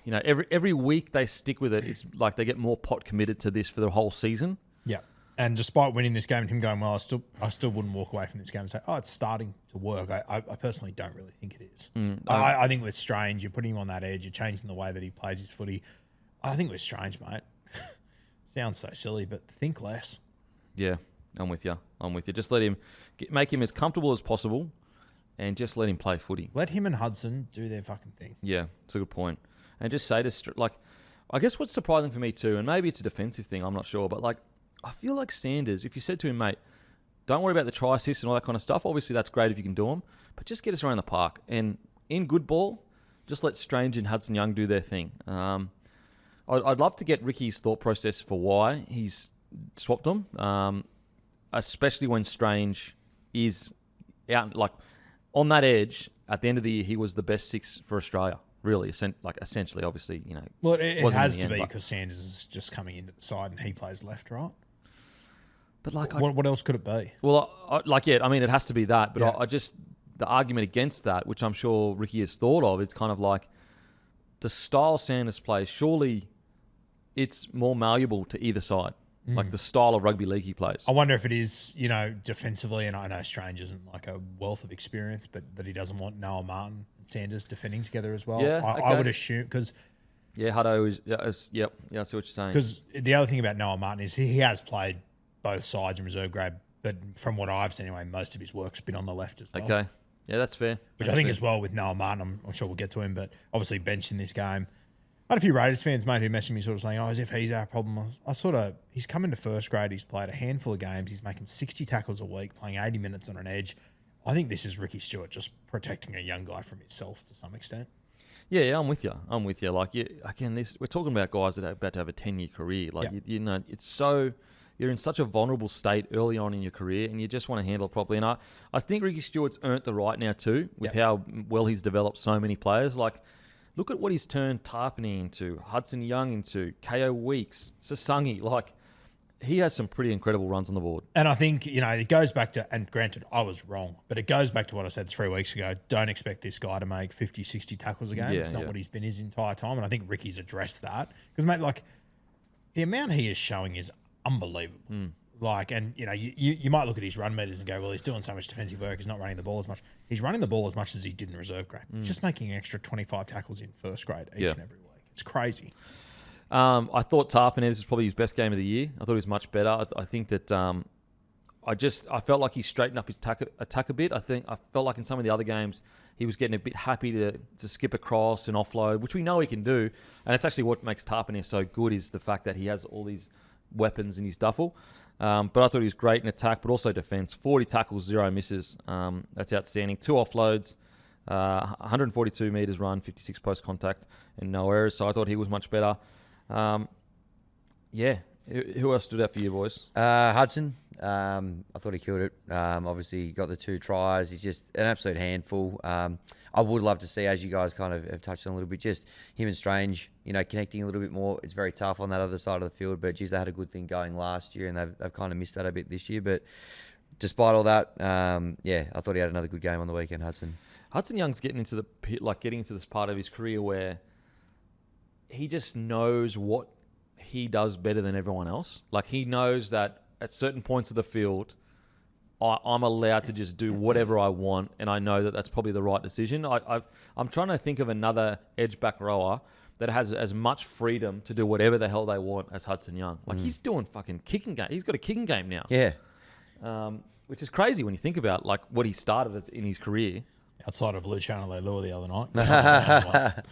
every week they stick with it. It's like they get more pot committed to this for the whole season. Yeah. And despite winning this game and him going, well, I still wouldn't walk away from this game and say, oh, it's starting to work. I personally don't really think it is. I think with Strange, you're putting him on that edge. You're changing the way that he plays his footy. I think with Strange, mate, sounds so silly, but think less. Yeah, I'm with you. Just let him make him as comfortable as possible, and just let him play footy. Let him and Hudson do their fucking thing. Yeah, it's a good point. And just say I guess what's surprising for me too, and maybe it's a defensive thing, I'm not sure, but I feel like Sanders, if you said to him, mate, don't worry about the try assists and all that kind of stuff. Obviously, that's great if you can do them, but just get us around the park. And in good ball, just let Strange and Hudson Young do their thing. I'd love to get Ricky's thought process for why he's swapped them, especially when Strange is out, like on that edge. At the end of the year, he was the best 6 for Australia, really. Essentially, obviously, Well, it has to be but- because Sanders is just coming into the side and he plays left, right? But What else could it be? Well, it has to be that. But Yeah. The argument against that, which I'm sure Ricky has thought of, is kind of like the style Sanders plays. Surely, it's more malleable to either side. Like the style of rugby league he plays. I wonder if it is, defensively, and I know Strange isn't like a wealth of experience, but that he doesn't want Noah Martin and Sanders defending together as well. Yeah, I okay. would assume because Yeah, Hutto is. Yeah, I see what you're saying. because the other thing about Noah Martin is he has played both sides in reserve grade, but from what I've seen anyway, most of his work's been on the left as well. Okay, yeah, that's fair. Which I think as well with Noah Martin, I'm sure we'll get to him, but obviously benched in this game. I had a few Raiders fans, mate, who messaged me sort of saying, as if he's our problem. He's come into first grade, he's played a handful of games, he's making 60 tackles a week, playing 80 minutes on an edge. I think this is Ricky Stewart just protecting a young guy from himself to some extent. Yeah, I'm with you. Like, again, we're talking about guys that are about to have a 10-year career. Like, it's so... You're in such a vulnerable state early on in your career, and you just want to handle it properly. And I think Ricky Stewart's earned the right now too, with how well he's developed so many players. Like, look at what he's turned Tarpany into, Hudson Young into, KO Weeks, Sasangi. Like, he has some pretty incredible runs on the board. And I think, it goes back to, and granted, I was wrong, but it goes back to what I said 3 weeks ago. Don't expect this guy to make 50, 60 tackles a game. It's not what he's been his entire time. And I think Ricky's addressed that. Because, mate, like, the amount he is showing is unbelievable. Like, and you might look at his run meters and go, well, he's doing so much defensive work, he's not running the ball as much. He's running the ball as much as he did in reserve grade. He's just making an extra 25 tackles in first grade each and every week. It's crazy. I thought Tarpanese was probably his best game of the year. I thought he was much better. I think that I felt like he straightened up his attack a bit. I felt like in some of the other games he was getting a bit happy to skip across and offload, which we know he can do. And that's actually what makes Tarpanese so good, is the fact that he has all these weapons in his duffel. But I thought he was great in attack, but also defense. 40 tackles, 0 misses. That's outstanding. 2 offloads, 142 meters run, 56 post contact, and no errors. So I thought he was much better. Who else stood out for you, boys? Hudson. I thought he killed it. Obviously, he got the 2 tries. He's just an absolute handful. I would love to see, as you guys kind of have touched on a little bit, just him and Strange, connecting a little bit more. It's very tough on that other side of the field, but geez, they had a good thing going last year, and they've kind of missed that a bit this year. But despite all that, I thought he had another good game on the weekend, Hudson. Hudson Young's getting into this part of his career where he just knows what he does better than everyone else. Like, he knows that at certain points of the field, I'm allowed to just do whatever I want, and I know that that's probably the right decision. I'm trying to think of another edge back rower that has as much freedom to do whatever the hell they want as Hudson Young. Like, he's doing fucking kicking game. He's got a kicking game now. Yeah. Which is crazy when you think about like what he started in his career. Outside of Luciano Leilua the other night.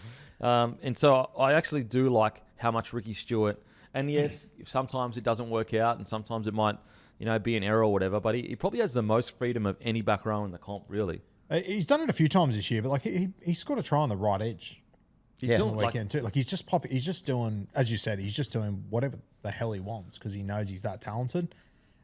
And so I actually do like how much Ricky Stewart, and yes, sometimes it doesn't work out and sometimes it might, be an error or whatever, but he probably has the most freedom of any back row in the comp, really. He's done it a few times this year, but like he scored a try on the right edge. He's doing on the weekend too. Like, he's just doing, as you said, he's just doing whatever the hell he wants because he knows he's that talented.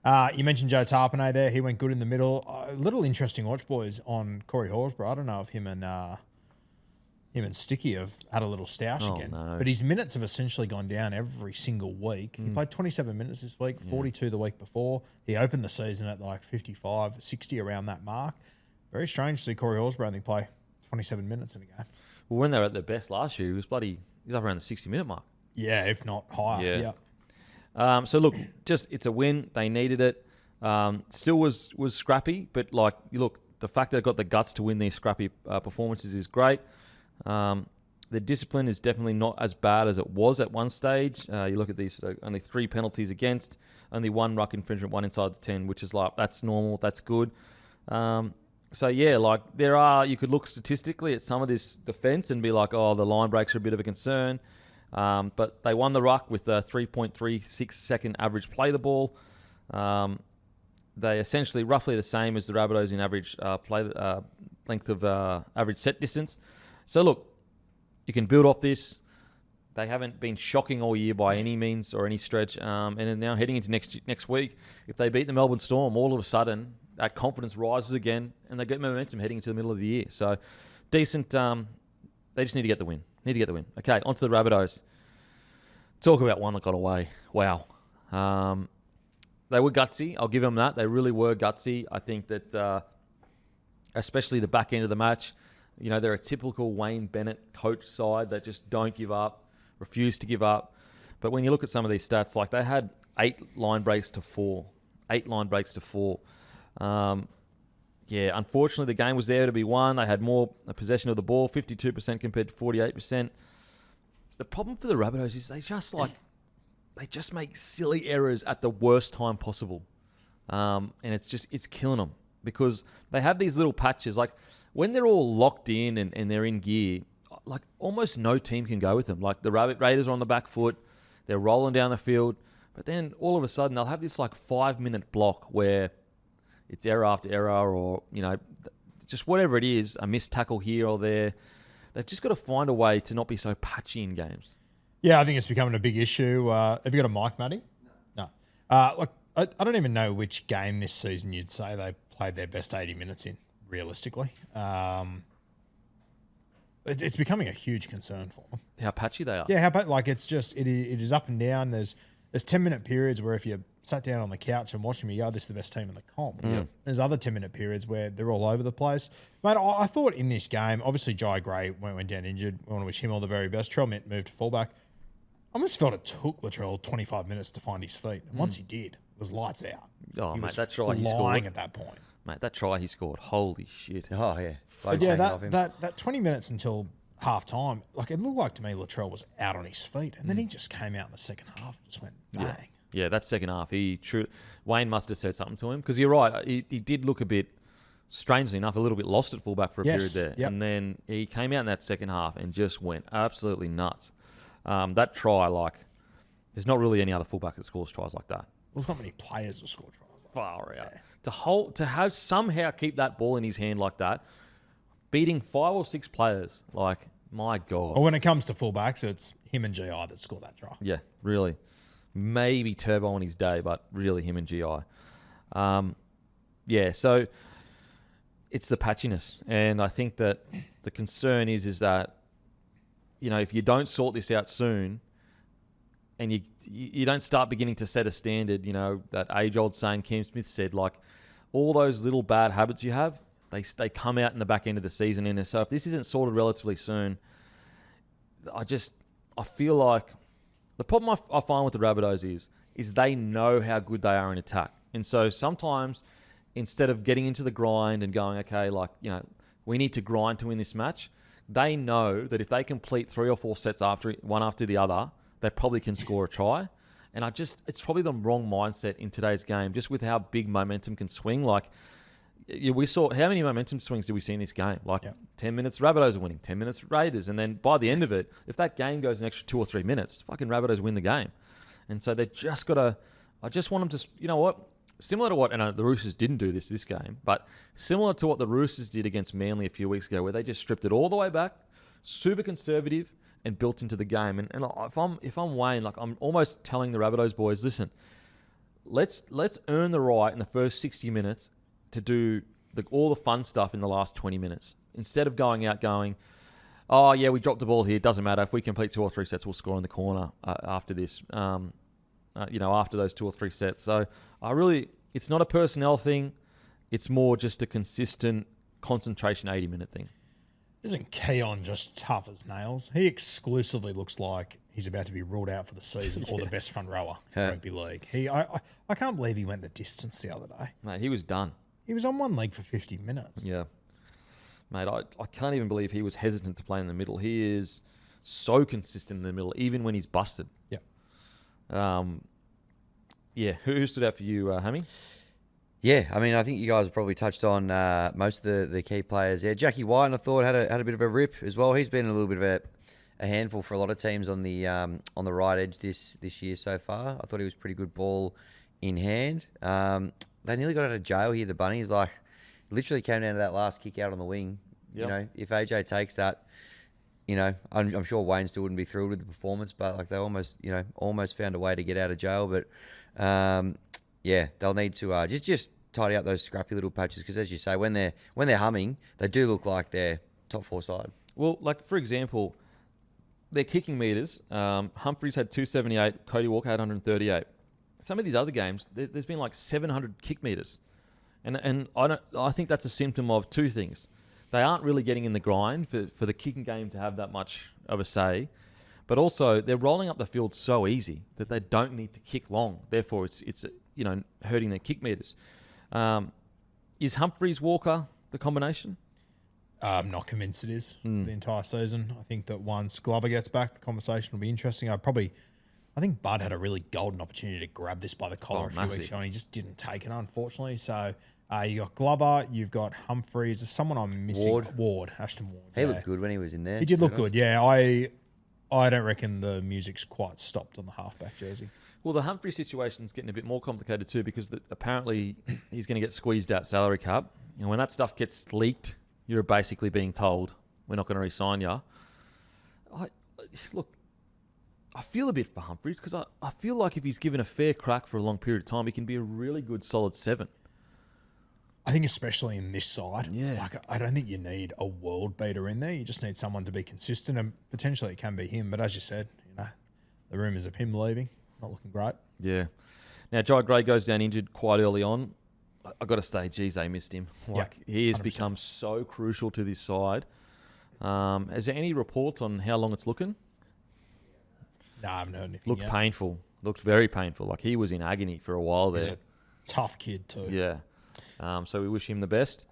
You mentioned Joe Tarpanay there. He went good in the middle. A little interesting watch, boys, on Corey Horsburgh. I don't know if him and Sticky have had a little stoush again. No. But his minutes have essentially gone down every single week. He played 27 minutes this week, 42 the week before. He opened the season at like 55, 60 around that mark. Very strange to see Corey Horsburgh only play 27 minutes in a game. Well, when they were at their best last year, he's up around the 60-minute mark. Yeah, if not higher. Yeah. So look, it's a win. They needed it. Still was scrappy, but the fact that they've got the guts to win these scrappy performances is great. The discipline is definitely not as bad as it was at one stage. You look at these, only 3 penalties against, only 1 ruck infringement, 1 inside the 10, which is that's normal, that's good. You could look statistically at some of this defense and be like, oh, the line breaks are a bit of a concern. But they won the ruck with a 3.36 second average play the ball. They essentially roughly the same as the Rabbitohs in average length of average set distance. So look, you can build off this. They haven't been shocking all year by any means or any stretch. And then now heading into next week, if they beat the Melbourne Storm, all of a sudden that confidence rises again and they get momentum heading into the middle of the year. So decent. They just need to get the win. Okay, on to the Rabbitohs. Talk about one that got away. Wow. They were gutsy. I'll give them that. They really were gutsy. I think that especially the back end of the match, they're a typical Wayne Bennett coach side that just don't give up, refuse to give up. But when you look at some of these stats, like they had 8 line breaks to 4. 8 line breaks to 4. Unfortunately, the game was there to be won. They had more possession of the ball, 52% compared to 48%. The problem for the Rabbitohs is they just make silly errors at the worst time possible. And it's killing them because they have these little patches. Like when they're all locked in and they're in gear, like almost no team can go with them. Like the Raiders are on the back foot. They're rolling down the field. But then all of a sudden they'll have this 5-minute block where it's error after error or, just whatever it is, a missed tackle here or there. They've just got to find a way to not be so patchy in games. Yeah, I think it's becoming a big issue. Have you got a mic, Matty? No. I don't even know which game this season you'd say they played their best 80 minutes in, realistically. It's becoming a huge concern for them. How patchy they are. Yeah, it is up and down. There's 10-minute periods where if you sat down on the couch and watched them, you go, this is the best team in the comp. Mm. There's other 10-minute periods where they're all over the place. Mate, I thought in this game, obviously Jai Gray went down injured. We want to wish him all the very best. Trell Mint moved to fullback. I almost felt it took Latrell 25 minutes to find his feet. And once he did, was lights out. Oh, He mate, was that try he flying scored. at that point. Mate, that try he scored. Holy shit. Oh, yeah. But yeah, that 20 minutes until half time, like it looked like to me Latrell was out on his feet. And then he just came out in the second half and just went bang. Yeah, that second half, Wayne must have said something to him because you're right. He did look a bit, strangely enough, a little bit lost at fullback for a period there. Yep. And then he came out in that second half and just went absolutely nuts. That try, like, there's not really any other fullback that scores tries like that. Well, there's not many players that score tries. Far out. To have somehow keep that ball in his hand like that, beating 5 or 6 players, like, my God. Well, when it comes to fullbacks, it's him and GI that score that try. Yeah, really. Maybe Turbo on his day, but really him and GI. Yeah, so it's the patchiness. And I think that the concern is that, you know, if you don't sort this out soon and you don't start beginning to set a standard, you know, that age-old saying Cam Smith said, like, all those little bad habits you have, they come out in the back end of the season. And so if this isn't sorted relatively soon, I feel like the problem I find with the Rabbitohs is they know how good they are in attack. And so sometimes instead of getting into the grind and going, okay, like, you know, we need to grind to win this match, they know that if they complete 3 or 4 sets one after the other, they probably can score a try. And it's probably the wrong mindset in today's game, just with how big momentum can swing. Like, we saw, how many momentum swings did we see in this game? Like, 10 minutes, Rabbitohs are winning, 10 minutes, Raiders. And then by the end of it, if that game goes an extra 2 or 3 minutes, fucking Rabbitohs win the game. And so they just got to, I just want them to, you know what? Similar to what, and the Roosters didn't do this game, but similar to what the Roosters did against Manly a few weeks ago, where they just stripped it all the way back, super conservative, and built into the game. And if I'm Wayne, like, I'm almost telling the Rabbitohs boys, listen, let's earn the right in the first 60 minutes to do all the fun stuff in the last 20 minutes. Instead of going out going, oh, yeah, we dropped the ball here, doesn't matter. If we complete 2 or 3 sets, we'll score in the corner after this, after those 2 or 3 sets. So it's not a personnel thing. It's more just a consistent concentration 80-minute thing. Isn't Keon just tough as nails? He exclusively looks like he's about to be ruled out for the season or the best front rower in rugby league. I can't believe he went the distance the other day. Mate, he was done. He was on one leg for 50 minutes. Yeah. Mate, I can't even believe he was hesitant to play in the middle. He is so consistent in the middle, even when he's busted. Yeah. Who stood out for you, Hammy? Yeah, I mean, I think you guys have probably touched on most of the key players there. Jackie White, I thought, had a bit of a rip as well. He's been a little bit of a handful for a lot of teams on the right edge this year so far. I thought he was pretty good ball in hand. They nearly got out of jail here, the Bunnies. Like, literally came down to that last kick out on the wing. Yep. You know, if AJ takes that, you know, I'm sure Wayne still wouldn't be thrilled with the performance, but like they almost found a way to get out of jail. But they'll need to just tidy up those scrappy little patches because, as you say, when they're humming, they do look like they're top 4 side. Well, like for example, their kicking meters. Humphries had 278. Cody Walker had 138. Some of these other games, there's been like 700 kick meters, and I think that's a symptom of 2 things. They aren't really getting in the grind for the kicking game to have that much of a say, but also they're rolling up the field so easy that they don't need to kick long. Therefore, it's hurting their kick meters. Is Humphries Walker the combination? I'm not convinced it is the entire season. I think that once Glover gets back, the conversation will be interesting. I think Bud had a really golden opportunity to grab this by the collar a few weeks ago, and he just didn't take it, unfortunately. So you got Glover, you've got Humphries. There's someone I'm missing. Ward, Ashton Ward. He looked good when he was in there. He did look good, yeah. I don't reckon the music's quite stopped on the halfback jersey. Well, the Humphrey situation's getting a bit more complicated too because apparently he's going to get squeezed out salary cap. And when that stuff gets leaked, you're basically being told, we're not going to re-sign you. I feel a bit for Humphries because I feel like if he's given a fair crack for a long period of time, he can be a really good solid 7. I think especially in this side, yeah. Like I don't think you need a world beater in there. You just need someone to be consistent, and potentially it can be him. But as you said, the rumours of him leaving, not looking great. Yeah. Now, Jai Gray goes down injured quite early on. I got to say, geez, they missed him. He has 100%. Become so crucial to this side. Is there any reports on how long it's looking? No, I haven't heard anything Looked yet. painful. Looked very painful. Like he was in agony for a while He's there. a tough kid too. Yeah. So we wish him the best.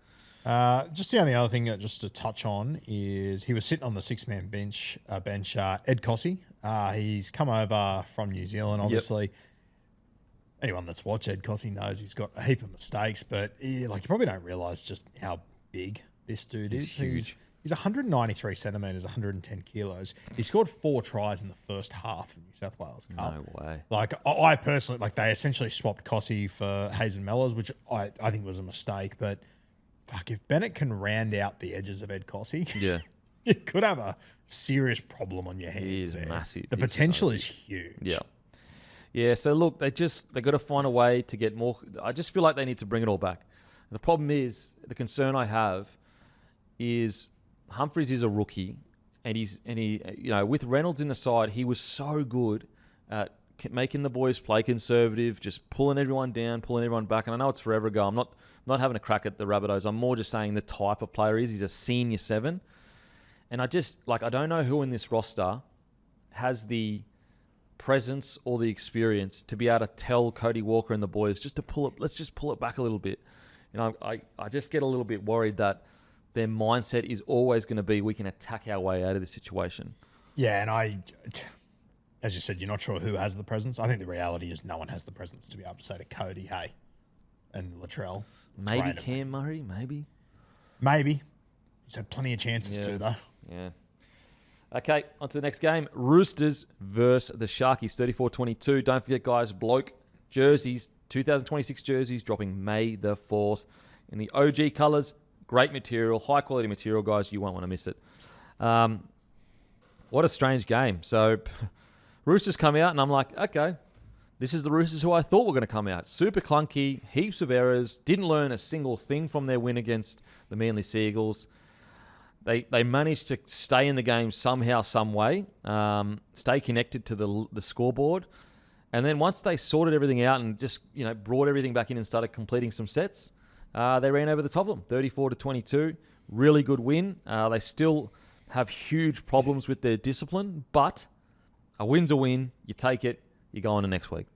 Just the only other thing just to touch on is he was sitting on the 6-man bench. Ed Cossey. He's come over from New Zealand, obviously. Anyone that's watched Ed Cossey knows he's got a heap of mistakes, but you probably don't realise just how big this dude is. Huge. He's 193 centimetres, 110 kilos. He scored 4 tries in the first half of New South Wales Cup. No way. I personally, they essentially swapped Cossey for Hayes and Mellors, which I think was a mistake. But fuck, if Bennett can round out the edges of Ed Cossey, Yeah. you could have a serious problem on your hands. He is there. massive. The He's potential so is huge. Yeah. Yeah, so look, they got to find a way to get more. I just feel like they need to bring it all back. The problem is, the concern I have is Humphries is a rookie, and he with Reynolds in the side, he was so good at making the boys play conservative, just pulling everyone down, pulling everyone back. And I know it's forever ago. I'm not having a crack at the Rabbitohs. I'm more just saying the type of player he's a senior 7. And I just, I don't know who in this roster has the presence or the experience to be able to tell Cody Walker and the boys just to let's just pull it back a little bit. I just get a little bit worried that their mindset is always going to be, we can attack our way out of this situation. Yeah, and as you said, you're not sure who has the presence. I think the reality is no one has the presence to be able to say to Cody, hey, and Latrell. Maybe Cam Murray, maybe. He's had plenty of chances too, though. Yeah. Okay, on to the next game. Roosters versus the Sharkies, 34-22. Don't forget, guys, Bloke jerseys, 2026 jerseys, dropping May the 4th. In the OG colours, great material, high-quality material, guys. You won't want to miss it. What a strange game. So, Roosters come out, and I'm like, okay, this is the Roosters who I thought were going to come out. Super clunky, heaps of errors, didn't learn a single thing from their win against the Manly Seagulls. They managed to stay in the game somehow, some way, stay connected to the scoreboard. And then once they sorted everything out and just brought everything back in and started completing some sets, they ran over the top of them, 34-22. Really good win. They still have huge problems with their discipline, but a win's a win. You take it, you go on to next week.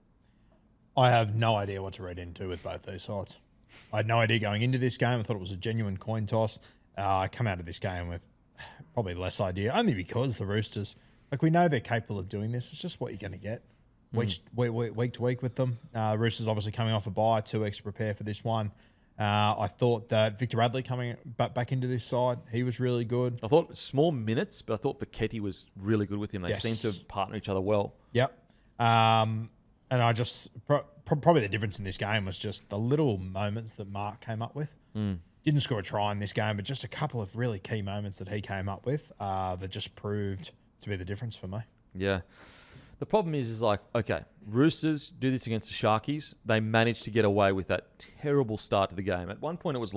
I have no idea what to read into with both these sides. I had no idea going into this game. I thought it was a genuine coin toss. I come out of this game with probably less idea, only because the Roosters, we know they're capable of doing this. It's just what you're going to get week to week with them. Roosters obviously coming off a bye, 2 weeks to prepare for this one. I thought that Victor Radley coming back into this side, he was really good. I thought small minutes, but I thought Vaketti was really good with him. They Yes. seemed to partner each other well. Yep. And I just, probably the difference in this game was just the little moments that Mark came up with. Didn't score a try in this game, but just a couple of really key moments that he came up with that just proved to be the difference for me. Yeah. The problem is okay, Roosters do this against the Sharkies. They managed to get away with that terrible start to the game. At one point, it was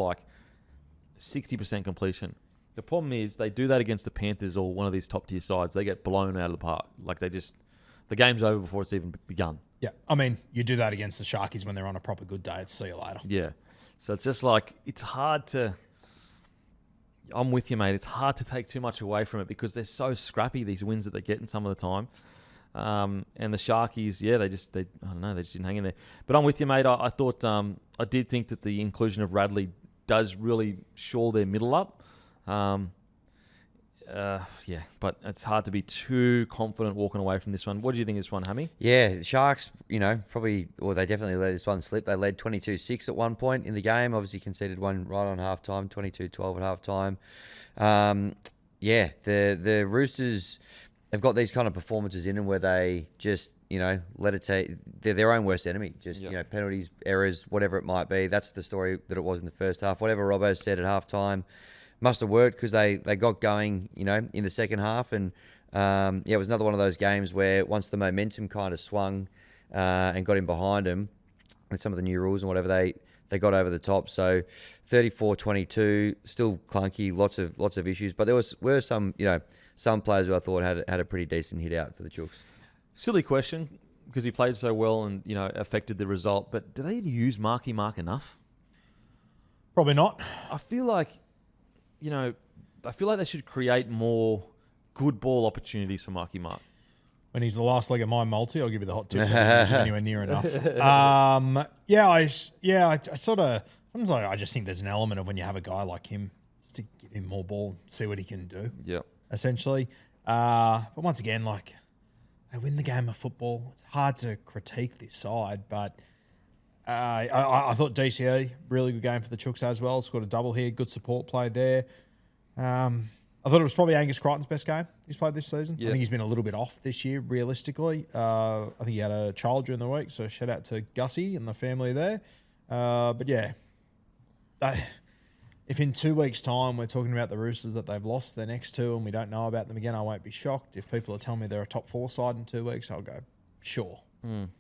60% completion. The problem is they do that against the Panthers or one of these top-tier sides. They get blown out of the park. The game's over before it's even begun. Yeah. I mean, you do that against the Sharkies when they're on a proper good day. It's see you later. Yeah. So it's just it's hard to... I'm with you, mate. It's hard to take too much away from it because they're so scrappy, these wins that they get in some of the time. And the Sharkies, they just didn't hang in there. But I'm with you, mate. I thought, I did think that the inclusion of Radley does really shore their middle up. But it's hard to be too confident walking away from this one. What do you think of this one, Hammy? Yeah, the Sharks, they definitely let this one slip. They led 22-6 at one point in the game. Obviously conceded one right on halftime, 22-12 at halftime. The Roosters have got these kind of performances in them where they just, let it take. They're their own worst enemy. Just, penalties, errors, whatever it might be. That's the story that it was in the first half. Whatever Robbo said at halftime must have worked because they got going, in the second half. And, it was another one of those games where once the momentum kind of swung and got in behind them with some of the new rules and whatever, they got over the top. So 34-22, still clunky, lots of issues. But there were some players who I thought had a pretty decent hit out for the Chooks. Silly question because he played so well and, affected the result. But do they use Marky Mark enough? Probably not. I feel like they should create more good ball opportunities for Marky Mark. when he's the last leg of my multi, I'll give you the hot tip. Anywhere near enough. I sort of sometimes I just think there's an element of when you have a guy like him, just to give him more ball, see what he can do. Yeah. Essentially, but once again, like they win the game of football. It's hard to critique this side, but I thought DCE really good game for the Chooks as well. Scored a double here, good support play there. I thought it was probably Angus Crichton's best game he's played this season. Yeah. I think he's been a little bit off this year, realistically. I think he had a child during the week, so shout out to Gussie and the family there. But yeah, if in 2 weeks' time we're talking about the Roosters that they've lost their next two and we don't know about them again, I won't be shocked. If people are telling me they're a top 4 side in 2 weeks, I'll go, sure.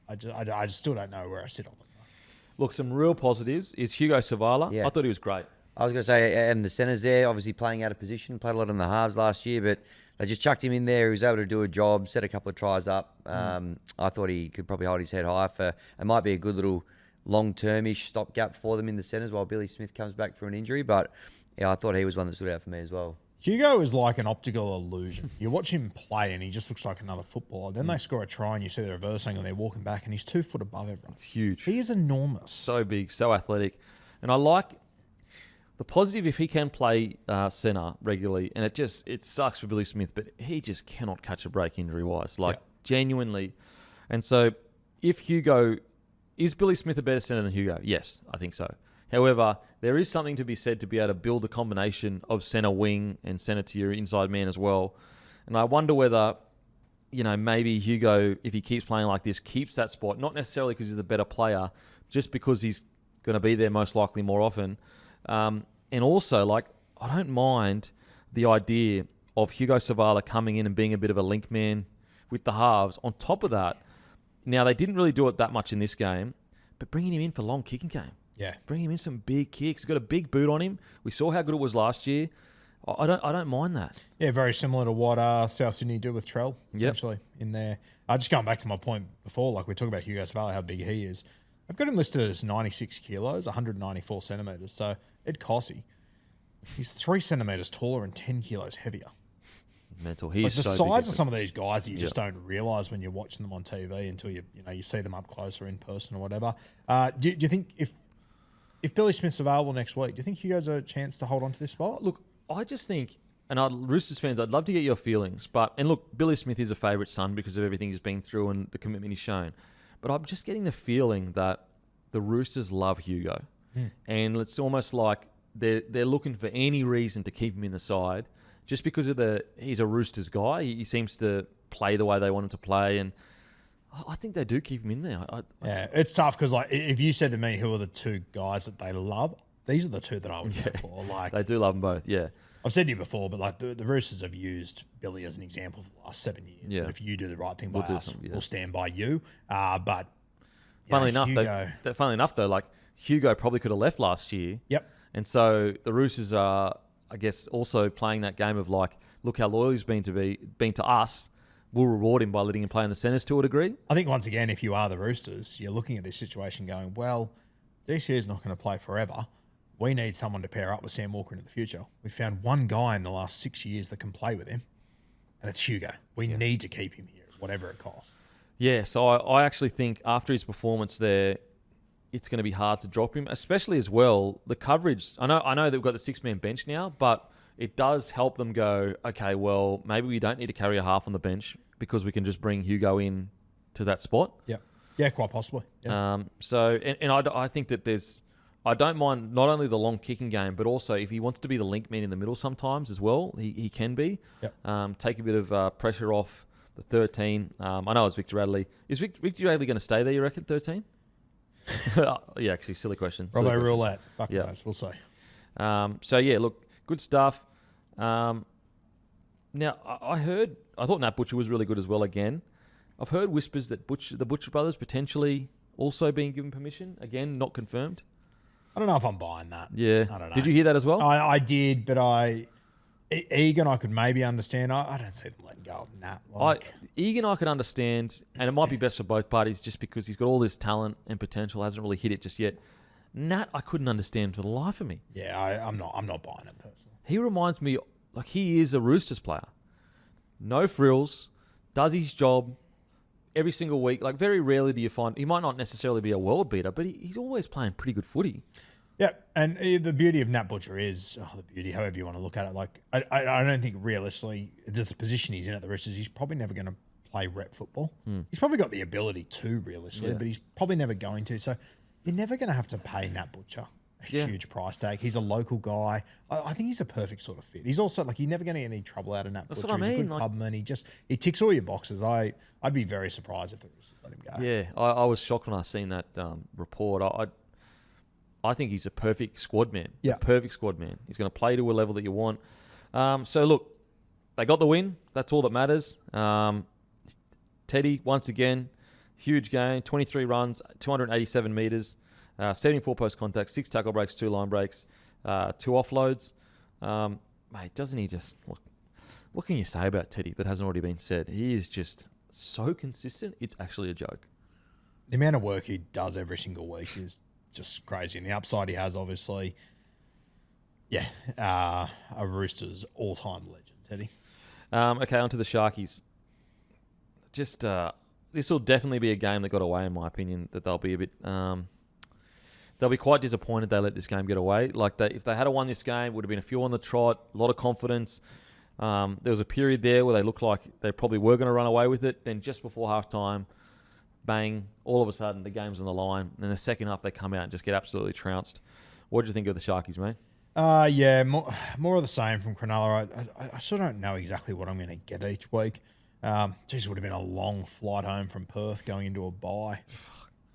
I just still don't know where I sit on them. Look, some real positives is Hugo Savala. Yeah. I thought he was great. I was going to say, and the centres there, obviously playing out of position, played a lot in the halves last year, but they just chucked him in there. He was able to do a job, set a couple of tries up. I thought he could probably hold his head high for, it might be a good little long-term-ish stopgap for them in the centres while Billy Smith comes back from an injury. But yeah, I thought he was one that stood out for me as well. Hugo is like an optical illusion. You watch him play and he just looks like another footballer. Then they score a try and you see the reverse angle and they're walking back and he's 2 foot above everyone. It's huge. He is enormous. So big, so athletic. And I like the positive if he can play centre regularly. And it sucks for Billy Smith, but he just cannot catch a break injury-wise. Genuinely. And so if Hugo... Is Billy Smith a better centre than Hugo? Yes, I think so. However, there is something to be said to be able to build a combination of centre wing and centre to your inside man as well. And I wonder whether, maybe Hugo, if he keeps playing like this, keeps that spot, not necessarily because he's a better player, just because he's going to be there most likely more often. And also, I don't mind the idea of Hugo Savala coming in and being a bit of a link man with the halves. On top of that, now they didn't really do it that much in this game, but bringing him in for long kicking game. Yeah. Bring him in some big kicks. He's got a big boot on him. We saw how good it was last year. I don't mind that. Yeah, very similar to what South Sydney do with Trell, essentially, in there. Just going back to my point before, we talk about Hugo Savala, how big he is. I've got him listed as 96 kilos, 194 centimetres. So Ed Cossey, he's 3 centimetres taller and 10 kilos heavier. Mental. He's the so size big. of some of these guys that you just don't realise when you're watching them on TV until you see them up close or in person or whatever. Do you think if Billy Smith's available next week, do you think Hugo's a chance to hold on to this spot? Look, I just think, and Roosters fans, I'd love to get your feelings. And look, Billy Smith is a favourite son because of everything he's been through and the commitment he's shown. But I'm just getting the feeling that the Roosters love Hugo. And it's almost like they're looking for any reason to keep him in the side. Just because of he's a Roosters guy, he seems to play the way they want him to play, and I think they do keep him in there. Yeah, it's tough because if you said to me who are the 2 guys that they love, these are the 2 that I would go for. They do love them both. Yeah, I've said to you before, but the Roosters have used Billy as an example for the last 7 years. Yeah. And if you do the right thing by us, we'll stand by you. But funnily enough, Hugo, Hugo probably could have left last year. Yep. And so the Roosters are, I guess, also playing that game of look how loyal he's been to us. We'll reward him by letting him play in the centres to a degree. I think once again, if you are the Roosters, you're looking at this situation going, well, DCE is not going to play forever. We need someone to pair up with Sam Walker in the future. We found one guy in the last 6 years that can play with him, and it's Hugo. We need to keep him here, whatever it costs. Yeah, so I actually think after his performance there, it's going to be hard to drop him, especially as well, the coverage. I know that we've got the 6-man bench now, but it does help them go, okay, well, maybe we don't need to carry a half on the bench because we can just bring Hugo in to that spot. Yeah. Yeah, quite possibly. Yeah. I think that I don't mind not only the long kicking game, but also if he wants to be the link man in the middle sometimes as well, he can be. Yep. Take a bit of pressure off the 13. I know it's Victor Radley. Is Victor Radley going to stay there, you reckon, 13? Yeah, actually, silly question. Robbo roulette. Fuck knows. We'll see. Look, good stuff. Now, I thought Nat Butcher was really good as well again. I've heard whispers that the Butcher brothers potentially also being given permission. Again, not confirmed. I don't know if I'm buying that. Yeah. I don't know. Did you hear that as well? I did, but Egan I could maybe understand. I don't see them letting go of Nat. Egan I could understand, and it might be best for both parties just because he's got all this talent and potential, hasn't really hit it just yet. Nat I couldn't understand for the life of me. Yeah, I'm not buying it personally. He reminds me he is a Roosters player. No frills, does his job, every single week, like very rarely do you find, he might not necessarily be a world beater, but he's always playing pretty good footy. Yeah, and the beauty of Nat Butcher is, the beauty, however you want to look at it, like, I don't think realistically, the position he's in at the Roosters, he's probably never going to play rep football. He's probably got the ability to, realistically, but he's probably never going to. So you're never going to have to pay Nat Butcher a huge price tag. He's a local guy. I think he's a perfect sort of fit. He's also, like, you're never going to get any trouble out of Nat Butcher. What I He's a mean, good clubman. He ticks all your boxes. I'd be very surprised if the Roosters let him go. Yeah, I was shocked when I seen that report. I think he's a perfect squad man. Yeah. Perfect squad man. He's going to play to a level that you want. So, look, they got the win. That's all that matters. Teddy, once again, huge game. 23 runs, 287 metres, 74 post contact, 6 tackle breaks, 2 line breaks, 2 offloads. Mate, doesn't he just... Look, what can you say about Teddy that hasn't already been said? He is just so consistent. It's actually a joke. The amount of work he does every single week is just crazy. And the upside he has, obviously, a Roosters all-time legend, Teddy. Okay, on to the Sharkies. Just this will definitely be a game that got away, in my opinion. That they'll be a bit, they'll be quite disappointed they let this game get away. Like if they had won this game, it would have been a few on the trot, a lot of confidence. There was a period there where they looked like they probably were going to run away with it. Then just before halftime, bang! All of a sudden, the game's on the line. And in the second half, they come out and just get absolutely trounced. What did you think of the Sharkies, mate? More of the same from Cronulla. I still don't know exactly what I'm going to get each week. It would have been a long flight home from Perth going into a bye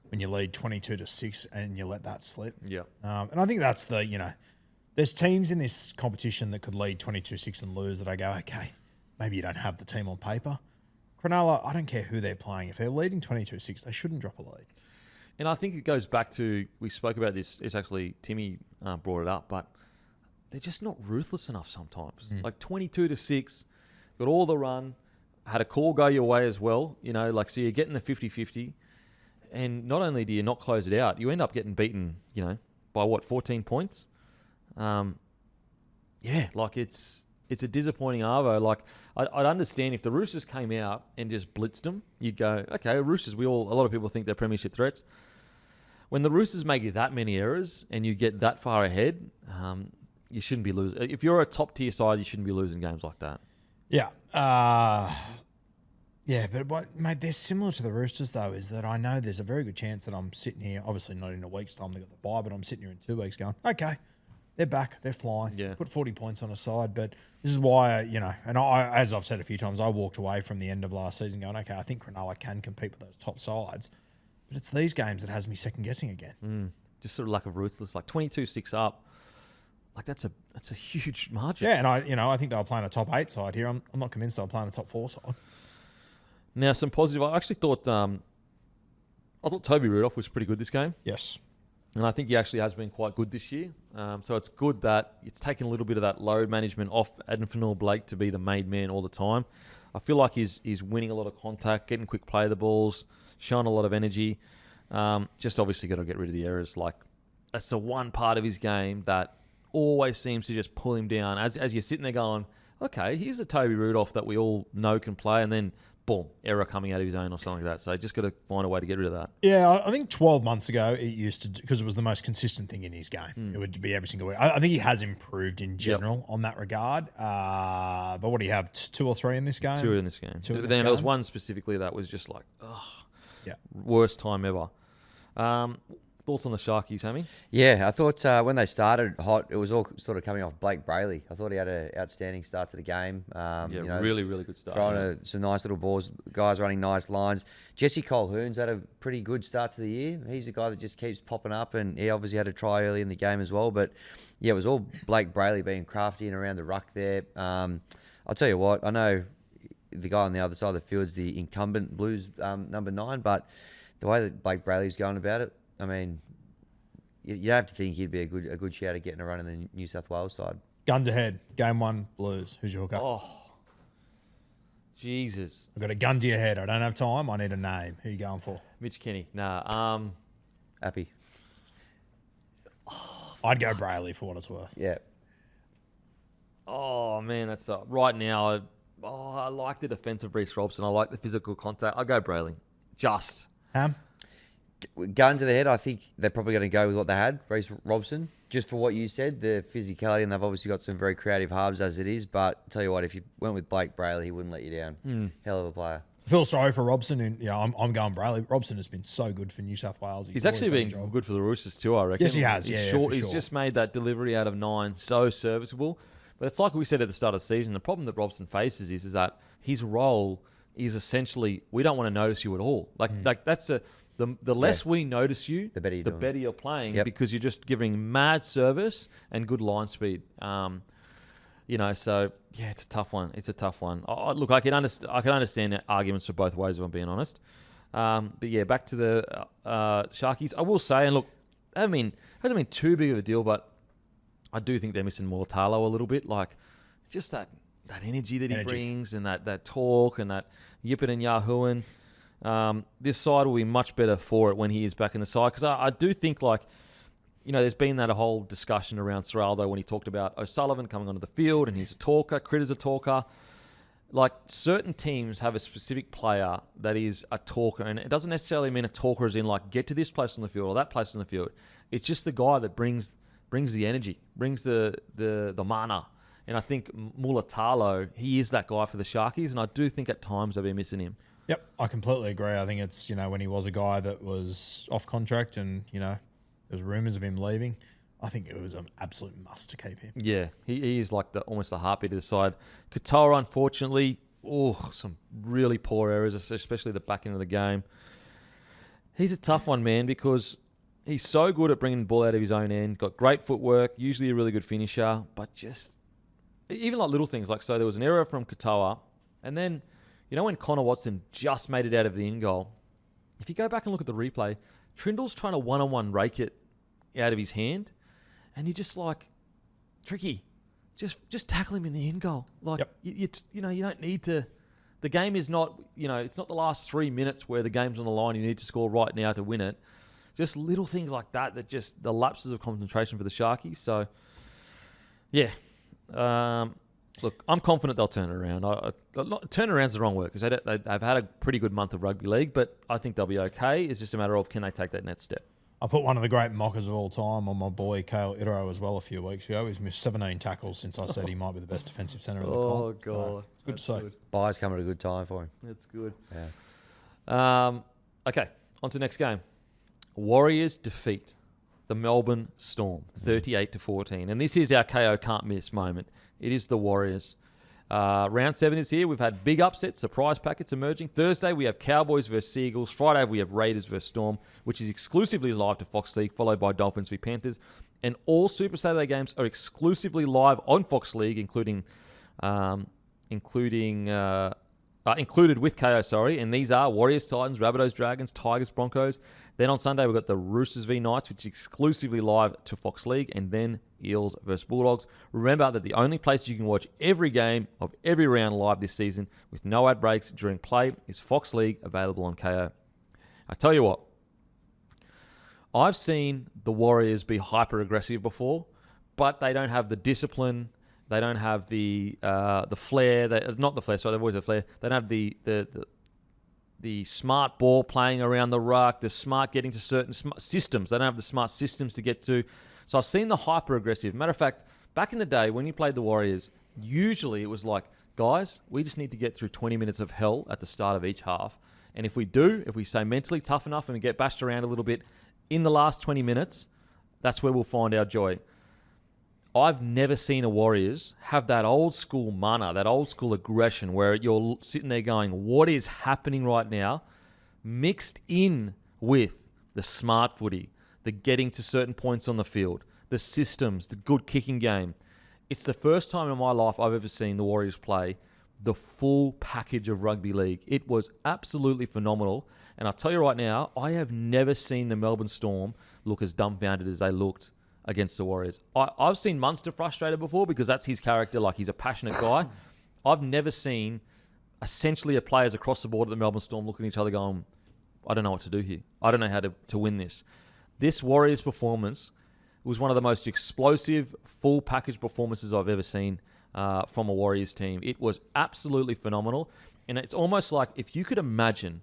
when you lead 22-6 and you let that slip. Yeah. And I think that's there's teams in this competition that could lead 22-6 and lose that I go, okay, maybe you don't have the team on paper. Cronulla, I don't care who they're playing. If they're leading 22-6, they shouldn't drop a lead. And I think it goes back to, we spoke about this, it's actually Timmy brought it up, but they're just not ruthless enough sometimes. Like 22-6, got all the run, had a call go your way as well, so you're getting the 50-50, and not only do you not close it out, you end up getting beaten, by 14 points? It's a disappointing arvo. Like, I'd understand if the Roosters came out and just blitzed them, you'd go, okay, Roosters, a lot of people think they're premiership threats. When the Roosters make that many errors and you get that far ahead, you shouldn't be losing. If you're a top tier side, you shouldn't be losing games like that. Yeah. But mate, they're similar to the Roosters, though, is that I know there's a very good chance that I'm sitting here, obviously not in a week's time, they got the bye, but I'm sitting here in 2 weeks going, okay, they're back, they're flying, put 40 points on a side. But this is why, and I, as I've said a few times, I walked away from the end of last season going, okay, I think Cronulla can compete with those top sides. But it's these games that has me second-guessing again. Just sort of lack of ruthless, like 22-6 up. Like that's a huge margin. Yeah, and I think they were playing a top 8 side here. I'm not convinced they were playing a top 4 side. Now, some positive. I actually thought Toby Rudolph was pretty good this game. Yes. And I think he actually has been quite good this year. So it's good that it's taken a little bit of that load management off Adam Blake to be the made man all the time. I feel like he's winning a lot of contact, getting quick play of the balls, showing a lot of energy. Just obviously got to get rid of the errors. Like that's the one part of his game that always seems to just pull him down. As you're sitting there going, okay, here's a Toby Rudolph that we all know can play, and then boom, error coming out of his own or something like that. So just got to find a way to get rid of that. Yeah, I think 12 months ago it used to, because it was the most consistent thing in his game. It would be every single week. I think he has improved in general on that regard. But what do you have, 2 or 3 in this game? 2 in this game. Two in this then game? there was one specifically that was just like, worst time ever. Thoughts on the Sharkies, Hammy? Yeah, I thought when they started hot, it was all sort of coming off Blake Brayley. I thought he had an outstanding start to the game. Really, really good start. Throwing some nice little balls, guys running nice lines. Jesse Colquhoun's had a pretty good start to the year. He's a guy that just keeps popping up, and he obviously had a try early in the game as well. But yeah, it was all Blake Brayley being crafty and around the ruck there. I'll tell you what, I know the guy on the other side of the field's the incumbent Blues number 9, but the way that Blake Brayley's going about it, I mean, you have to think he'd be a good shout at getting a run in the New South Wales side. Guns ahead. Game 1, Blues. Who's your hooker? Oh, Jesus. I've got a gun to your head. I don't have time. I need a name. Who are you going for? Mitch Kenny. Nah. Happy. I'd go Brayley for what it's worth. Yeah. Oh, man, that's right now. I like the defensive Reece Robson. I like the physical contact. I'll go Brayley. Just. Ham? Gun to the head, I think they're probably going to go with what they had, Reece Robson. Just for what you said, the physicality, and they've obviously got some very creative halves as it is. But tell you what, if you went with Blake Brayley, he wouldn't let you down. Hell of a player. I feel sorry for Robson, and I'm going Brayley. Robson has been so good for New South Wales. He's actually been good for the Roosters too, I reckon. Yes, he has. He's just made that delivery out of 9 so serviceable. But it's like we said at the start of the season, the problem that Robson faces is that his role is essentially, we don't want to notice you at all. Like that's the less we notice you, the better you're playing, because you're just giving mad service and good line speed. So yeah, it's a tough one. Look, I can understand the arguments for both ways, if I'm being honest. But yeah, back to the Sharkies. I will say, and look, it hasn't been too big of a deal, but I do think they're missing Mulatalo a little bit. Like, just that energy that he brings, and that talk, and that yipping and yahooing. This side will be much better for it when he is back in the side, because I do think, like, there's been that whole discussion around Serraldo when he talked about O'Sullivan coming onto the field and he's a talker, Critter's a talker. Like, certain teams have a specific player that is a talker, and it doesn't necessarily mean a talker as in, like, get to this place on the field or that place on the field. It's just the guy that brings the energy, brings the mana. And I think Mulatalo, he is that guy for the Sharkies, and I do think at times they've been missing him. Yep, I completely agree. I think it's, when he was a guy that was off contract and, there's rumours of him leaving, I think it was an absolute must to keep him. Yeah, he is like almost the heartbeat of the side. Katoa, unfortunately, some really poor errors, especially the back end of the game. He's a tough one, man, because he's so good at bringing the ball out of his own end, got great footwork, usually a really good finisher, but just, even like little things, like, so there was an error from Katoa, and then, when Connor Watson just made it out of the in goal, if you go back and look at the replay, Trindle's trying to one-on-one rake it out of his hand, and you're just like, Tricky, just tackle him in the in goal. Like, you don't need to. The game is not, it's not the last 3 minutes where the game's on the line. You need to score right now to win it. Just little things like that just the lapses of concentration for the Sharkies. So, yeah. Look, I'm confident they'll turn it around. Turn around's the wrong word, because they've had a pretty good month of rugby league, but I think they'll be okay. It's just a matter of, can they take that next step? I put one of the great mockers of all time on my boy Kale Itero as well a few weeks ago. He's missed 17 tackles since I said he might be the best defensive centre in the comp. Oh, God. So it's good to see. Buy's come at a good time for him. That's good. Yeah. Okay, on to the next game. Warriors defeat the Melbourne Storm, 38-14. And this is our KO can't miss moment. It is the Warriors. Round 7 is here. We've had big upsets, surprise packets emerging. Thursday, we have Cowboys versus Eagles. Friday, we have Raiders versus Storm, which is exclusively live to Fox League, followed by Dolphins v Panthers. And all Super Saturday games are exclusively live on Fox League, included with KO, and these are Warriors, Titans, Rabbitohs, Dragons, Tigers, Broncos. Then on Sunday, we've got the Roosters v Knights, which is exclusively live to Fox League, and then Eels versus Bulldogs. Remember that the only place you can watch every game of every round live this season with no ad breaks during play is Fox League, available on KO. I tell you what, I've seen the Warriors be hyper-aggressive before, but they don't have the discipline. They don't have the flair. Not the flair. Sorry, they've always had flair. They don't have the smart ball playing around the ruck, the smart getting to certain systems. They don't have the smart systems to get to. So I've seen the hyper-aggressive. Matter of fact, back in the day when you played the Warriors, usually it was like, guys, we just need to get through 20 minutes of hell at the start of each half. And if we stay mentally tough enough and we get bashed around a little bit in the last 20 minutes, that's where we'll find our joy. I've never seen a Warriors have that old school mana, that old school aggression where you're sitting there going, what is happening right now, mixed in with the smart footy, the getting to certain points on the field, the systems, the good kicking game. It's the first time in my life I've ever seen the Warriors play the full package of rugby league. It was absolutely phenomenal. And I'll tell you right now, I have never seen the Melbourne Storm look as dumbfounded as they looked against the Warriors. I've seen Munster frustrated before because that's his character. Like, he's a passionate guy. I've never seen essentially players across the board at the Melbourne Storm looking at each other going, I don't know what to do here. I don't know how to win this. This Warriors performance was one of the most explosive, full package performances I've ever seen from a Warriors team. It was absolutely phenomenal. And it's almost like if you could imagine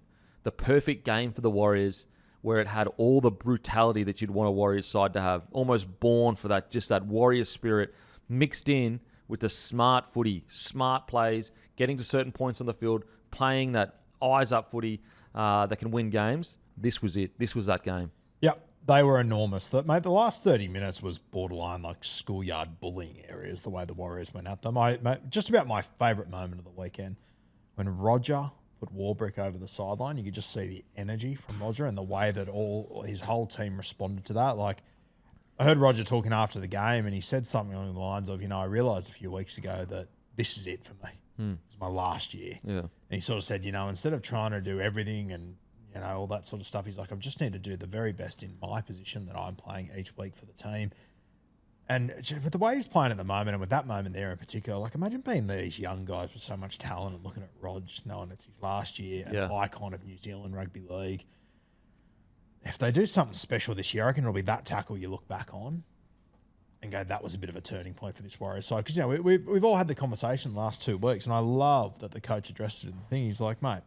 the perfect game for the Warriors, where it had all the brutality that you'd want a Warriors side to have, almost born for that, just that Warrior spirit mixed in with the smart footy, smart plays, getting to certain points on the field, playing that eyes-up footy that can win games. This was it. This was that game. Yep, they were enormous. Mate, the last 30 minutes was borderline like schoolyard bullying areas, the way the Warriors went at them. Just about my favourite moment of the weekend, when Roger put Warbrick over the sideline, you could just see the energy from Roger and the way that his whole team responded to that. Like, I heard Roger talking after the game, and he said something along the lines of, I realised a few weeks ago that this is it for me. It's my last year. Yeah. And he sort of said, instead of trying to do everything and, all that sort of stuff, he's like, I just need to do the very best in my position that I'm playing each week for the team. And with the way he's playing at the moment, and with that moment there in particular, like, imagine being these young guys with so much talent and looking at Rog, knowing it's his last year, an icon of New Zealand rugby league. If they do something special this year, I reckon it'll be that tackle you look back on and go, that was a bit of a turning point for this Warriors side. Because, we've all had the conversation the last 2 weeks, and I love that the coach addressed it in the thing. He's like, mate,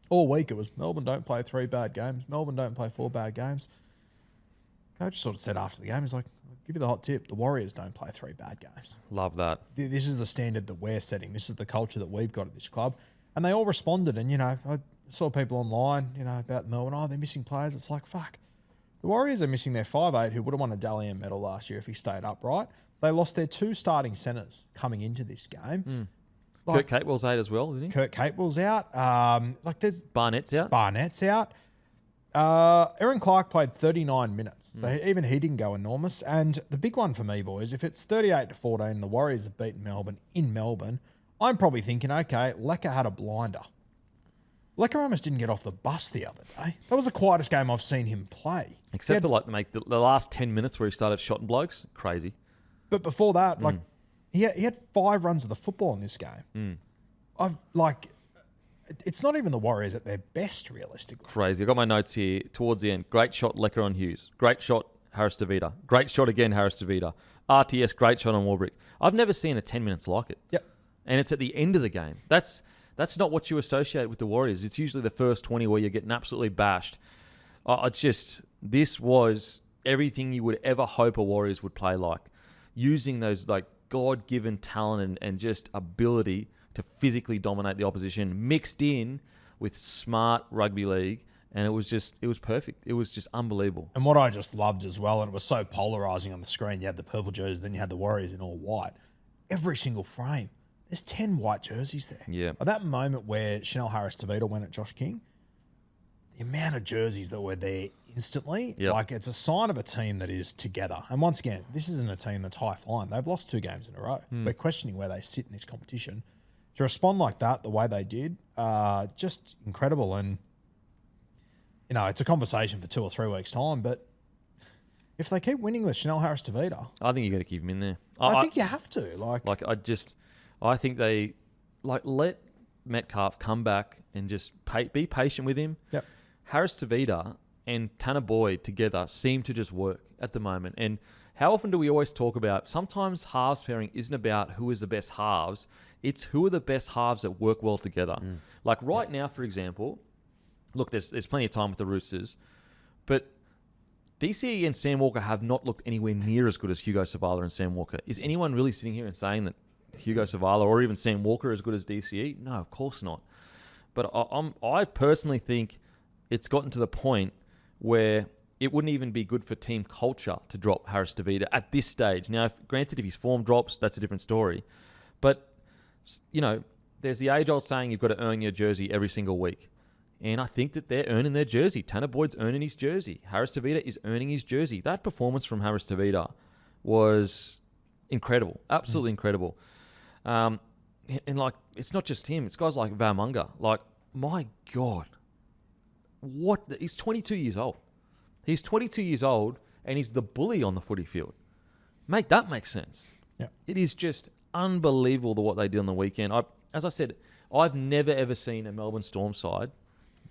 all week it was Melbourne don't play 3 bad games. Melbourne don't play 4 bad games. Coach sort of said after the game, he's like, I'll give you the hot tip. The Warriors don't play 3 bad games. Love that. This is the standard that we're setting. This is the culture that we've got at this club. And they all responded. And, I saw people online, about Melbourne. They're missing players. It's like, fuck. The Warriors are missing their 5'8", who would have won a Dally M medal last year if he stayed upright. They lost their 2 starting centres coming into this game. Kurt Capewell's out as well, isn't he? Kurt Capewell's out. There's Barnett's out. Barnett's out. Aaron Clark played 39 minutes. So even he didn't go enormous. And the big one for me, boys, if it's 38-14, the Warriors have beaten Melbourne in Melbourne, I'm probably thinking, okay, Lecker had a blinder. Lecker almost didn't get off the bus the other day. That was the quietest game I've seen him play. Except for the last 10 minutes where he started shotting blokes. Crazy. But before that, he had 5 runs of the football in this game. It's not even the Warriors at their best, realistically. Crazy. I got my notes here towards the end. Great shot, Lecker on Hughes. Great shot, Harris DeVita. Great shot again, Harris DeVita. RTS, great shot on Warbrick. I've never seen a 10 minutes like it. Yep. And it's at the end of the game. That's not what you associate with the Warriors. It's usually the first 20 where you're getting absolutely bashed. This was everything you would ever hope a Warriors would play like. Using those God-given talent and just ability to physically dominate the opposition, mixed in with smart rugby league, and it was perfect. It was just unbelievable. And what I just loved as well, and it was so polarising on the screen, you had the purple jerseys, then you had the Warriors in all white. Every single frame, there's 10 white jerseys there. Yeah. At that moment where Chanel Harris-Tavita went at Josh King, the amount of jerseys that were there instantly, it's a sign of a team that is together. And once again, this isn't a team that's high-flying. They've lost 2 games in a row. We're questioning where they sit in this competition. To respond like that, the way they did, just incredible. And, it's a conversation for 2 or 3 weeks' time, but if they keep winning with Chanel Harris-Tavita, I think you got to keep him in there. I think you have to. I think they let Metcalf come back and just be patient with him. Yep. Harris-Tavita and Tanner Boyd together seem to just work at the moment. And how often do we always talk about, sometimes halves pairing isn't about who is the best halves, it's who are the best halves that work well together. Like right now, for example, look, there's plenty of time with the Roosters, but DCE and Sam Walker have not looked anywhere near as good as Hugo Savala and Sam Walker. Is anyone really sitting here and saying that Hugo Savala or even Sam Walker are as good as DCE? No, of course not. But I personally think it's gotten to the point where it wouldn't even be good for team culture to drop Harris DeVita at this stage. Now, granted, if his form drops, that's a different story. But, there's the age-old saying you've got to earn your jersey every single week. And I think that they're earning their jersey. Tanner Boyd's earning his jersey. Harris DeVita is earning his jersey. That performance from Harris DeVita was incredible. Absolutely incredible. And it's not just him. It's guys like Vamunga. My God. He's 22 years old. He's 22 years old, and he's the bully on the footy field. Make that make sense. Yeah. It is just unbelievable what they did on the weekend. As I said, I've never, ever seen a Melbourne Storm side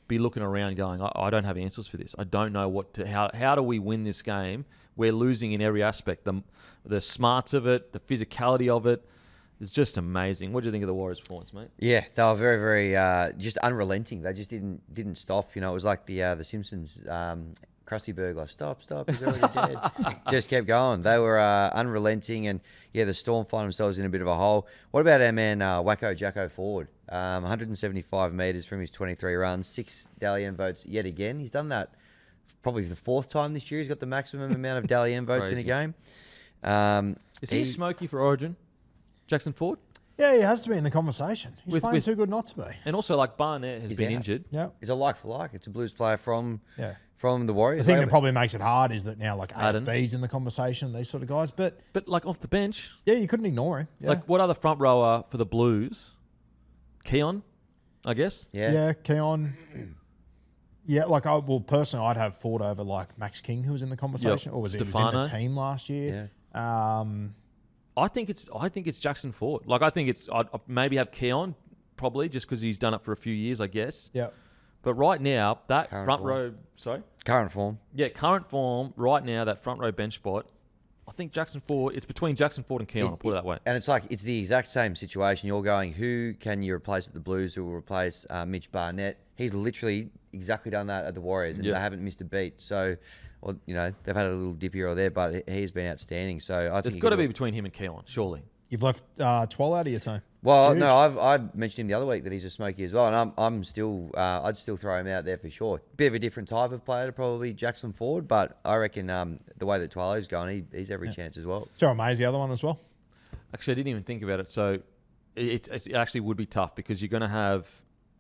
be looking around going, I don't have answers for this. I don't know how do we win this game? We're losing in every aspect. The smarts of it, the physicality of it. It's just amazing. What do you think of the Warriors' performance, mate? Yeah, they were very, very just unrelenting. They just didn't stop. It was like the Simpsons, Krusty Burglar. Stop, he's already dead. Just kept going. They were unrelenting, and the Storm find themselves in a bit of a hole. What about our man Wacko Jacko Ford? 175 metres from his 23 runs, 6 Dally-M votes yet again. He's done that probably the 4th time this year. He's got the maximum amount of Dally-M votes in a game. Is he smoky for Origin, Jackson Ford? Yeah, he has to be in the conversation. He's playing too good not to be. And also, like, Barnett has been injured. Yeah, He's a like for like. It's a Blues player from the Warriors. The thing that probably makes it hard is that now, like, AFB's in the conversation, these sort of guys. But like, off the bench. Yeah, you couldn't ignore him. Yeah. Like, what other front rower for the Blues? Keon, I guess? Yeah, Keon. Yeah, like, personally, I'd have Ford over, like, Max King, who was in the conversation. Or was he was in the team last year? Yeah. I think it's Jackson Ford. Like, I think I'd maybe have Keon, probably, just because he's done it for a few years, I guess. Yeah. But right now, that Current front form. row... Sorry? Current form. Yeah, current form, right now, that front row bench spot, I think Jackson Ford... It's between Jackson Ford and Keon, I'll put it that way. And it's the exact same situation. You're going, who can you replace at the Blues who will replace Mitch Barnett? He's literally exactly done that at the Warriors, and they haven't missed a beat. So, they've had a little dip here or there, but he's been outstanding. So I think It's got to be between him and Keon, surely. You've left Twal out of your team. Well, Huge. no, I mentioned him the other week that he's a smoky as well, and I'm still I'd still throw him out there for sure. Bit of a different type of player to probably Jackson Ford, but I reckon the way that Twalo's going, he's every chance as well. Joe May's the other one as well. Actually, I didn't even think about it. So it actually would be tough because you're going to have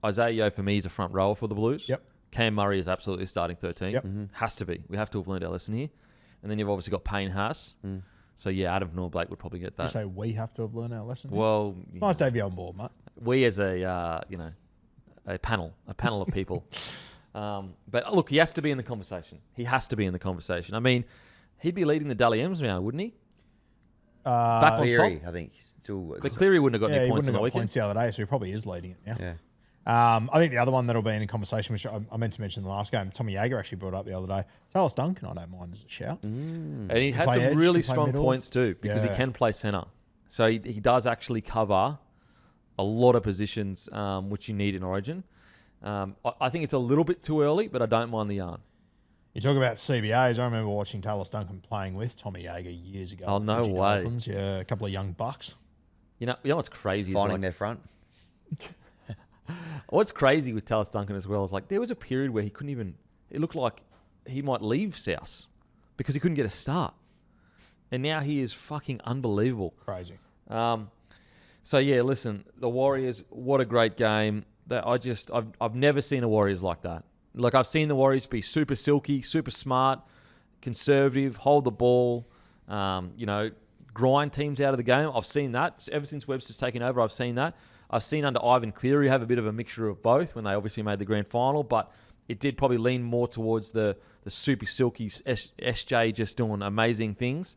Isaiah Yeo for me is a front rower for the Blues. Yep. Cam Murray is absolutely starting 13. Yep. Has to be. We have to have learned our lesson here. And then you've obviously got Payne Haas. So, Adam Norblake would probably get You that. say we have to have learned our lesson. Well, Nice to have you on board, mate. we as a panel of people. But look, he has to be in the conversation. He has to be in the conversation. I mean, he'd be leading the Dally-M's round, wouldn't he? Back on Cleary, top. I think. Still, But Cleary wouldn't have got Yeah, any he points wouldn't on have the got weekend. points the other day, so he probably is leading it now. yeah. I think the other one that'll be in conversation, which I meant to mention in the last game, Tommy Yager actually brought up the other day. Talis Duncan, I don't mind as a shout. And he had play some edge, really can play strong middle. points too because he Yeah. can play centre. So he does actually cover a lot of positions which you need in Origin. I think it's a little bit too early, but I don't mind the yarn. You talk about CBAs. I remember watching Talis Duncan playing with Tommy Yager years ago. Oh, with no Fiji way. Dolphins. Yeah, a couple of young bucks. You know what's crazy? Finding Is their front. what's crazy with Talis Duncan as well is like there was a period where he couldn't even. It looked like he might leave South because he couldn't get a start, and now he is fucking unbelievable. Crazy. So yeah, listen, the Warriors. What a great game! That I've never seen the Warriors like that. Like I've seen the Warriors be super silky, super smart, conservative, hold the ball, grind teams out of the game. I've seen that ever since Webster's taken over. I've seen that. I've seen under Ivan Cleary have a bit of a mixture of both when they obviously made the grand final, but it did probably lean more towards the super silky SJ just doing amazing things.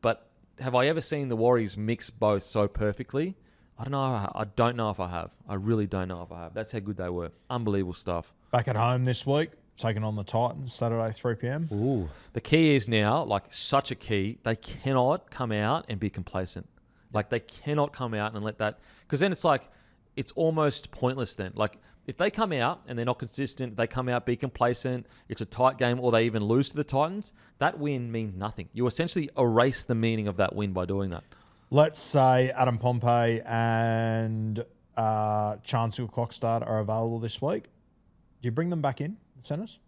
But have I ever seen the Warriors mix both so perfectly? I don't know. I don't know if I have. I really don't know if I have. That's how good they were. Unbelievable stuff. Back at home this week, taking on the Titans, Saturday, 3 p.m. Ooh. The key is now, like such a key, they cannot come out and be complacent. Like they cannot come out and let that, because then it's like, it's almost pointless then. Like if they come out and they're not consistent, they come out, be complacent, it's a tight game, or they even lose to the Titans, that win means nothing. You essentially erase the meaning of that win by doing that. Let's say Adam Pompey and Chancellor Clockstart are available this week. Do you bring them back in, centres?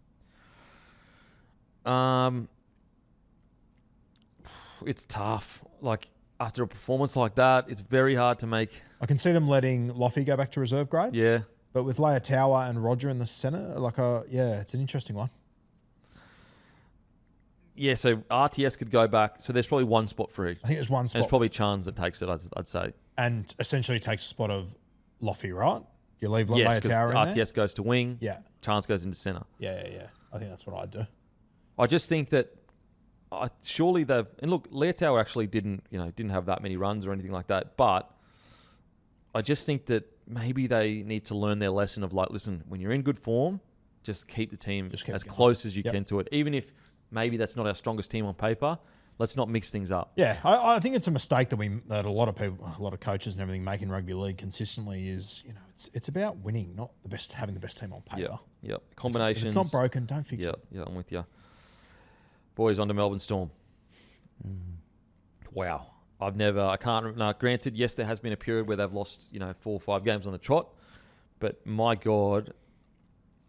It's tough. Like after a performance like that, it's very hard to make. I can see them letting Loffy go back to reserve grade. Yeah. But with Leia Tower and Roger in the centre, it's an interesting one. Yeah, so RTS could go back. So there's probably one spot free. I think there's one And spot. it's probably Chans that takes it, I'd say. And essentially takes the spot of Loffy, right? Do you leave Yes, Leia because Tower in there? RTS goes to wing. Yeah. Chance goes into centre. Yeah. I think that's what I'd do. I just think that surely they've, and look, Leotau actually didn't have that many runs or anything like that, but I just think that maybe they need to learn their lesson of like, listen, when you're in good form, just keep the team Just keep as going. close as you Yep. can to it. Even if maybe that's not our strongest team on paper, Let's not mix things up. Yeah, I think it's a mistake that a lot of people, a lot of coaches and everything make in rugby league consistently is, it's about winning, not having the best team on paper. Yep. Combinations. If it's not broken, don't fix it. Yeah, I'm with you. Boys, on to Melbourne Storm. Wow. Granted, yes, there has been a period where they've lost, 4 or 5 games on the trot, but my God,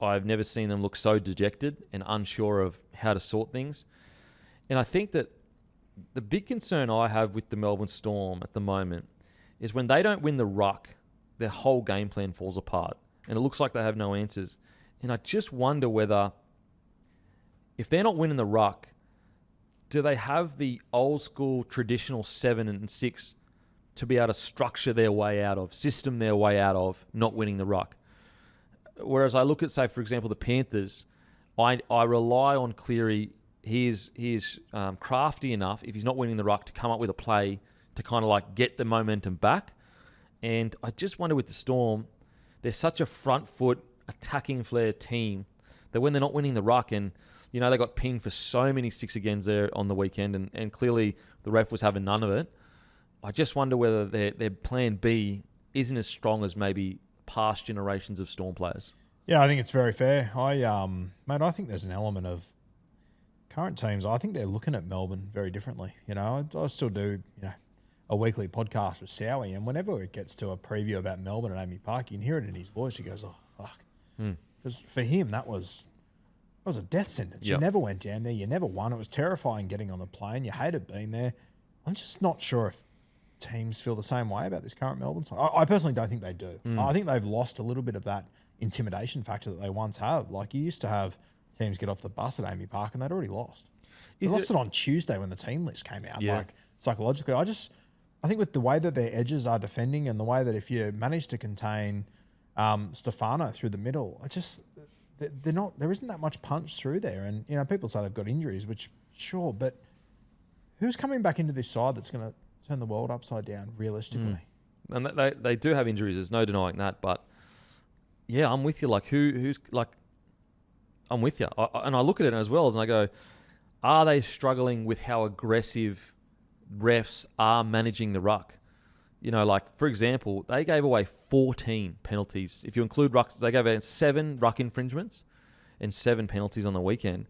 I've never seen them look so dejected and unsure of how to sort things. And I think that the big concern I have with the Melbourne Storm at the moment is when they don't win the ruck, their whole game plan falls apart. And it looks like they have no answers. And I just wonder whether, if they're not winning the ruck, do they have the old school traditional 7 and 6 to be able to structure their way out of, system their way out of not winning the ruck? Whereas I look at, say, for example, the Panthers, I rely on Cleary. He is crafty enough, if he's not winning the ruck, to come up with a play to kind of like get the momentum back. And I just wonder with the Storm, they're such a front foot, attacking flair team that when they're not winning the ruck, and they got pinged for so many 6 agains there on the weekend, and clearly the ref was having none of it. I just wonder whether their plan B isn't as strong as maybe past generations of Storm players. Yeah, I think it's very fair. I think there's an element of current teams. I think they're looking at Melbourne very differently. I still do, a weekly podcast with Sowie, and whenever it gets to a preview about Melbourne and Amy Park, you can hear it in his voice. He goes, "Oh fuck," because for him that was a death sentence. Yep. You never went down there. You never won. It was terrifying getting on the plane. You hated being there. I'm just not sure if teams feel the same way about this current Melbourne side. I personally don't think they do. I think they've lost a little bit of that intimidation factor that they once have. Like, you used to have teams get off the bus at Amy Park and they'd already lost. They lost it on Tuesday when the team list came out. Yeah. Like, psychologically, I think with the way that their edges are defending and the way that if you manage to contain Stefano through the middle, there isn't that much punch through there. And, people say they've got injuries, which sure, but who's coming back into this side that's going to turn the world upside down realistically? And they do have injuries. There's no denying that. But yeah, I'm with you. Like, who's like, I'm with you. And I look at it as well, and I go, are they struggling with how aggressive refs are managing the ruck? Like, for example, they gave away 14 penalties. If you include rucks, they gave out 7 ruck infringements and 7 penalties on the weekend.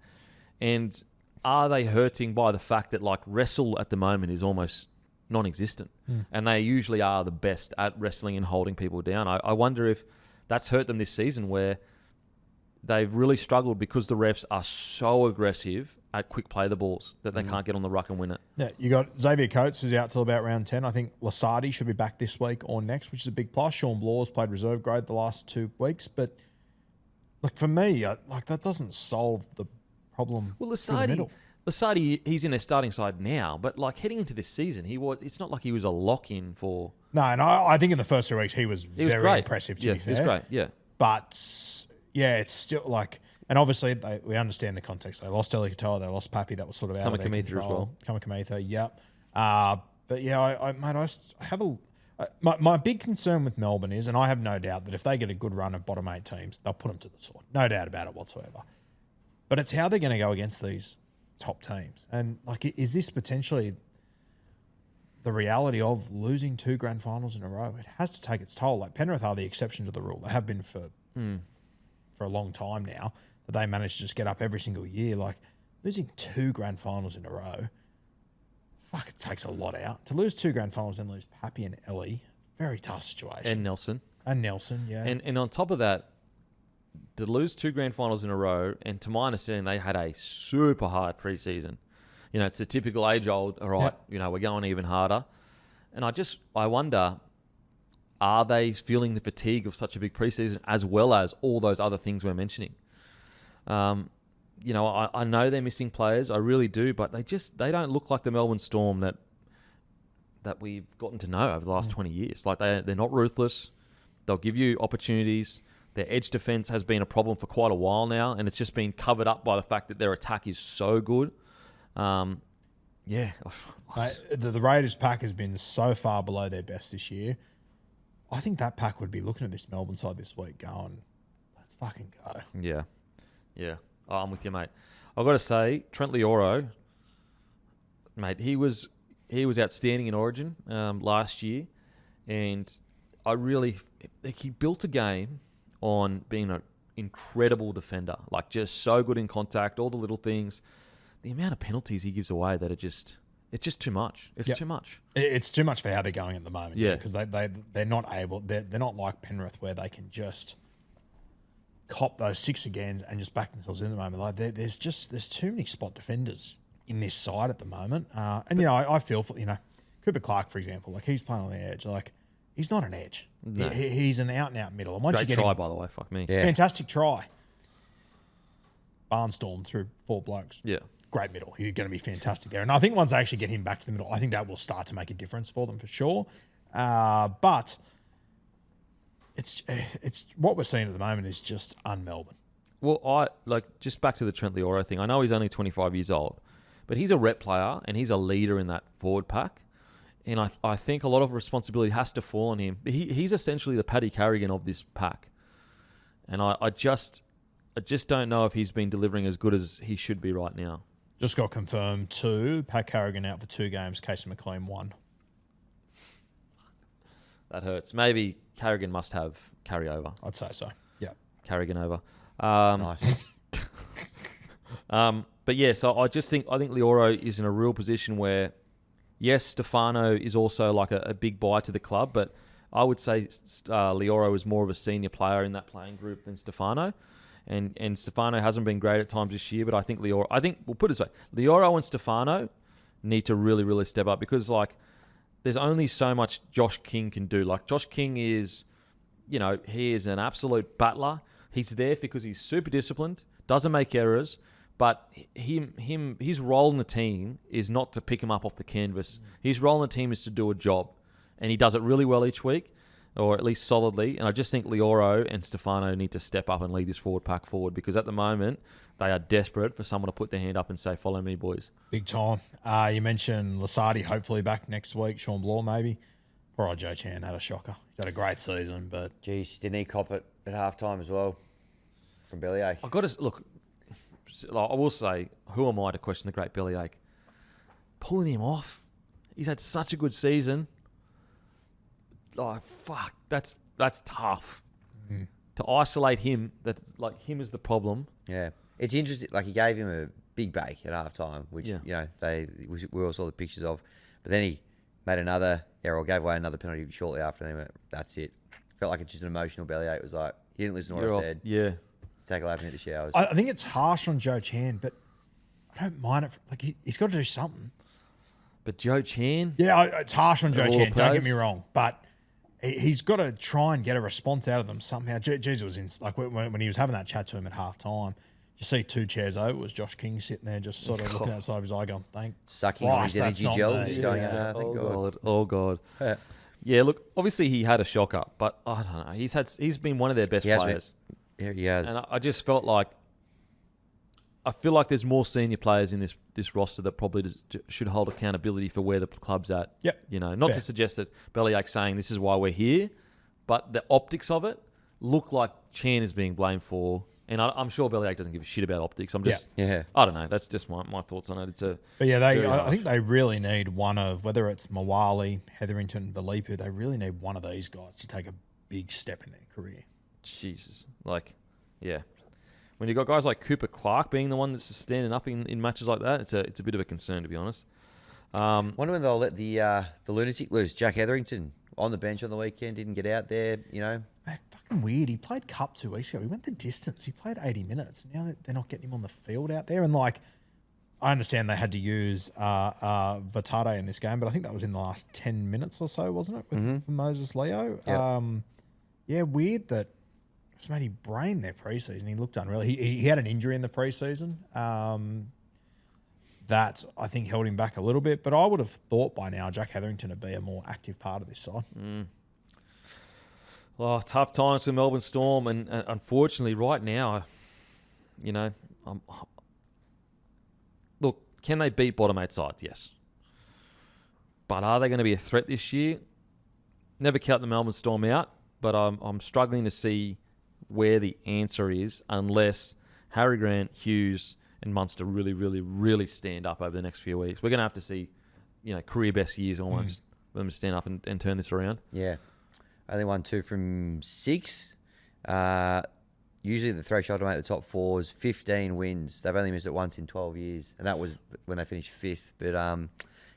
And are they hurting by the fact that, like, wrestle at the moment is almost non-existent? And they usually are the best at wrestling and holding people down. I wonder if that's hurt them this season, where they've really struggled because the refs are so aggressive at quick play the balls that they can't get on the ruck and win it. Yeah, you got Xavier Coates, who's out till about round 10. I think Lasardi should be back this week or next, which is a big plus. Sean Blaw's played reserve grade the last 2 weeks. But, like, for me, that doesn't solve the problem. Well, through the middle. Lasardi, he's in their starting side now, but, like, heading into this season, it's not like he was a lock-in for... No, and I think in the first 2 weeks he was very great. impressive, to be fair. He was great, yeah. But, yeah, it's still, like... And obviously, we understand the context. They lost Eli Katoa, they lost Pappy. That was sort of out of their control. Kamikamitha, yep. But, yeah, I have a... My big concern with Melbourne is, and I have no doubt that if they get a good run of bottom 8 teams, they'll put them to the sword. No doubt about it whatsoever. But it's how they're going to go against these top teams. And, like, is this potentially the reality of losing 2 grand finals in a row? It has to take its toll. Like, Penrith are the exception to the rule. They have been for a long time now, that they manage to just get up every single year. Like, losing 2 grand finals in a row, fuck, it takes a lot out. To lose 2 grand finals and lose Pappy and Ellie, very tough situation. And Nelson. Yeah. And on top of that, to lose 2 grand finals in a row, and to my understanding, they had a super hard preseason. It's the typical age-old, all right, we're going even harder. And I wonder, are they feeling the fatigue of such a big preseason as well as all those other things we're mentioning? I know they're missing players, I really do, but they don't look like the Melbourne Storm that we've gotten to know over the last 20 years. Like, they're not ruthless. They'll give you opportunities. Their edge defense has been a problem for quite a while now, and it's just been covered up by the fact that their attack is so good. The Raiders pack has been so far below their best this year. I think that pack would be looking at this Melbourne side this week going, let's fucking go. Yeah. Oh, I'm with you, mate. I've got to say, Trent Lioro, Mate, he was outstanding in Origin last year, and he built a game on being an incredible defender, like just so good in contact, all the little things. The amount of penalties he gives away that it's just too much. It's too much. It's too much for how they're going at the moment. Yeah, because they're not able. They're not like Penrith where they can just cop those 6 again and just back themselves in the moment. Like there's too many spot defenders in this side at the moment. And I feel for Cooper Clark, for example, like he's playing on the edge. Like he's not an edge. No. He's an out and out middle. And once Great you get try, him, by the way. Fuck me. Yeah. fantastic try. Barnstorm through 4 blokes. Yeah. Great middle. He's going to be fantastic there. And I think once they actually get him back to the middle, I think that will start to make a difference for them for sure. But it's what we're seeing at the moment is just un-Melbourne. Well, just back to the Trent Leora thing. I know he's only 25 years old, but he's a rep player and he's a leader in that forward pack. And I think a lot of responsibility has to fall on him. He's essentially the Paddy Carrigan of this pack. And I just don't know if he's been delivering as good as he should be right now. Just got confirmed too. Pat Carrigan out for 2 games. Casey McLean 1. That hurts. Maybe Carrigan must have carryover. I'd say so. Yeah. Carrigan over. Nice. But yeah, so I think Leoro is in a real position where, yes, Stefano is also like a big buy to the club, but I would say Leoro is more of a senior player in that playing group than Stefano. And Stefano hasn't been great at times this year, but I think we'll put it this way. Leoro and Stefano need to really, really step up because, like, there's only so much Josh King can do. Like, Josh King is, he is an absolute battler. He's there because he's super disciplined, doesn't make errors, but his role in the team is not to pick him up off the canvas. His role in the team is to do a job, and he does it really well each week, or at least solidly. And I just think Leoro and Stefano need to step up and lead this forward pack forward because at the moment they are desperate for someone to put their hand up and say, "Follow me, boys." Big time. You mentioned Lasardi hopefully back next week. Sean Bloor maybe. Poor old Joe Chan had a shocker. He's had a great season, but Geez, didn't he cop it at halftime as well from bellyache? I've got to look. I will say, who am I to question the great bellyache? Pulling him off. He's had such a good season. Oh fuck, that's tough. To isolate him, him is the problem. Yeah, it's interesting. Like he gave him a big bake at halftime, which we all saw the pictures of. But then he made another error, or gave away another penalty shortly after. And that's it. Felt like it's just an emotional bellyache. It was like he didn't listen to what I said. Yeah, take a lap in the showers. I think it's harsh on Joe Chan, but I don't mind it. Like he's got to do something. but Joe Chan. Yeah, it's harsh on Joe all Chan. the Don't get praise. me wrong, but he's got to try and get a response out of them somehow. Jesus was in like when he was having that chat to him at halftime. You see 2 chairs over was Josh King sitting there just sort of looking outside of his eye going, thank Sucking on Christ, his that's energy not gel. me. Just going, Yeah. thank God. Oh God. Yeah, look, obviously he had a shocker, but I don't know. He's been one of their best He has players. Yeah, he has. And I just felt like I feel like there's more senior players in this roster that probably should hold accountability for where the club's at. Yep. Not Fair. to suggest that Bellyache's saying this is why we're here, but the optics of it look like Chan is being blamed for. And I'm sure Bellyache doesn't give a shit about optics. I'm just, Yeah. I don't know. That's just my thoughts on it. But yeah, very I harsh. think they really need one of, whether it's Mawali, Hetherington, Valipu, they really need one of these guys to take a big step in their career. Jesus. Yeah. When you've got guys like Cooper Clark being the one that's standing up in matches like that, it's a bit of a concern, to be honest. Wonder when they'll let the lunatic loose. Jack Etherington on the bench on the weekend, didn't get out there, Man, fucking weird. He played Cup 2 weeks ago. He went the distance. He played 80 minutes. Now they're not getting him on the field out there. And I understand they had to use Vatade in this game, but I think that was in the last 10 minutes or so, wasn't it, for Moses Leo? Yep. Weird that it's made him brain their preseason. He looked unreal. He had an injury in the preseason that I think held him back a little bit, but I would have thought by now Jack Hetherington would be a more active part of this side. Well, tough times for Melbourne Storm, and unfortunately, right now, look, can they beat bottom 8 sides? Yes. But are they going to be a threat this year? Never count the Melbourne Storm out, but I'm struggling to see where the answer is unless Harry Grant, Hughes, and Munster really, really, really stand up over the next few weeks. We're going to have to see, career best years almost for them to stand up and turn this around. Yeah. Only won 2 from 6. Usually the threshold to make the top 4 is 15 wins. They've only missed it once in 12 years, and that was when they finished 5th. But,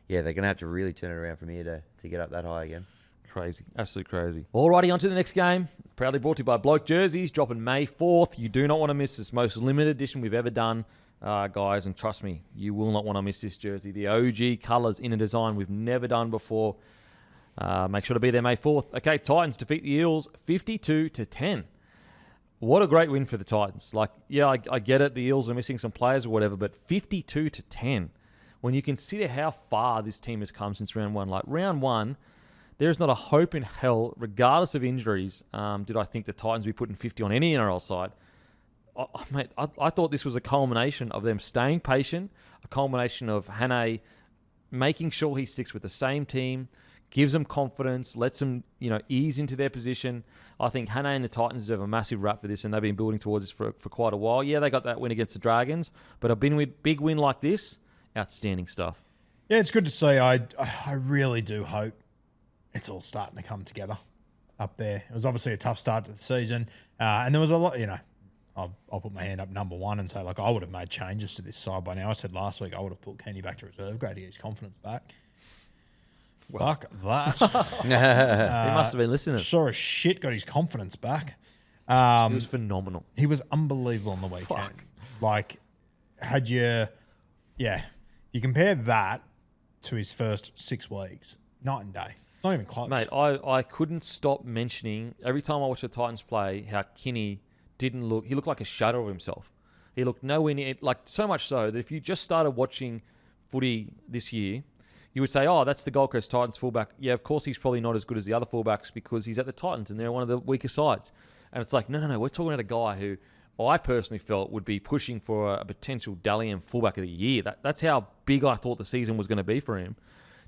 they're going to have to really turn it around from here to get up that high again. Crazy. Absolutely crazy. Alrighty, on to the next game. Proudly brought to you by Bloke Jerseys, dropping May 4th. You do not want to miss this. Most limited edition we've ever done, guys. And trust me, you will not want to miss this jersey. The OG colours in a design we've never done before. Make sure to be there May 4th. Okay, Titans defeat the Eels 52-10. What a great win for the Titans. I get it. The Eels are missing some players or whatever, but 52-10. When you consider how far this team has come since round 1. Like, round 1... there's not a hope in hell, regardless of injuries, did I think the Titans be putting 50 on any NRL side. I thought this was a culmination of them staying patient, a culmination of Hannay making sure he sticks with the same team, gives them confidence, lets them ease into their position. I think Hannay and the Titans deserve a massive rap for this, and they've been building towards this for quite a while. Yeah, they got that win against the Dragons, but a big win like this, outstanding stuff. Yeah, it's good to see. I really do hope it's all starting to come together up there. It was obviously a tough start to the season. And there was a lot, I'll put my hand up number one and say, I would have made changes to this side by now. I said last week I would have put Kenny back to reserve grade to get his confidence back. Fuck that. He must have been listening. Sure as shit got his confidence back. He was phenomenal. He was unbelievable on the weekend. Fuck. You compare that to his first 6 weeks, night and day. Not even close. Mate, I couldn't stop mentioning, every time I watch the Titans play, how Kinney he looked like a shadow of himself. He looked nowhere near, so much so that if you just started watching footy this year, you would say, oh, that's the Gold Coast Titans fullback. Yeah, of course he's probably not as good as the other fullbacks because he's at the Titans and they're one of the weaker sides. And it's like, no, we're talking about a guy who I personally felt would be pushing for a potential Dally M fullback of the year. That's how big I thought the season was going to be for him.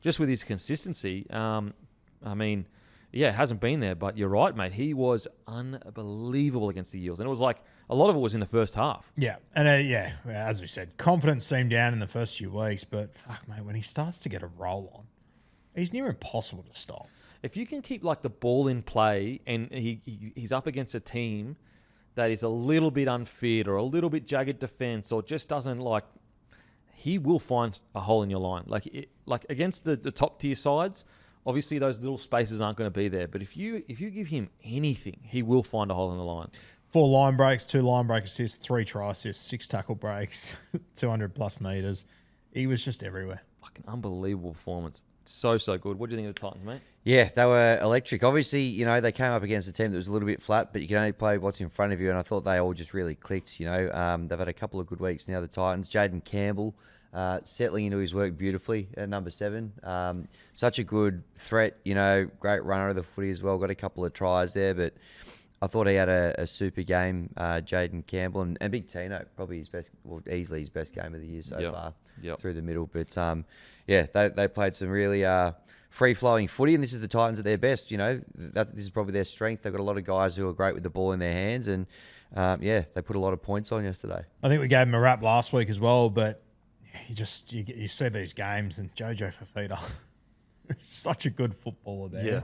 Just with his consistency, it hasn't been there, but you're right, mate. He was unbelievable against the Eels. And it was like, a lot of it was in the first half. Yeah. And as we said, confidence seemed down in the first few weeks, but fuck, mate, when he starts to get a roll on, he's near impossible to stop. If you can keep the ball in play and he's up against a team that is a little bit unfit or a little bit jagged defense or just doesn't he will find a hole in your line. Against the top tier sides, obviously those little spaces aren't going to be there. But if you give him anything, he will find a hole in the line. 4 line breaks, 2 line break assists, 3 try assists, 6 tackle breaks, 200 plus meters. He was just everywhere. Fucking unbelievable performance. So good. What do you think of the Titans, mate? Yeah, they were electric. Obviously, they came up against a team that was a little bit flat, but you can only play what's in front of you, and I thought they all just really clicked. They've had a couple of good weeks now, the Titans. Jaden Campbell settling into his work beautifully at number 7. Such a good threat, great runner of the footy as well. Got a couple of tries there, but I thought he had a super game, Jaden Campbell, and Big Tino, probably his best, easily his best game of the year so far through the middle. But they played some really free-flowing footy, and this is the Titans at their best. This is probably their strength. They've got a lot of guys who are great with the ball in their hands, and they put a lot of points on yesterday. I think we gave him a rap last week as well, but you see these games, and Jojo Fafita, such a good footballer there. Yeah.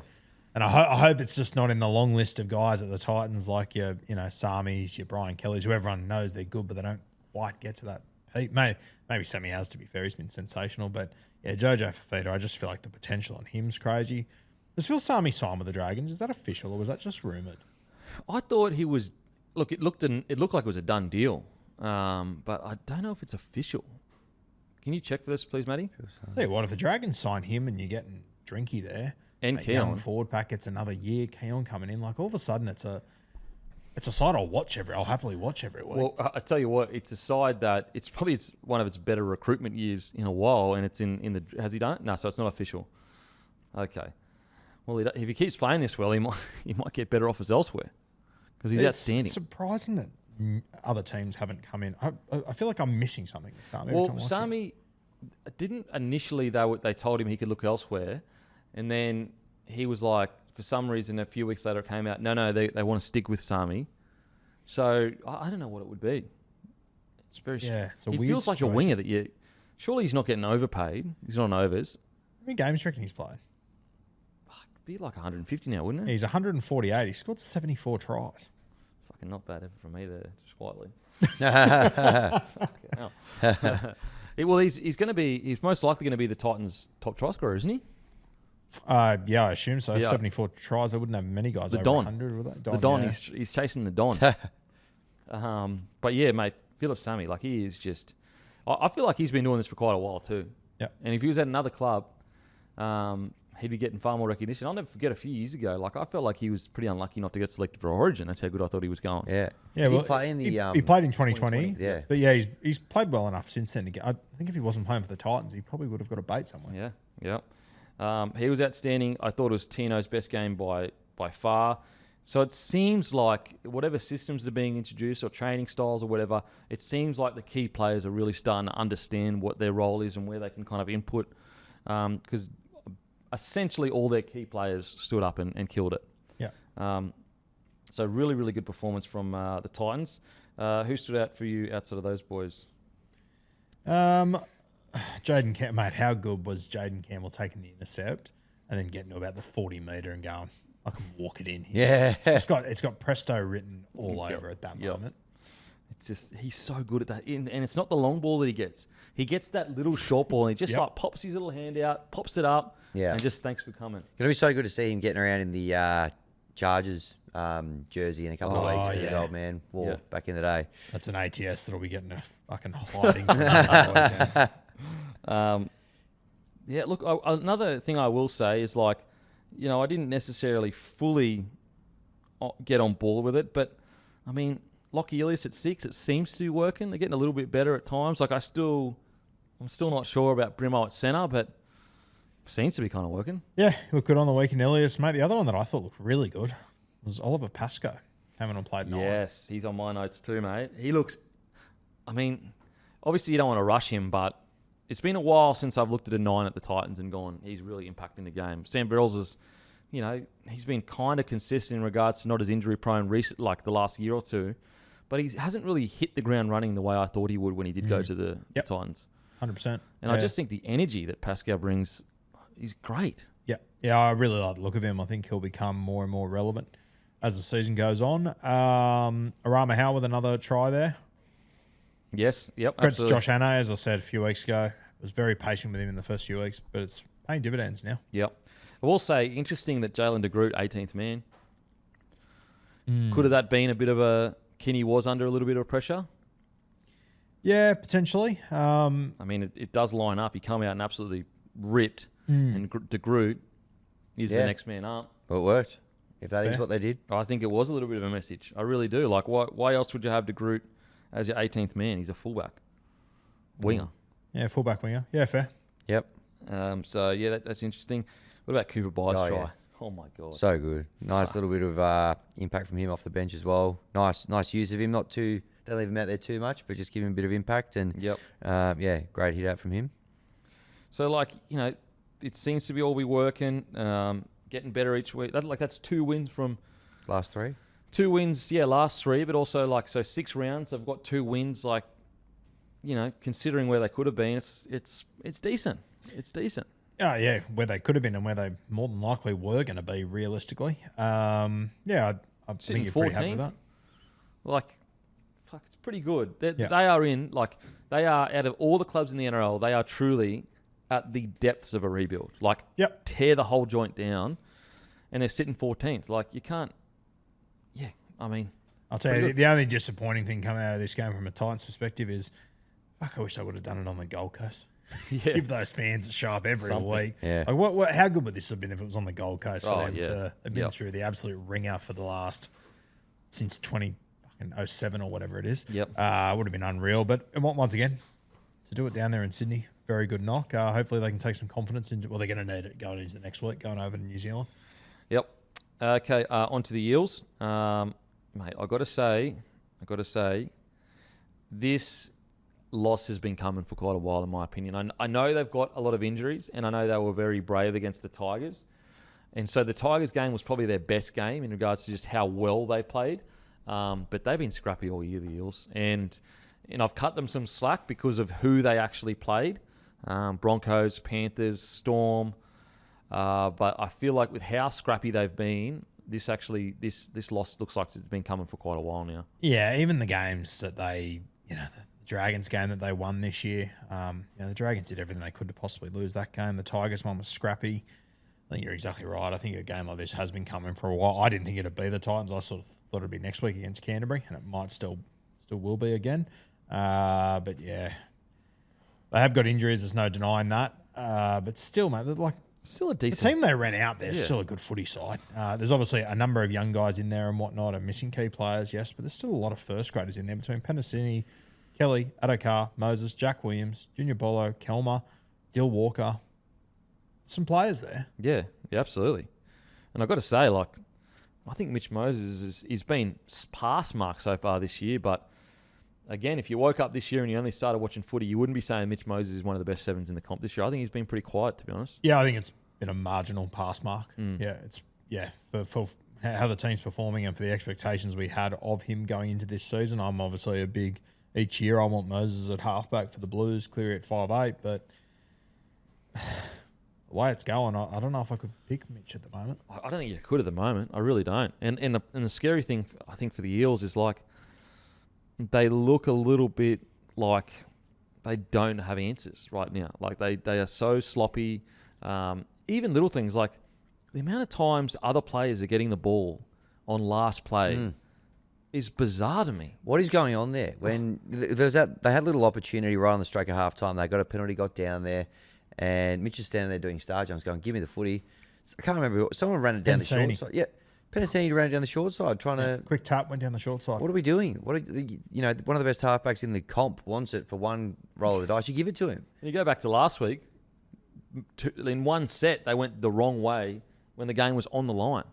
And I hope it's just not in the long list of guys at the Titans like your Samis, your Brian Kellys, who everyone knows they're good, but they don't quite get to that peak. Maybe Sammy has, to be fair. He's been sensational. But, yeah, Jojo Fafita, I just feel like the potential on him's crazy. Does Phil Sami sign with the Dragons? Is that official or was that just rumoured? I thought he was... Look, it looked like it was a done deal. But I don't know if it's official. Can you check for this, please, Matty? Tell you what, if the Dragons sign him and you're getting Drinky there... And Keon. Forward pack gets another year. Keon coming in, all of a sudden it's a side I'll happily watch every week. Well, I tell you what, it's a side that it's one of its better recruitment years in a while, and it's in the. Has he done it? No, so it's not official. Okay. Well, if he keeps playing this well, he might get better offers elsewhere because he's outstanding. It's surprising that other teams haven't come in. I feel like I'm missing something with Sami. Well, Sami didn't initially. They told him he could look elsewhere. And then he was like, for some reason, a few weeks later it came out, no, they want to stick with Sami. So I don't know what it would be. It's very. It's a he weird feels like a situation. winger that you. Surely he's not getting overpaid. He's not on overs. How many games do you reckon he's played? Be like 150 now, wouldn't it? He's 148. He scored 74 tries. Fucking not bad ever from me there, just quietly. Well, he's going to be. He's most likely going to be the Titans' top try scorer, isn't he? Yeah, I assume so. Yeah. 74 tries. I wouldn't have many guys The over Don. 100, would they? The Don. Yeah. He's chasing the Don. But yeah, mate, Philip Sammy, like he is just. I feel like he's been doing this for quite a while too. Yeah. And if he was at another club, he'd be getting far more recognition. I'll never forget a few years ago. Like I felt like he was pretty unlucky not to get selected for Origin. That's how good I thought he was going. Yeah. Yeah, Did well, he play in the? he played in 2020. Yeah. But yeah, he's played well enough since then. I think if he wasn't playing for the Titans, he probably would have got a bait somewhere. Yeah. He was outstanding. I thought it was Tino's best game by far. So it seems like whatever systems are being introduced or training styles or whatever, it seems like the key players are really starting to understand what their role is and where they can kind of input. Because essentially all their key players stood up and killed it. Yeah. So really, really good performance from the Titans. Who stood out for you outside of those boys? Jaden Campbell, mate, how good was Jaden Campbell taking the intercept and then getting to about the 40 metre and going, I can walk it in here. Yeah. It's got Presto written all over at that moment. It's just, he's so good at that. And it's not the long ball that he gets. He gets that little short ball and he just like pops his little hand out, pops it up, and just thanks for coming. It's going to be so good to see him getting around in the Chargers jersey in a couple of weeks. His old man wore back in the day. That's an ATS that'll be getting a fucking hiding from that weekend. Yeah, look, another thing I will say is like, you know, I didn't necessarily fully get on board with it, but I mean, Lockie Ilias at 6, it seems to be working. They're getting a little bit better at times. Like I'm still not sure about Brimo at centre, but seems to be kind of working. Yeah, looked good on the weekend, Ilias. Mate, the other one that I thought looked really good was Oliver Pascoe. Came on played 9. Yes, he's on my notes too, mate. He looks, I mean, obviously you don't want to rush him, but it's been a while since I've looked at a 9 at the Titans and gone, he's really impacting the game. Sam Burrells is, you know, he's been kind of consistent in regards to not as injury prone recent, like the last year or two, but he hasn't really hit the ground running the way I thought he would when he did go to the Titans. 100%. And I just think the energy that Pascal brings is great. Yeah, I really like the look of him. I think he'll become more and more relevant as the season goes on. Arama Howe with another try there. Yes, yep, Credit to absolutely. Josh Hannay, as I said a few weeks ago. Was very patient with him in the first few weeks, but it's paying dividends now. Yep. I will say, interesting that Jalen de Groot, 18th man. Could have that been a bit of a... Kinney was under a little bit of pressure? Yeah, potentially. I mean, it does line up. He come out and absolutely ripped, and de Groot is the next man up. But it worked. If that is Fair. what they did. I think it was a little bit of a message. I really do. Like, why else would you have de Groot as your 18th man? He's a fullback. Winger. Yeah, fullback winger. Yeah, fair. Yep. So, yeah, that's interesting. What about Cooper By's try? Yeah. Oh, my God. So good. Nice little bit of impact from him off the bench as well. Nice use of him. Don't leave him out there too much, but just give him a bit of impact. And great hit out from him. So, like, you know, it seems to be all we working, getting better each week. That's 2 wins from... Last 3? 2 wins, last 3, but also, like, so 6 rounds, I've got 2 wins, like, you know, considering where they could have been, it's decent. It's decent. Oh, yeah, where they could have been and where they more than likely were going to be realistically. I think you're pretty happy with that. Like, fuck, it's pretty good. They Yeah. are in, like, they are, out of all the clubs in the NRL, they are truly at the depths of a rebuild. Like, tear the whole joint down, and they're sitting 14th. Like, you can't, I mean. I'll tell you, the only disappointing thing coming out of this game from a Titans perspective is, fuck, I wish I would have done it on the Gold Coast. Yeah. Give those fans a show up every week. Yeah. Like, how good would this have been if it was on the Gold Coast for them to have been Yep. through the absolute ringer for the last, since 2007 or whatever it is. Yep. Would have been unreal. But once again, to do it down there in Sydney, very good knock. Hopefully they can take some confidence into, well, they're going to need it going into the next week, going over to New Zealand. Yep. Okay, on to the Eels. Mate, I got to say, this loss has been coming for quite a while, in my opinion. I know they've got a lot of injuries, and I know they were very brave against the Tigers. And so the Tigers game was probably their best game in regards to just how well they played. But they've been scrappy all year, the Eels. And and I've cut them some slack because of who they actually played. Broncos, Panthers, Storm. But I feel like with how scrappy they've been, this loss looks like it's been coming for quite a while now. Yeah, even the games that the Dragons game that they won this year, the Dragons did everything they could to possibly lose that game. The Tigers one was scrappy. I think you're exactly right. I think a game like this has been coming for a while. I didn't think it'd be the Titans. I sort of thought it'd be next week against Canterbury, and it might still will be again. But yeah, they have got injuries. There's no denying that. But still, mate, they're like still a decent the team they ran out there. Is still a good footy side. There's obviously a number of young guys in there and whatnot, and missing key players, yes, but there's still a lot of first graders in there between Penasini, Kelly, Adokar, Moses, Jack Williams, Junior Bolo, Kelmer, Dill Walker. Some players there. Yeah, absolutely. And I've got to say, like, I think Mitch Moses he's been pass mark so far this year. But again, if you woke up this year and you only started watching footy, you wouldn't be saying Mitch Moses is one of the best sevens in the comp this year. I think he's been pretty quiet, to be honest. Yeah, I think it's been a marginal pass mark. For how the team's performing and for the expectations we had of him going into this season. I'm obviously each year I want Moses at halfback for the Blues, Cleary at 5'8", but the way it's going, I don't know if I could pick Mitch at the moment. I don't think you could at the moment. I really don't. And the scary thing, I think, for the Eels is, like, they look a little bit like they don't have answers right now. Like, they are so sloppy. Even little things like the amount of times other players are getting the ball on last play is bizarre to me. What is going on there? When there's that, they had a little opportunity right on the stroke of half time. They got a penalty, got down there. And Mitch is standing there doing star jumps going, give me the footy. I can't remember. Someone ran it down the short side. Yeah. Penasini ran it down the short side trying to... Quick tap, went down the short side. What are we doing? One of the best halfbacks in the comp wants it for one roll of the dice. You give it to him. And you go back to last week, in one set, they went the wrong way when the game was on the line.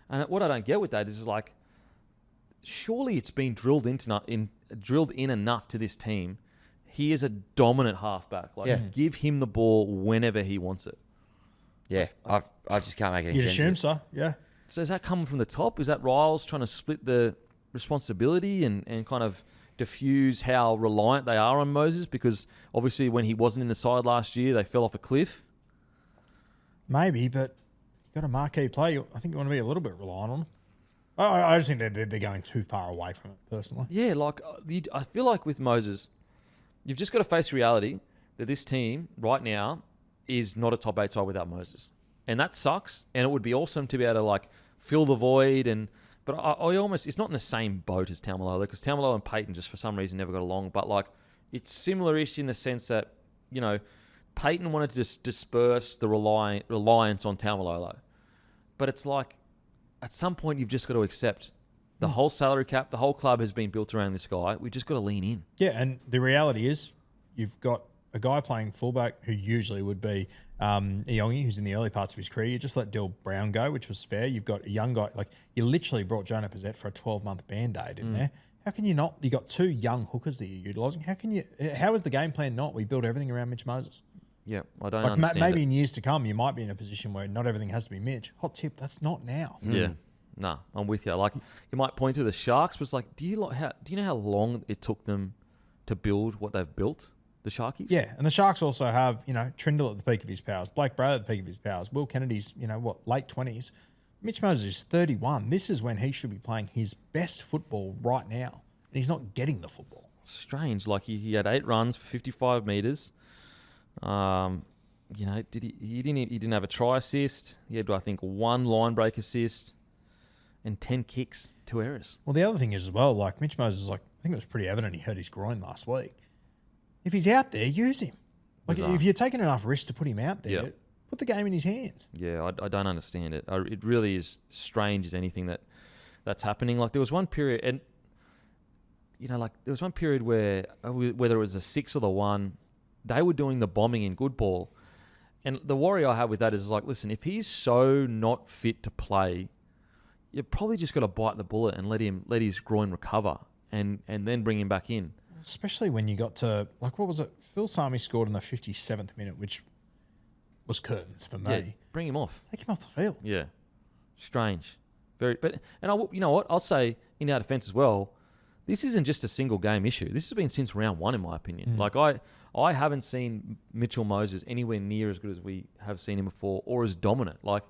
And what I don't get with that is, like, surely it's been drilled in enough to this team. He is a dominant halfback. Like, give him the ball whenever he wants it. Yeah, I just can't make any sense. You'd assume so, yeah. So is that coming from the top? Is that Riles trying to split the responsibility and kind of diffuse how reliant they are on Moses? Because obviously when he wasn't in the side last year, they fell off a cliff. Maybe, but you've got a marquee play. I think you want to be a little bit reliant on him. I just think they're going too far away from it, personally. Yeah, like I feel like with Moses, you've just got to face reality that this team right now is not a top 8 side without Moses. And that sucks. And it would be awesome to be able to, like, fill the void. But I almost, it's not in the same boat as Tamalolo, because Tamalolo and Peyton just for some reason never got along. But, like, it's similar-ish in the sense that, Peyton wanted to just disperse the reliance on Tamalolo. But it's like, at some point, you've just got to accept the whole salary cap, the whole club has been built around this guy. We've just got to lean in. Yeah, and the reality is you've got a guy playing fullback who usually would be Iongi, who's in the early parts of his career. You just let Dill Brown go, which was fair. You've got a young guy. Like, you literally brought Jonah Pizzette for a 12-month Band-Aid in there. How can you not? You got 2 young hookers that you're utilising. How is the game plan not? We build everything around Mitch Moses. Yeah, I don't understand maybe it. in years to come, you might be in a position where not everything has to be Mitch. Hot tip, that's not now. Yeah. No, I'm with you. Like, you might point to the Sharks, but it's like, do you know how long it took them to build what they've built, the Sharkies? Yeah, and the Sharks also have, Trindle at the peak of his powers, Blake Bradley at the peak of his powers, Will Kennedy's, late 20s. Mitch Moses is 31. This is when he should be playing his best football right now, and he's not getting the football. Strange. Like, he had 8 runs for 55 metres. He didn't have a try assist. He had, I think, 1 line break assist and 10 kicks, 2 errors. Well, the other thing is as well, like, Mitch Moses, I think it was pretty evident he hurt his groin last week. If he's out there, use him. Like, if you're taking enough risk to put him out there, put the game in his hands. Yeah, I don't understand it. It really is strange as anything that's happening. Like, there was one period, and there was one period where whether it was the 6 or the 1, they were doing the bombing in good ball. And the worry I have with that is, like, listen, if he's so not fit to play, you probably just got to bite the bullet and let his groin recover and then bring him back in. Especially when you got to, like, what was it? Phil Sami scored in the 57th minute, which was curtains for me. Yeah, bring him off. Take him off the field. Yeah. Strange. You know what? I'll say in our defence as well, this isn't just a single game issue. This has been since round 1, in my opinion. Like I haven't seen Mitchell Moses anywhere near as good as we have seen him before, or as dominant. Like,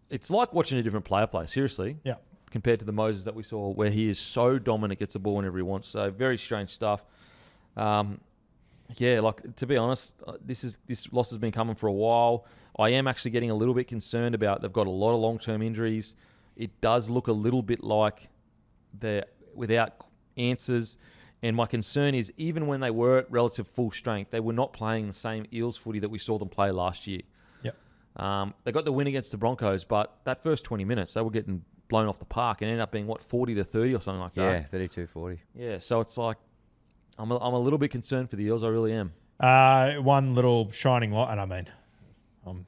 it's like watching a different player play, seriously. Yeah. Compared to the Moses that we saw, where he is so dominant, gets the ball whenever he wants. So very strange stuff. Yeah, like, to be honest, this loss has been coming for a while. I am actually getting a little bit concerned about they've got a lot of long-term injuries. It does look a little bit like they're without answers. And my concern is, even when they were at relative full strength, they were not playing the same Eels footy that we saw them play last year. Yep. They got the win against the Broncos, but that first 20 minutes, they were getting blown off the park and ended up being, 40-30 or something like that? Yeah, 32-40. Yeah, so it's like, I'm a little bit concerned for the Eels. I really am. One little shining light, and I mean, I'm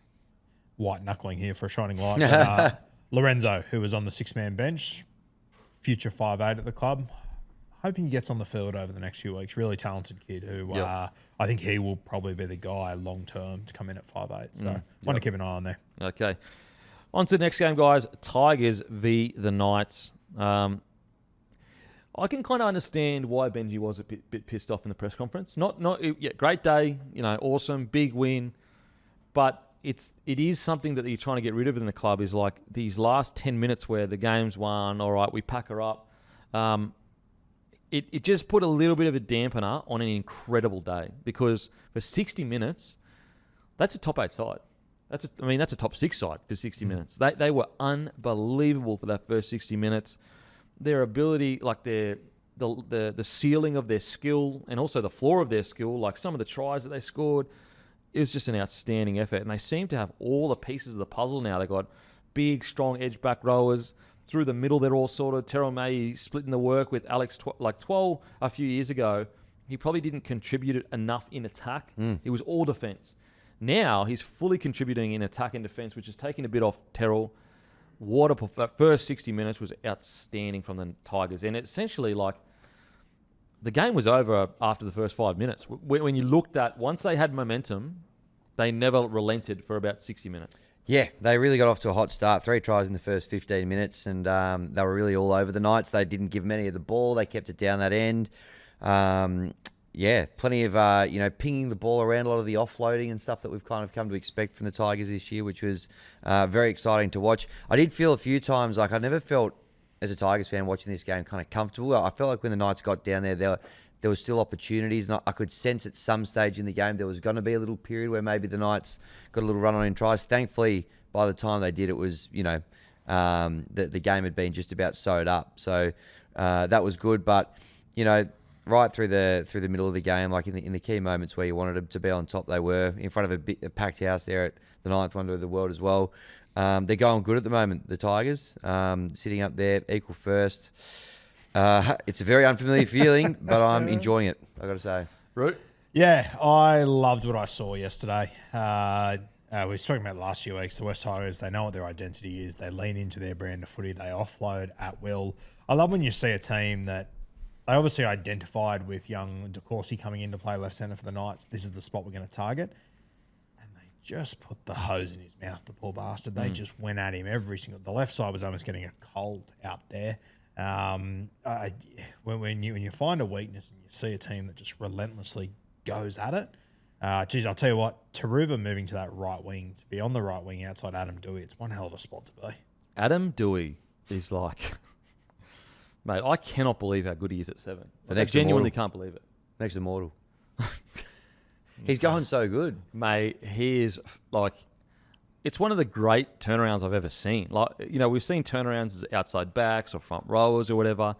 white-knuckling here for a shining light. But, Lorenzo, who was on the 6-man bench, future 5'8" at the club, hoping he gets on the field over the next few weeks. Really talented kid who I think he will probably be the guy long-term to come in at 5'8". So want to keep an eye on there. Okay. On to the next game, guys. Tigers v. the Knights. I can kind of understand why Benji was a bit pissed off in the press conference. Great day, awesome, big win, but it is something that you're trying to get rid of in the club. Is like these last 10 minutes where the game's won. All right, we pack her up. It just put a little bit of a dampener on an incredible day, because for 60 minutes, that's a top 8 side. That's a top 6 side for 60 minutes. They were unbelievable for that first 60 minutes. Their ability, like the ceiling of their skill and also the floor of their skill, like some of the tries that they scored, it was just an outstanding effort. And they seem to have all the pieces of the puzzle now. They got big, strong edge back rowers. Through the middle, they're all sorted. Terrell May splitting the work with Alex Twell a few years ago. He probably didn't contribute enough in attack. He was all defense. Now he's fully contributing in attack and defense, which is taking a bit off Terrell. That first 60 minutes was outstanding from the Tigers. And essentially, like, the game was over after the first 5 minutes. When you looked at, once they had momentum, they never relented for about 60 minutes. Yeah, they really got off to a hot start. 3 tries in the first 15 minutes, and they were really all over the Knights. They didn't give many of the ball. They kept it down that end. Plenty of, pinging the ball around, a lot of the offloading and stuff that we've kind of come to expect from the Tigers this year, which was very exciting to watch. I did feel a few times like I never felt, as a Tigers fan watching this game, kind of comfortable. I felt like when the Knights got down there was still opportunities. And I could sense at some stage in the game there was going to be a little period where maybe the Knights got a little run on in tries. Thankfully, by the time they did, it was, the game had been just about sewed up. So that was good. But, right through the middle of the game, like in the key moments where you wanted them to be on top, they were in front of a packed house there at the 9th wonder of the world as well. They're going good at the moment, the Tigers, sitting up there, equal first. It's a very unfamiliar feeling, but I'm enjoying it, I got to say. Root? Yeah, I loved what I saw yesterday. We were talking about the last few weeks. The West Tigers, they know what their identity is. They lean into their brand of footy. They offload at will. I love when you see a team that they obviously identified with young DeCourcy coming in to play left centre for the Knights. This is the spot we're going to target. And they just put the hose in his mouth, the poor bastard. They just went at him every single... The left side was almost getting a cold out there. When you find a weakness and you see a team that just relentlessly goes at it, I'll tell you what, Taruva moving to that right wing, to be on the right wing outside Adam Dewey, it's one hell of a spot to be. Adam Dewey is like... Mate, I cannot believe how good he is at 7. I genuinely can't believe it. Next immortal. He's going so good. Mate, he is like... It's one of the great turnarounds I've ever seen. Like, we've seen turnarounds as outside backs or front rowers or whatever.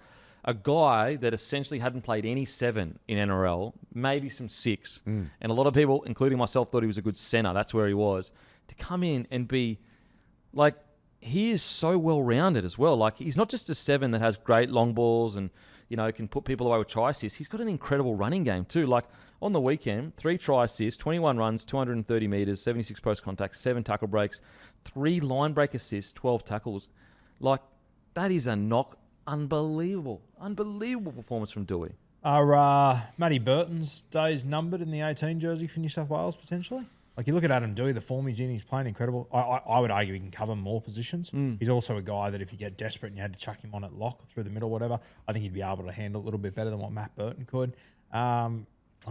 A guy that essentially hadn't played any 7 in NRL, maybe some 6. And a lot of people, including myself, thought he was a good centre. That's where he was. To come in and be like... He is so well-rounded as well. Like, he's not just a 7 that has great long balls and, can put people away with try assists. He's got an incredible running game too. Like, on the weekend, 3 try assists, 21 runs, 230 metres, 76 post contacts, 7 tackle breaks, 3 line break assists, 12 tackles. Like, that is a unbelievable performance from Dewey. Are Matty Burton's days numbered in the 18 jersey for New South Wales, potentially? Like you look at Adam Dewey, the form he's in, he's playing incredible. I would argue he can cover more positions. He's also a guy that if you get desperate and you had to chuck him on at lock through the middle, whatever, I think he'd be able to handle it a little bit better than what Matt Burton could. I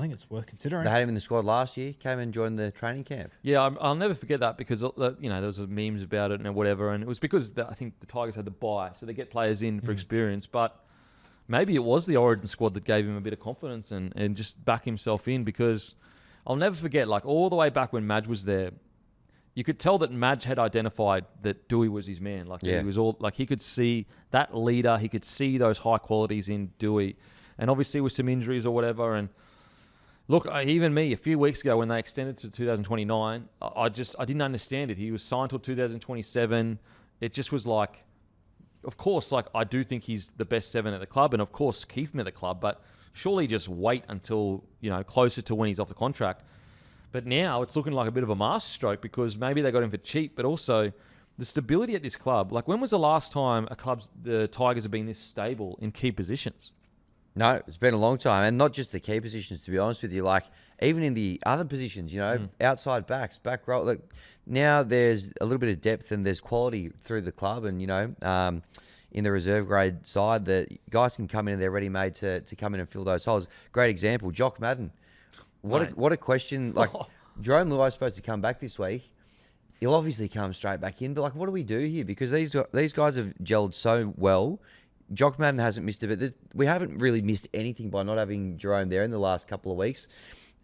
think it's worth considering. They had him in the squad last year. Came and joined the training camp. Yeah, I'll never forget that because there was memes about it and whatever, and it was because I think the Tigers had the bye, so they get players in for experience. But maybe it was the Origin squad that gave him a bit of confidence and just back himself in, because I'll never forget, like all the way back when Madge was there, you could tell that Madge had identified that Dewey was his man. Like he was he could see that leader, he could see those high qualities in Dewey, and obviously with some injuries or whatever and. Look, even me, a few weeks ago when they extended to 2029, I didn't understand it. He was signed till 2027. It just was like, of course, like I do think he's the best 7 at the club, and of course keep him at the club, but surely just wait until, closer to when he's off the contract. But now it's looking like a bit of a masterstroke because maybe they got him for cheap, but also the stability at this club. Like when was the last time the Tigers have been this stable in key positions? No, it's been a long time. And not just the key positions, to be honest with you. Like, even in the other positions, outside backs, back row. Like, now there's a little bit of depth and there's quality through the club. And, in the reserve grade side, that guys can come in and they're ready-made to come in and fill those holes. Great example, Jock Madden. What a question. Like, Jerome Luai's supposed to come back this week. He'll obviously come straight back in. But, like, what do we do here? Because these guys have gelled so well. Jock Madden hasn't missed it, but we haven't really missed anything by not having Jerome there in the last couple of weeks.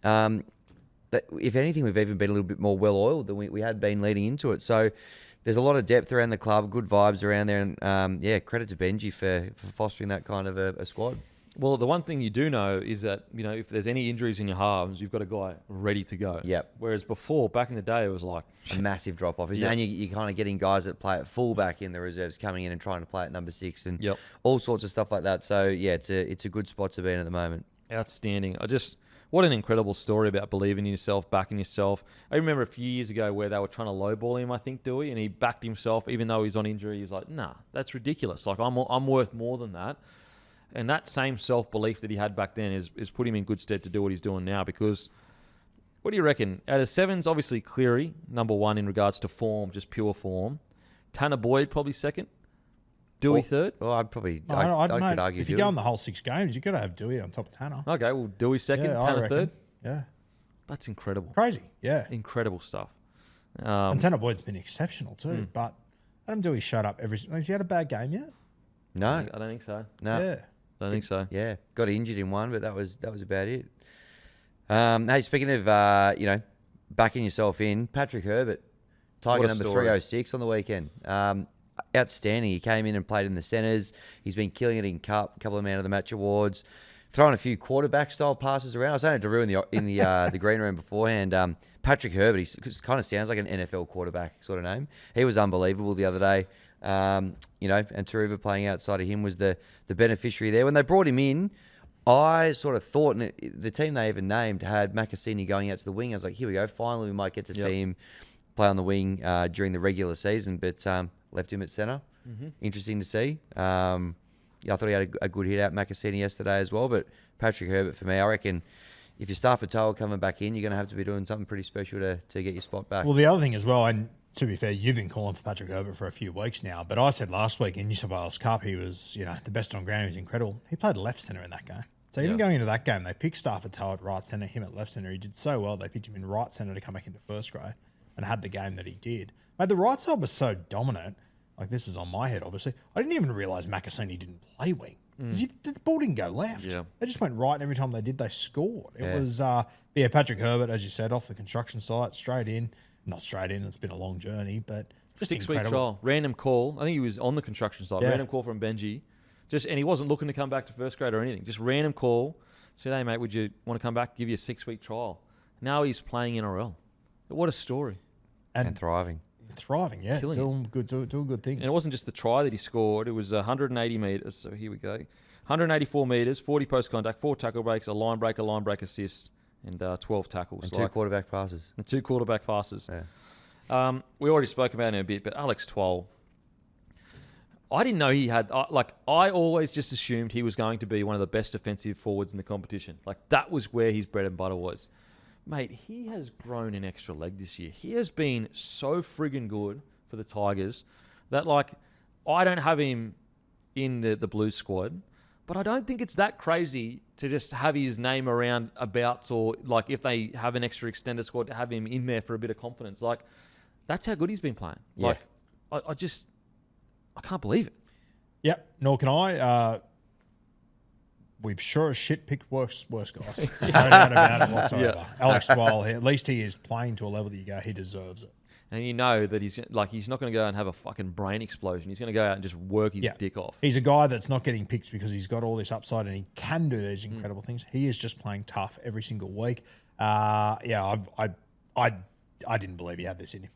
If anything, we've even been a little bit more well-oiled than we had been leading into it. So there's a lot of depth around the club, good vibes around there, and credit to Benji for fostering that kind of a squad. Well, the one thing you do know is that, if there's any injuries in your halves, you've got a guy ready to go. Yep. Whereas before, back in the day, it was like... a massive drop-off. Yep. And you're kind of getting guys that play at fullback in the reserves coming in and trying to play at number 6 and all sorts of stuff like that. So, yeah, it's a good spot to be in at the moment. Outstanding. What an incredible story about believing in yourself, backing yourself. I remember a few years ago where they were trying to lowball him, I think, Dewey, and he backed himself, even though he's on injury. He was like, nah, that's ridiculous. Like, I'm worth more than that. And that same self-belief that he had back then is put him in good stead to do what he's doing now. Because, what do you reckon? Out of 7s, obviously Cleary, number 1 in regards to form, just pure form. Tanner Boyd, probably 2nd. Dewey 3rd. Well, I could argue if you Dewey. go on the whole 6 games, you've got to have Dewey on top of Tanner. Okay, well, Dewey 2nd, Tanner 3rd. Yeah. That's incredible. Crazy, yeah. Incredible stuff. And Tanner Boyd's been exceptional too, but Adam Dewey showed up has he had a bad game yet? No. I don't think so. No. Yeah. I don't think so. Yeah, got injured in one, but that was about it. Hey, speaking of backing yourself in, Patrick Herbert, Tiger number 306 on the weekend. Outstanding. He came in and played in the centres. He's been killing it in Cup, a couple of Man of the Match awards, throwing a few quarterback style passes around. I was saying to Drew in the green room beforehand. Patrick Herbert, he kind of sounds like an NFL quarterback sort of name. He was unbelievable the other day. And Taruva playing outside of him was the beneficiary there. When they brought him in, I sort of thought, and the team they even named had Macassini going out to the wing. I was like, here we go. Finally, we might get to see him play on the wing during the regular season, but left him at centre. Mm-hmm. Interesting to see. I thought he had a good hit out Macassini yesterday as well, but Patrick Herbert for me, I reckon if you're Stafford-Toa coming back in, you're going to have to be doing something pretty special to get your spot back. Well, the other thing as well, and to be fair, you've been calling for Patrick Herbert for a few weeks now, but I said last week in New South Wales Cup, he was, the best on ground. He was incredible. He played left centre in that game. So even going into that game, they picked Stafford-Toa at right centre, him at left centre. He did so well, they picked him in right centre to come back into first grade and had the game that he did. Mate, the right side was so dominant. Like, this is on my head, obviously. I didn't even realise Macassini didn't play wing. Because the ball didn't go left. Yeah. They just went right, and every time they did, they scored. It was, Patrick Herbert, as you said, off the construction site, straight in. Not straight in, it's been a long journey, but just 6-week trial. Random call. I think he was on the construction site. Yeah. Random call from Benji. And he wasn't looking to come back to first grade or anything. Just random call. Said, hey, mate, would you want to come back? Give you a 6-week trial. Now he's playing NRL. What a story. And thriving. Thriving, yeah. Doing good things. And it wasn't just the try that he scored. It was 180 metres. So here we go. 184 metres, 40 post contact, 4 tackle breaks, a line break assist, and 12 tackles. And 2 quarterback passes. And 2 quarterback passes. Yeah. We already spoke about him a bit, but Alex Twal, I didn't know he had... I always just assumed he was going to be one of the best defensive forwards in the competition. Like, that was where his bread and butter was. mate, he has grown an extra leg this year. He has been so friggin' good for the Tigers that, like, I don't have him in the Blues squad, but I don't think it's that crazy to just have his name around abouts, or, like, if they have an extra extended squad, to have him in there for a bit of confidence. Like, that's how good he's been playing. Yeah. Like, I can't believe it. Yep, nor can I. We've sure as shit picked worse guys. There's no doubt about it whatsoever. Yeah. Alex Twal, at least he is playing to a level that you go, he deserves it. And you know that he's not going to go out and have a fucking brain explosion. He's going to go out and just work his dick off. He's a guy that's not getting picked because he's got all this upside and he can do these incredible things. He is just playing tough every single week. I didn't believe he had this in him.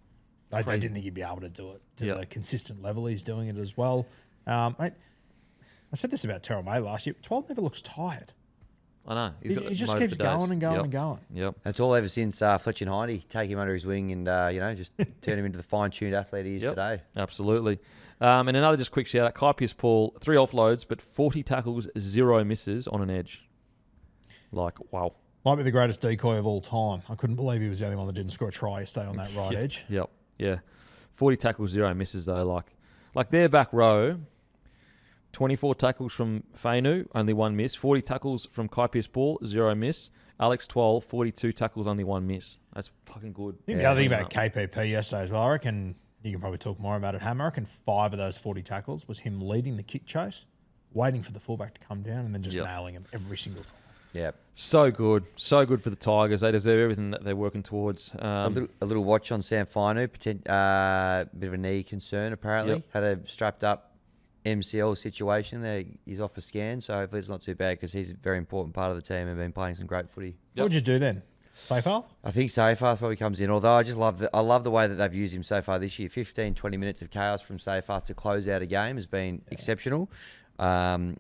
I didn't think he'd be able to do it to the consistent level he's doing it as well. I said this about Terrell May last year. 12 never looks tired. I know. He just keeps going and going and going. Yep. That's all ever since Fletcher and Hindy take him under his wing and, just turn him into the fine-tuned athlete he is today. Absolutely. And another just quick shout-out. Kai Pearce-Paul, 3 offloads, but 40 tackles, 0 misses on an edge. Like, wow. Might be the greatest decoy of all time. I couldn't believe he was the only one that didn't score a try yesterday on that right edge. Yep. Yeah. 40 tackles, 0 misses, though. Like their back row, 24 tackles from Fainu, only 1 miss. 40 tackles from Kai Pearce-Paul, 0 miss. Alex Twal, 42 tackles, only 1 miss. That's fucking good. I think the other thing about KPP yesterday as well, I reckon you can probably talk more about it, Ham. I reckon 5 of those 40 tackles was him leading the kick chase, waiting for the fullback to come down, and then just nailing him every single time. Yeah. So good for the Tigers. They deserve everything that they're working towards. A little watch on Sam Fainu, bit of a knee concern apparently. Had a strapped up MCL situation there. He's off a scan, so hopefully it's not too bad because he's a very important part of the team and been playing some great footy. What would you do then? Seyfarth? I think Seyfarth probably comes in, although I love the way that they've used him so far this year. 15, 20 minutes of chaos from Seyfarth to close out a game has been exceptional. But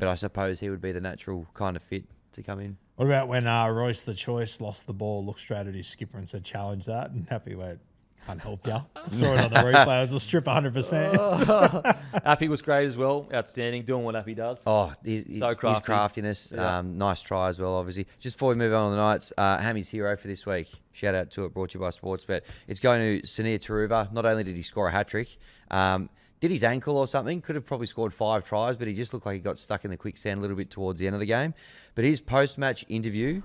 I suppose he would be the natural kind of fit to come in. What about when Royce the Choice lost the ball, looked straight at his skipper and said, challenge that, and Happy went, can't help you. Saw it on the replay. It was a strip 100%. Appy was great as well. Outstanding, doing what Appy does. Oh, so crafty. His craftiness. Nice try as well, obviously. Just before we move on to the Knights, Hammy's hero for this week. Shout out to it, brought to you by Sportsbet. It's going to Sania Taruva. Not only did he score a hat-trick, did his ankle or something, could have probably scored 5 tries, but he just looked like he got stuck in the quicksand a little bit towards the end of the game. But his post-match interview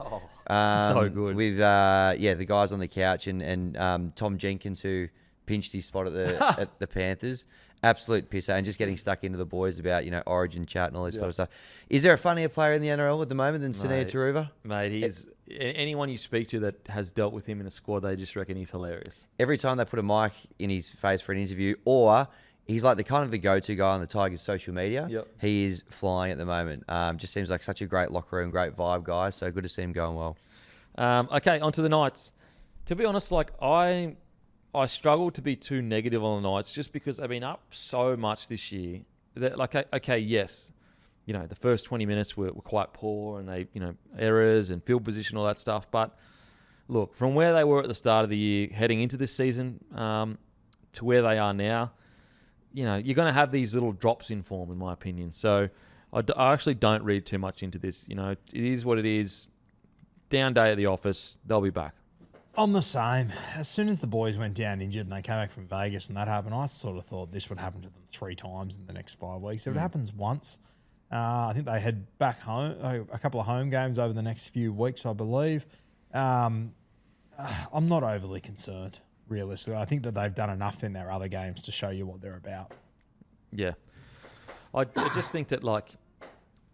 so good. with the guys on the couch and Tom Jenkins, who pinched his spot at the Panthers, absolute pisser, and just getting stuck into the boys about origin chat and all this sort of stuff. Is there a funnier player in the NRL at the moment than Sania Taruva? Mate, he's anyone you speak to that has dealt with him in a squad, they just reckon he's hilarious. Every time they put a mic in his face for an interview, or he's like the go-to guy on the Tigers' social media. Yep. He is flying at the moment. Just seems like such a great locker room, great vibe guy. So good to see him going well. Okay, on to the Knights. To be honest, I struggle to be too negative on the Knights just because they've been up so much this year. That, yes, the first 20 minutes were quite poor and they, errors and field position, all that stuff. But look, from where they were at the start of the year, heading into this season, to where they are now, you're going to have these little drops in form, in my opinion. So I actually don't read too much into this. It is what it is. Down day at the office, they'll be back. I'm the same. As soon as the boys went down injured and they came back from Vegas and that happened, I sort of thought this would happen to them 3 times in the next 5 weeks. If it happens once, I think they head back home, a couple of home games over the next few weeks, I believe. I'm not overly concerned, realistically. I think that they've done enough in their other games to show you what they're about. Yeah. I just think that,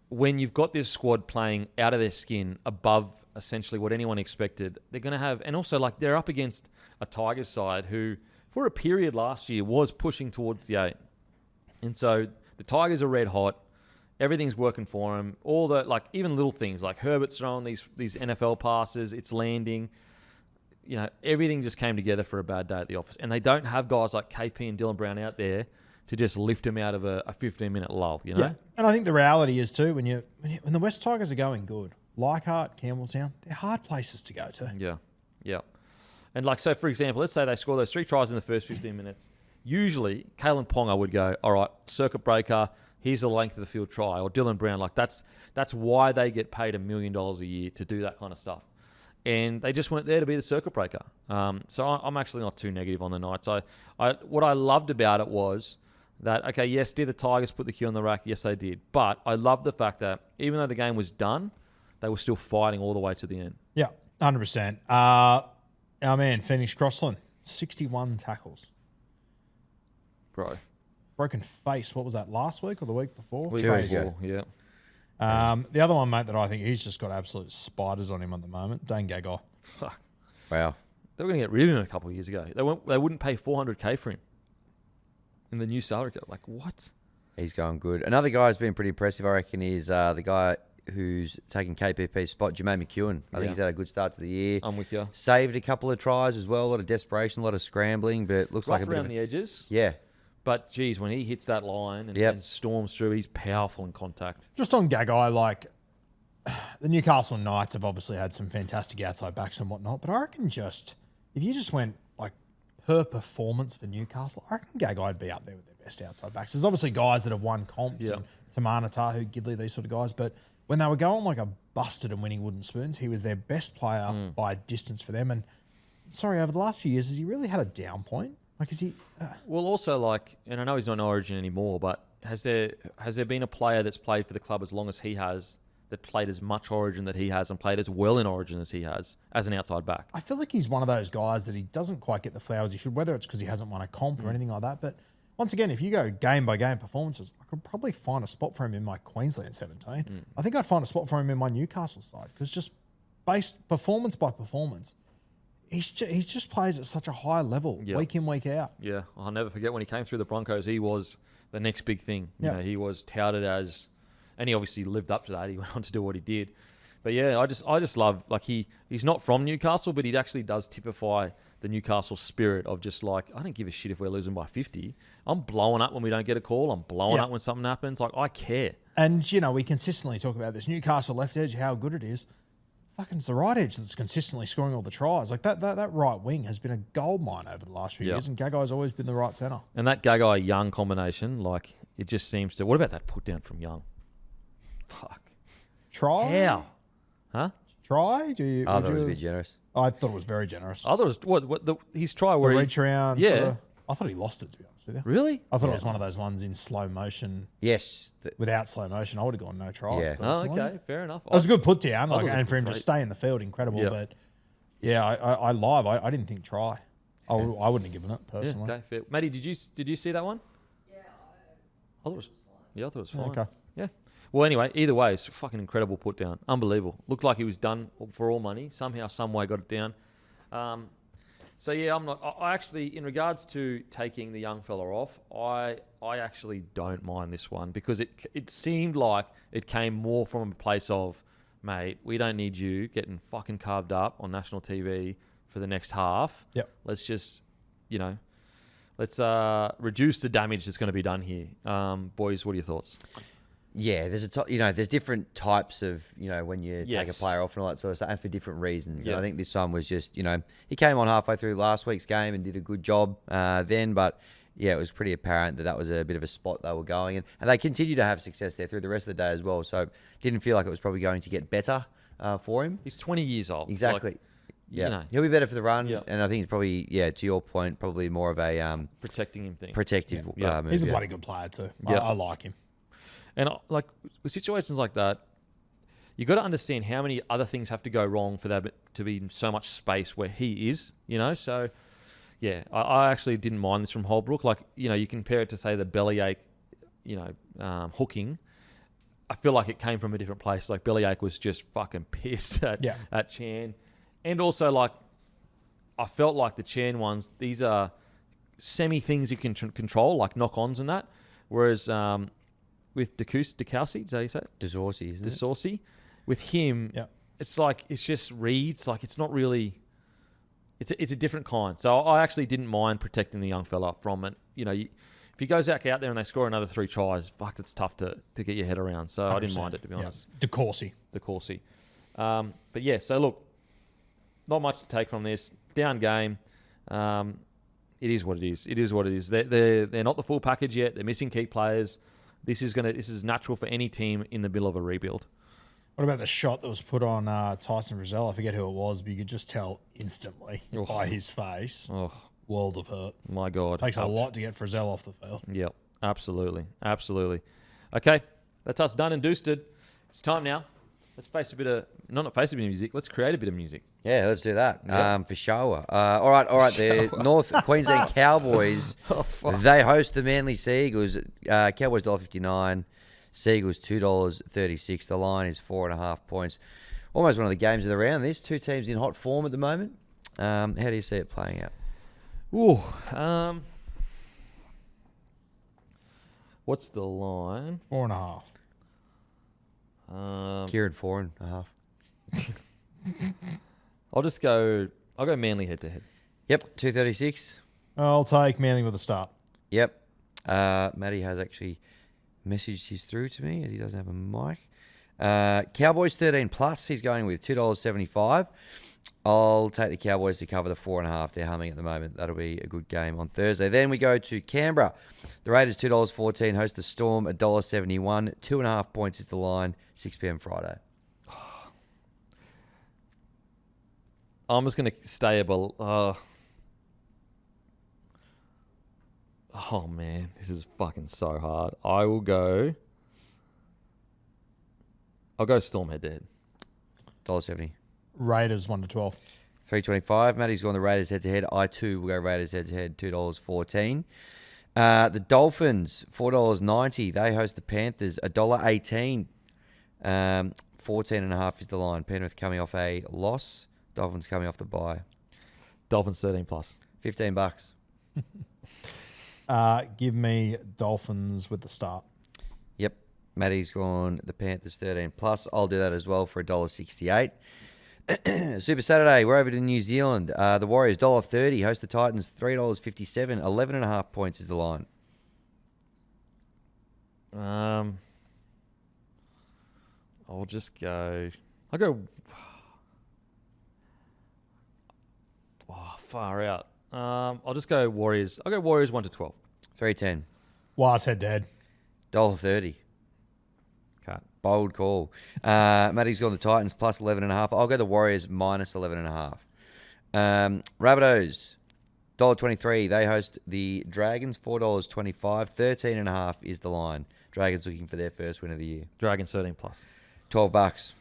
when you've got this squad playing out of their skin above essentially what anyone expected, they're going to have... And also, they're up against a Tigers side who, for a period last year, was pushing towards the 8. And so the Tigers are red hot. Everything's working for them. All the, even little things, like Herbert's throwing these NFL passes, it's landing. Everything just came together for a bad day at the office. And they don't have guys like KP and Dylan Brown out there to just lift him out of a 15-minute lull, Yeah, and I think the reality is too, when the West Tigers are going good, Leichhardt, Campbelltown, they're hard places to go to. Yeah. And so for example, let's say they score those 3 tries in the first 15 minutes. Usually, Kalen Ponga would go, all right, circuit breaker, here's the length of the field try, or Dylan Brown. That's why they get paid $1 million a year to do that kind of stuff. and they just weren't there to be the circuit breaker. So I'm actually not too negative on the Knights. What I loved about it was that, okay, yes, did the Tigers put the cue on the rack? Yes, they did. But I loved the fact that even though the game was done, they were still fighting all the way to the end. Yeah, 100%. Our man, Phoenix Crossland, 61 tackles. Bro. Broken face, what was that, last week or the week before? Week Crazy. before, yeah. The other one, mate, that I think he's just got absolute spiders on him at the moment, Dane Gagai. Fuck. Wow. They were going to get rid of him a couple of years ago. They wouldn't pay $400K for him in the new salary cap. Like, what? He's going good. Another guy who's been pretty impressive, I reckon, is the guy who's taking KPP's spot, Jermaine McEwen. I think he's had a good start to the year. I'm with you. Saved a couple of tries as well. A lot of desperation, a lot of scrambling, but looks Rough like a bit around of the edges. Yeah. But, geez, when he hits that line and, Yep. and storms through, he's powerful in contact. Just on Gagai, like, the Newcastle Knights have obviously had some fantastic outside backs and whatnot, but I reckon if you just went, like, per performance for Newcastle, I reckon Gagai would be up there with their best outside backs. There's obviously guys that have won comps, and Tamana, Tahu, Gidley, these sort of guys, but when they were going like a busted and winning wooden spoons, he was their best player by distance for them. And, sorry, over the last few years, has he really had a down point? Like, is he... Well, also, like, and I know he's not in Origin anymore, but has there been a player that's played for the club as long as he has, that played as much Origin that he has and played as well in Origin as he has as an outside back? I feel like he's one of those guys that he doesn't quite get the flowers he should, whether it's because he hasn't won a comp or anything like that. But once again, if you go game-by-game performances, I could probably find a spot for him in my Queensland 17. I think I'd find a spot for him in my Newcastle side because just based performance by performance, he just plays at such a high level, week in, week out. Yeah, I'll never forget when he came through the Broncos, he was the next big thing. You know, he was touted as, and he obviously lived up to that. He went on to do what he did. But yeah, I just love, like, he's not from Newcastle, but he actually does typify the Newcastle spirit of just like, I don't give a shit if we're losing by 50. I'm blowing up when we don't get a call. I'm blowing up when something happens. Like, I care. And, you know, we consistently talk about this Newcastle left edge, how good it is. Fucking it's the right edge that's consistently scoring all the tries. Like, that right wing has been a gold mine over the last few years, and Gagai's always been the right centre. And that Gagai-Young combination, like, it just seems to... What about that put down from Young? Fuck. Try? How? Huh? Try? I thought it was a bit generous. I thought it was very generous. I thought it was... his try The where he... reach around. Yeah. Sort of, I thought he lost it, to be honest with you. Really? I thought it was one of those ones in slow motion. Yes. Without slow motion, I would have gone no try. Yeah. Oh, personally. okay. Fair enough. It was a good put down, thought it like, was and for him to great. stay in the field, incredible. Yeah. But yeah, I I didn't think try. I wouldn't have given it Yeah, personally. okay, fair. Matty, did you see that one? Yeah, I thought it was fine. Yeah, I thought it was fine. Okay. Yeah. Well, anyway, either way, it's a fucking incredible put down. Unbelievable. Looked like he was done for all money. Somehow, some way, got it down. So yeah, I'm not. I actually, in regards to taking the young fella off, I actually don't mind this one because it seemed like it came more from a place of, mate, we don't need you getting fucking carved up on national TV for the next half. Yep. Let's just, let's reduce the damage that's going to be done here. Boys, what are your thoughts? Yeah, there's different types of, when you take a Yes. player off and all that sort of stuff, and for different reasons. Yeah. And I think this one was just, he came on halfway through last week's game and did a good job then, but yeah, it was pretty apparent that was a bit of a spot they were going in. And they continue to have success there through the rest of the day as well, so didn't feel like it was probably going to get better for him. He's 20 years old. Exactly. Like, Yeah, he'll be better for the run, Yeah. and I think it's probably, to your point, probably more of a protecting him thing. protective move. He's a yeah. bloody good player too. Yeah. I like him. And like with situations like that, you got to understand how many other things have to go wrong for that to be in so much space where he is, So, yeah, I actually didn't mind this from Holbrook. Like, you compare it to say the bellyache, hooking. I feel like it came from a different place. Like bellyache was just fucking pissed at Chan, and also like I felt like the Chan ones. These are semi things you can control, like knock-ons and that. Whereas with DeCousey, is that how you say it? DeSaucy, isn't it? DeSaucy. With him, it's like, it's just reads. Like, it's not really... It's a different kind. So I actually didn't mind protecting the young fella from it. If he goes out there and they score another 3 tries, fuck, that's tough to get your head around. So I didn't mind it, to be honest. DeCourcy. But yeah, so look, not much to take from this. Down game. It is what it is. It is what it is. They're not the full package yet. They're missing key players. This is natural for any team in the middle of a rebuild. What about the shot that was put on Tyson Frizzell? I forget who it was, but you could just tell instantly by his face. Oh, World of hurt. my God. Takes a lot to get Frizzell off the field. Yep, absolutely. Absolutely. Okay, that's us done and doosted. It's time now. Let's face a bit of, not face a bit of music, let's create a bit of music. Yeah, let's do that. Yeah. For sure. All right. The North Queensland Cowboys, they host the Manly Seagulls. Cowboys $1.59, Seagulls $2.36. The line is 4.5 points. Almost one of the games of the round. There's two teams in hot form at the moment. How do you see it playing out? Ooh, what's the line? 4.5. Kieran 4.5. I'll go Manly head to head. Yep, 236. I'll take Manly with a start. Yep. Matty has actually messaged his through to me as he doesn't have a mic. Cowboys 13 plus. He's going with $2.75. I'll take the Cowboys to cover the 4.5. They're humming at the moment. That'll be a good game on Thursday. Then we go to Canberra. The Raiders $2.14 host the Storm $1.71. 2.5 points is the line. 6 p.m. Friday. I'm just going to stay above. Oh, man. This is fucking so hard. I'll go Storm head to head. $1.70. Raiders 1 to 12. $3.25. Matty's gone the Raiders head to head. I too will go Raiders head to head. $2.14. The Dolphins $4.90. They host the Panthers $1.18. 14.5 is the line. Penrith coming off a loss. Dolphins coming off the bye. Dolphins 13 plus. $15. Give me Dolphins with the start. Yep. Matty's gone the Panthers 13 plus. I'll do that as well for $1.68. Super Saturday, we're over to New Zealand. The Warriors $1.30 host the Titans $3.57. 11.5 points is the line. I'll just go. I'll go. Oh, far out. I'll just go Warriors. I'll go Warriors 1 to 12. $3.10. Wise head to head. $1.30. Cut. Bold call. Matty's gone the Titans plus 11.5. I'll go the Warriors minus 11.5. Rabbitohs $1.23. They host the Dragons $4.25. 13.5 is the line. Dragons looking for their first win of the year. Dragons 13 plus. $12.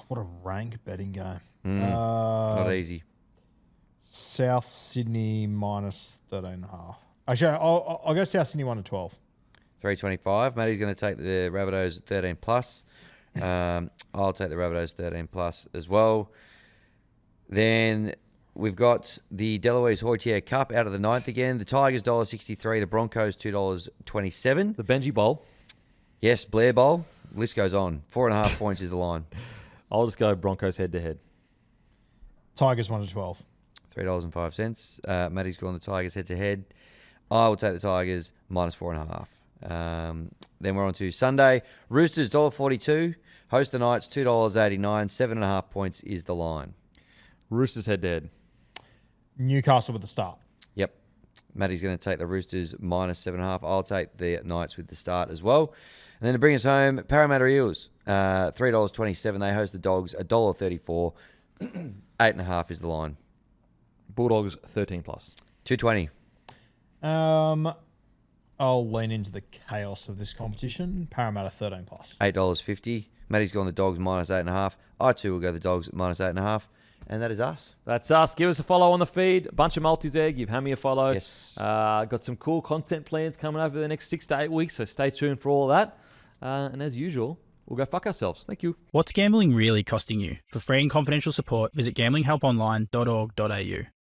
What a rank betting game. Not easy. South Sydney minus 13.5. Actually, I'll go South Sydney 1 to 12. $3.25. Matty's going to take the Rabbitohs 13 plus. I'll take the Rabbitohs 13 plus as well. Then we've got the Delaware's Hoitier Cup out of the 9th again. The Tigers $1.63. The Broncos $2.27. The Benji Bowl. Yes, Blair Bowl. List goes on. 4.5 points is the line. I'll just go Broncos head to head. Tigers 1 to 12. $3.05. Matty's gone the Tigers head to head. I will take the Tigers minus 4.5. Then we're on to Sunday. Roosters $1.42. Host the Knights $2.89. 7.5 points is the line. Roosters head to head. Newcastle with the start. Yep. Matty's going to take the Roosters minus 7.5. I'll take the Knights with the start as well. And then to bring us home, Parramatta Eels $3.27. They host the Dogs $1.34. 8.5 is the line. Bulldogs 13 plus. $2.20. I'll lean into the chaos of this competition. Parramatta 13 plus. $8.50. Matty's gone the Dogs minus 8.5. I too will go the Dogs minus 8.5. And that is us. That's us. Give us a follow on the feed. A bunch of multis there. Give Hammy a follow. Yes. Got some cool content plans coming over the next 6 to 8 weeks, so stay tuned for all that. And as usual, we'll go fuck ourselves. Thank you. What's gambling really costing you? For free and confidential support, visit gamblinghelponline.org.au.